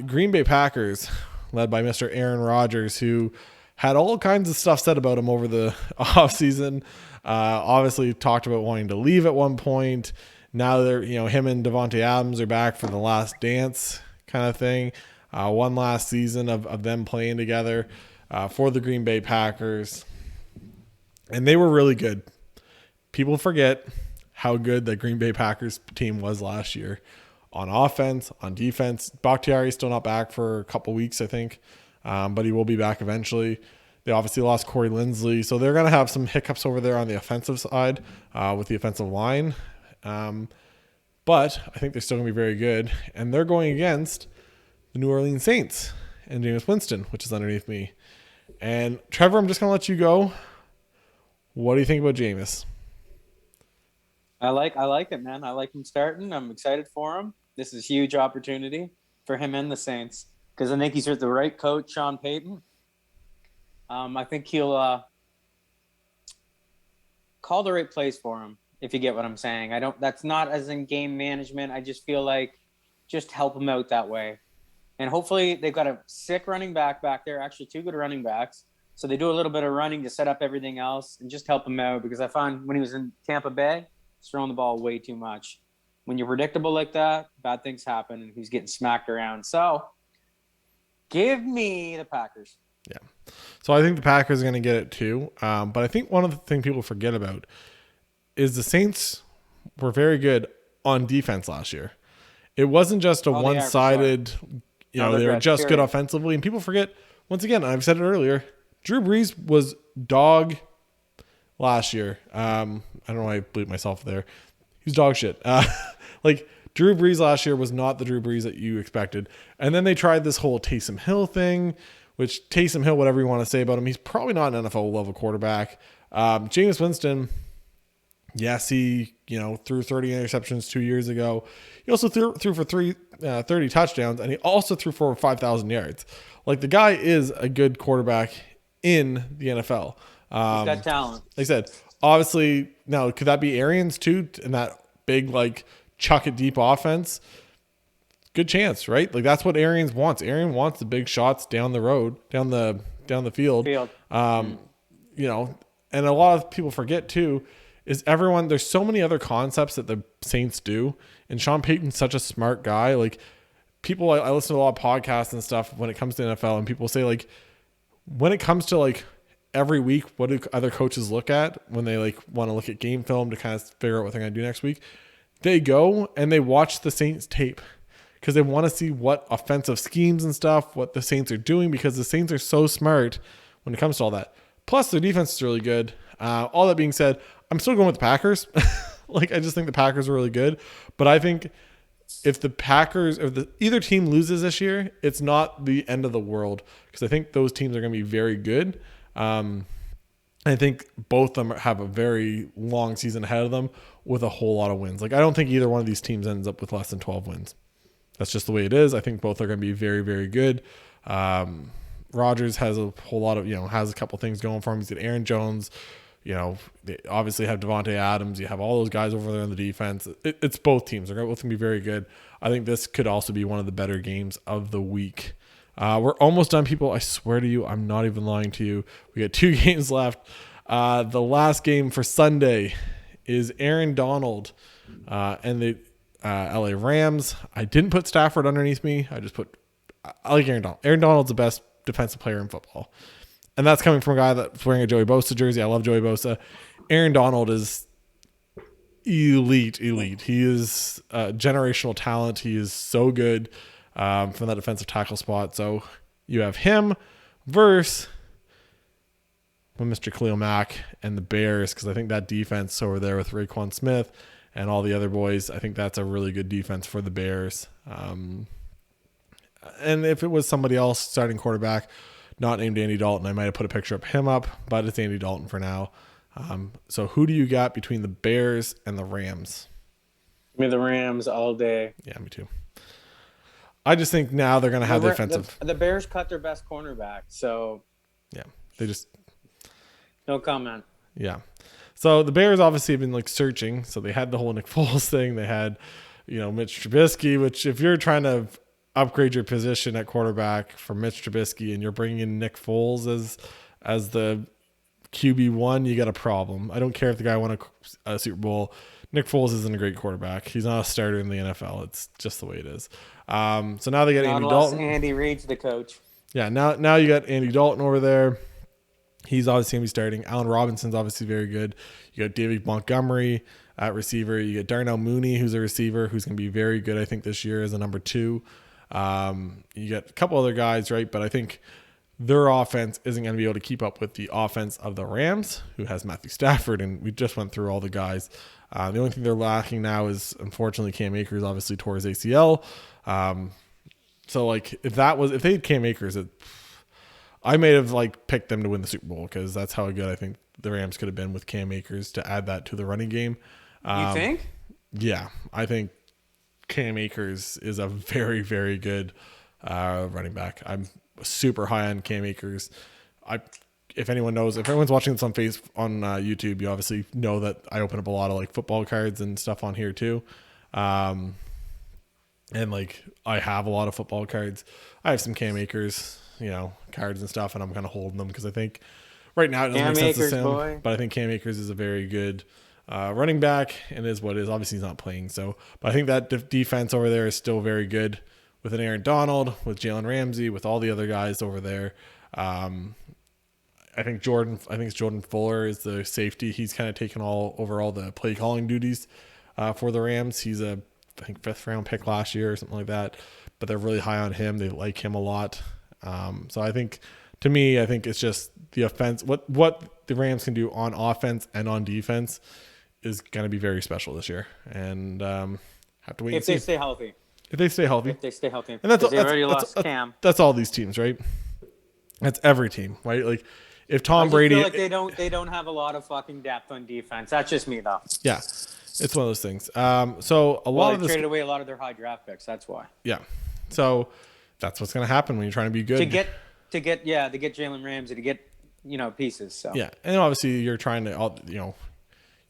Speaker 1: Green Bay Packers, led by Mr. Aaron Rodgers, who had all kinds of stuff said about him over the offseason. Obviously talked about wanting to leave at one point. Now they're him and Devontae Adams are back for the last dance kind of thing. One last season of them playing together. For the Green Bay Packers. And they were really good. People forget how good the Green Bay Packers team was last year. On offense, on defense. Bakhtiari's still not back for a couple weeks, I think. But he will be back eventually. They obviously lost Corey Linsley. So they're going to have some hiccups over there on the offensive side with the offensive line. but I think they're still going to be very good. And they're going against the New Orleans Saints and Jameis Winston, which is underneath me. And Trevor, I'm just going to let you go. What do you think about Jameis?
Speaker 2: I like it, man. I like him starting. I'm excited for him. This is a huge opportunity for him and the Saints because I think he's with the right coach, Sean Payton. I think he'll call the right plays for him, if you get what I'm saying. That's not as in game management. I just feel like just help him out that way. And hopefully they've got a sick running back there, actually 2 good running backs. So they do a little bit of running to set up everything else and just help him out because I found when he was in Tampa Bay, he's throwing the ball way too much. When you're predictable like that, bad things happen and he's getting smacked around. So give me the Packers.
Speaker 1: Yeah. So I think the Packers are going to get it too. But I think one of the things people forget about is the Saints were very good on defense last year. It wasn't just a one-sided, they were just good offensively. And people forget, once again, I've said it earlier, Drew Brees was dog last year. I don't know why I bleeped myself there. He was dog shit. Drew Brees last year was not the Drew Brees that you expected. And then they tried this whole Taysom Hill thing, which Taysom Hill, whatever you want to say about him, he's probably not an NFL level quarterback. Jameis Winston, yes, he threw 30 interceptions 2 years ago. He also threw for 30 touchdowns, and he also threw for 5,000 yards. The guy is a good quarterback in the NFL.
Speaker 2: He's got talent.
Speaker 1: Like I said, obviously, now could that be Arians too in that big chuck it deep offense? Good chance, right? That's what Arians wants. Arians wants the big shots down the road, down the field. And a lot of people forget too is there's so many other concepts that the Saints do, and Sean Payton's such a smart guy. I listen to a lot of podcasts and stuff when it comes to NFL, and people say when it comes to every week, what do other coaches look at when they want to look at game film to kind of figure out what they're going to do next week? They go and they watch the Saints tape because they want to see what offensive schemes and stuff, what the Saints are doing, because the Saints are so smart when it comes to all that. Plus, their defense is really good. All that being said, I'm still going with the Packers. I just think the Packers are really good. But I think if either team loses this year, it's not the end of the world because I think those teams are going to be very good. I think both of them have a very long season ahead of them with a whole lot of wins. I don't think either one of these teams ends up with less than 12 wins. That's just the way it is. I think both are going to be very, very good. Rodgers has a whole lot of, has a couple things going for him. He's got Aaron Jones. They obviously have Devontae Adams. You have all those guys over there on the defense. It's both teams. They're both going to be very good. I think this could also be one of the better games of the week. We're almost done, people. I swear to you, I'm not even lying to you. We got 2 games left. The last game for Sunday is Aaron Donald and the LA Rams. I didn't put Stafford underneath me. I like Aaron Donald. Aaron Donald's the best defensive player in football. And that's coming from a guy that's wearing a Joey Bosa jersey. I love Joey Bosa. Aaron Donald is elite. He is generational talent. He is so good from that defensive tackle spot. So you have him versus Mr. Khalil Mack and the Bears, because I think that defense over there with Raekwon Smith and all the other boys, I think that's a really good defense for the Bears. And if it was somebody else starting quarterback, not named Andy Dalton, I might have put a picture of him up, but it's Andy Dalton for now. So who do you got between the Bears and the Rams?
Speaker 2: Give me the Rams all day.
Speaker 1: Yeah, me too. I just think now they're going to have the offensive.
Speaker 2: The Bears cut their best cornerback, so
Speaker 1: yeah, they just
Speaker 2: no comment.
Speaker 1: Yeah, so the Bears obviously have been searching. So they had the whole Nick Foles thing. They had, Mitch Trubisky. Which if you're trying to upgrade your position at quarterback for Mitch Trubisky and you're bringing in Nick Foles as the QB1, you got a problem. I don't care if the guy won a Super Bowl. Nick Foles isn't a great quarterback. He's not a starter in the NFL. It's just the way it is. So now they got Andy Dalton.
Speaker 2: Andy Reid's the coach.
Speaker 1: Yeah, now you got Andy Dalton over there. He's obviously going to be starting. Allen Robinson's obviously very good. You got David Montgomery at receiver. You got Darnell Mooney, who's a receiver, who's going to be very good, I think, this year as a number 2. You got a couple other guys, right? But I think their offense isn't going to be able to keep up with the offense of the Rams, who has Matthew Stafford, and we just went through all the guys. The only thing they're lacking now is, unfortunately, Cam Akers obviously tore his ACL. So like if they had Cam Akers, I may have like picked them to win the Super Bowl because that's how good I think the Rams could have been with Cam Akers to add that to the running game.
Speaker 2: You think?
Speaker 1: Yeah, I think Cam Akers is a very, very good running back. I'm super high on Cam Akers. If anyone's watching this on YouTube, you obviously know that I open up a lot of like football cards and stuff on here too. And like I have a lot of football cards. I have some Cam Akers, cards and stuff, and I'm kind of holding them because I think right now it doesn't make sense to sell, but I think Cam Akers is a very good running back and is what it is. Obviously he's not playing, but I think that defense over there is still very good with an Aaron Donald, with Jalen Ramsey, with all the other guys over there. I think it's Jordan Fuller is the safety. He's kind of taken all the play calling duties for the Rams. He's I think 5th round pick last year or something like that, but they're really high on him. They like him a lot. So I think it's just the offense. What the Rams can do on offense and on defense is going to be very special this year, and have to wait.
Speaker 2: If they stay healthy.
Speaker 1: If they stay healthy,
Speaker 2: and they already lost Cam.
Speaker 1: That's all these teams, right? That's every team, right? Like if Tom Brady,
Speaker 2: feel like they don't have a lot of fucking depth on defense. That's just me, though.
Speaker 1: Yeah, it's one of those things. So a lot of
Speaker 2: they traded away a lot of their high draft picks. That's why.
Speaker 1: Yeah, so that's what's going to happen when you're trying to be good.
Speaker 2: To get Jalen Ramsey, to get pieces. So
Speaker 1: yeah, and obviously you're trying to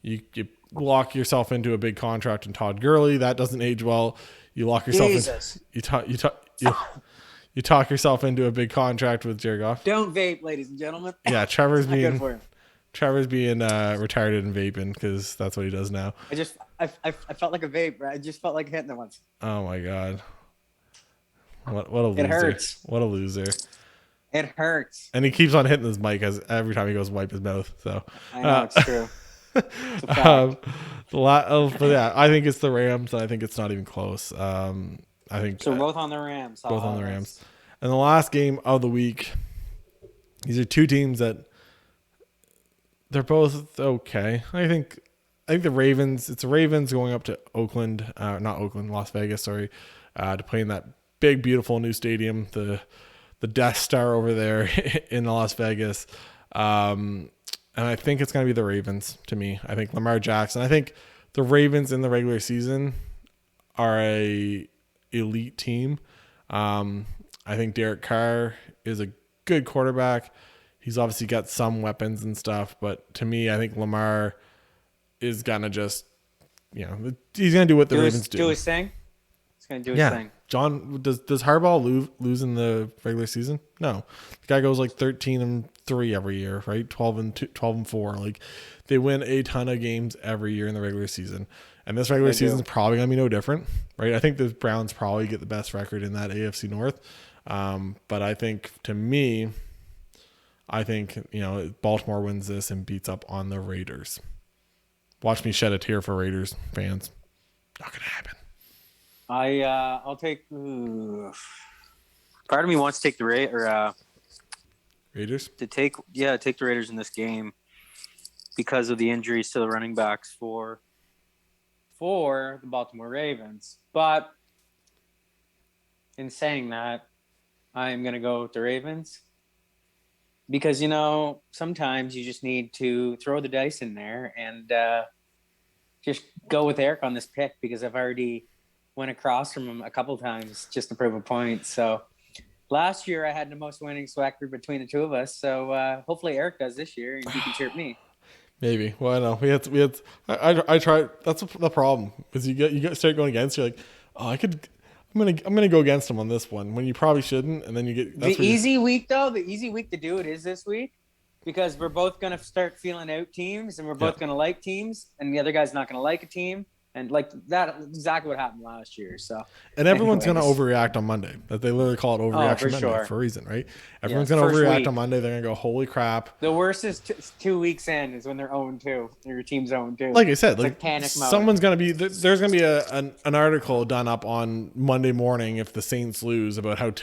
Speaker 1: you lock yourself into a big contract in Todd Gurley. That doesn't age well. You lock yourself you talk yourself into a big contract with Jared Goff.
Speaker 2: Don't vape, ladies and gentlemen.
Speaker 1: Yeah, Trevor's being retired and vaping because that's what he does now.
Speaker 2: I felt like a vape. I just felt like hitting it once.
Speaker 1: Oh my god. What a loser.
Speaker 2: It hurts.
Speaker 1: What a loser.
Speaker 2: It hurts.
Speaker 1: And he keeps on hitting his mic every time he goes to wipe his mouth. So
Speaker 2: I know it's true. It's a fact.
Speaker 1: But yeah, I think it's the Rams, and I think it's not even close. I think
Speaker 2: so. Both on the Rams.
Speaker 1: Both on the Rams. And the last game of the week, these are two teams that they're both okay. I think the Ravens. It's the Ravens going up to Las Vegas. Sorry, to play in that big, beautiful new stadium, the Death Star over there in Las Vegas. And I think it's going to be the Ravens to me. I think Lamar Jackson. I think the Ravens in the regular season are a elite team. I think Derek Carr is a good quarterback. He's obviously got some weapons and stuff, but to me, I think Lamar is going to just, he's going to do what the Ravens do.
Speaker 2: Do his thing? He's going to do his thing.
Speaker 1: John, does Harbaugh lose in the regular season? No. The guy goes like 13-3 every year, right? 12-4. Like they win a ton of games every year in the regular season. And this regular season is probably going to be no different, right? I think the Browns probably get the best record in that AFC North. But I think, to me, Baltimore wins this and beats up on the Raiders. Watch me shed a tear for Raiders fans. Not going to happen.
Speaker 2: I'll take. Part of me wants to take the
Speaker 1: Raiders.
Speaker 2: Take the Raiders in this game because of the injuries to the running backs for the Baltimore Ravens. But in saying that, I'm gonna go with the Ravens because sometimes you just need to throw the dice in there and just go with Eric on this pick because I've already went across from him a couple times just to prove a point. So last year I had the most winning record between the two of us. So hopefully Eric does this year and he can chirp me.
Speaker 1: Maybe. Well, I know we had. I tried. That's the problem because you start going against. You're like, oh, I'm gonna go against him on this one when you probably shouldn't, and then you get
Speaker 2: the easy week though. The easy week to do it is this week because we're both gonna start feeling out teams and we're both gonna like teams, and the other guy's not gonna like a team. And like that, exactly what happened last year. So, and
Speaker 1: everyone's going to overreact on Monday. That they literally call it overreaction Monday for a reason, right? Everyone's going to overreact on Monday. They're going to go, "Holy crap!"
Speaker 2: The worst is 2 weeks in is when they're 0-2. Your team's 0-2.
Speaker 1: Like I said,
Speaker 2: like panic mode.
Speaker 1: Someone's going to be there's going to be an article done up on Monday morning if the Saints lose about how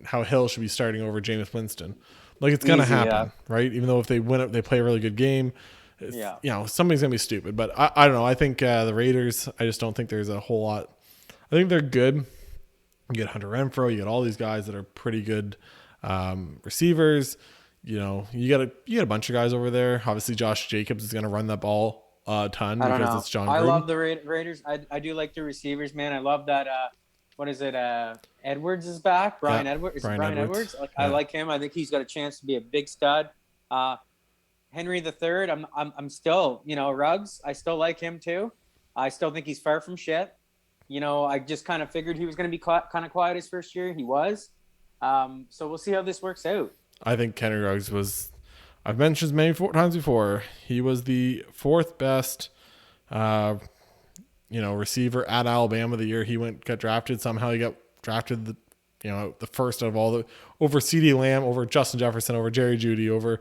Speaker 1: how Hill should be starting over Jameis Winston. Like it's going to happen, right? Even though if they win it, they play a really good game. somebody's going to be stupid. But I don't know. I think the Raiders, I just don't think there's a whole lot. I think they're good. You get Hunter Renfrow. You get all these guys that are pretty good receivers. You got a bunch of guys over there. Obviously, Josh Jacobs is going to run that ball a ton because it's John Gruden.
Speaker 2: I love the Raiders. I do like the receivers, man. I love that. What is it? Edwards is back. Brian Edwards. Brian Edwards. I like him. I think he's got a chance to be a big stud. Henry III. I'm still, Ruggs. I still like him too. I still think he's far from shit. I just kind of figured he was going to be kind of quiet his first year. He was. So we'll see how this works out.
Speaker 1: I think Henry Ruggs was. I've mentioned many times before. He was the fourth best. Receiver at Alabama the year he got drafted. Somehow he got drafted the first of all over CeeDee Lamb, over Justin Jefferson, over Jerry Jeudy, over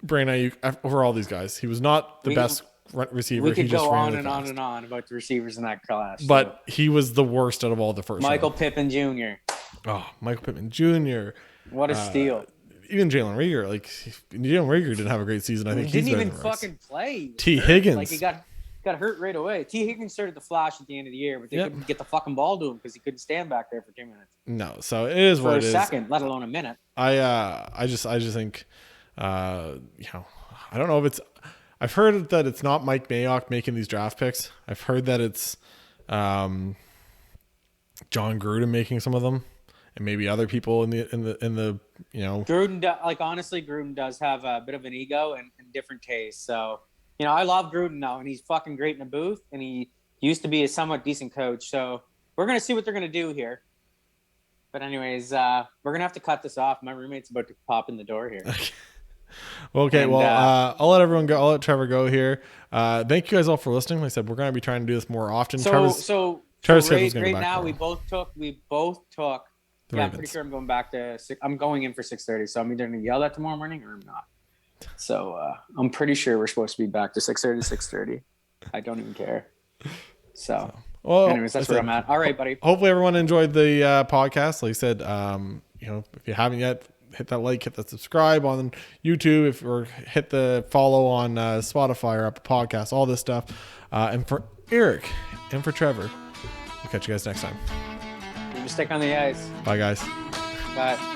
Speaker 1: Brandon Ayuk, over all these guys. He was not the best receiver.
Speaker 2: We could go on and on and on about the receivers in that class.
Speaker 1: But he was the worst out of all the first.
Speaker 2: Michael Pittman Jr.
Speaker 1: Oh, Michael Pittman Jr.
Speaker 2: What a steal.
Speaker 1: Even Jalen Reagor. Jalen Reagor didn't have a great season. I think
Speaker 2: he didn't even fucking play.
Speaker 1: T. Higgins.
Speaker 2: He got hurt right away. T. Higgins started to flash at the end of the year, but they couldn't get the fucking ball to him because he couldn't stand back there for 2 minutes.
Speaker 1: No, so it is what it is.
Speaker 2: For a second, let alone a minute.
Speaker 1: I just think, I don't know if it's. I've heard that it's not Mike Mayock making these draft picks. I've heard that it's John Gruden making some of them, and maybe other people in the
Speaker 2: Gruden. Honestly, Gruden does have a bit of an ego and different taste. So. I love Gruden now, and he's fucking great in the booth, and he used to be a somewhat decent coach. So we're going to see what they're going to do here. But anyways, we're going to have to cut this off. My roommate's about to pop in the door here.
Speaker 1: Okay. I'll let everyone go. I'll let Trevor go here. Thank you guys all for listening. Like I said, we're going to be trying to do this more often.
Speaker 2: Trevor's right now, we both took. I'm pretty sure I'm going back to. I'm going in for 6:30, so I'm either going to yell that tomorrow morning or I'm not. So I'm pretty sure we're supposed to be back to 6:30 to 6:30. I don't even care. So anyways, that's where I'm at. All right, buddy.
Speaker 1: Hopefully everyone enjoyed the podcast. Like I said, if you haven't yet, hit that like, hit that subscribe on YouTube, or hit the follow on Spotify or Apple Podcasts, all this stuff. And for Eric and for Trevor, we'll catch you guys next time.
Speaker 2: Keep your stick on the ice.
Speaker 1: Bye, guys.
Speaker 2: Bye.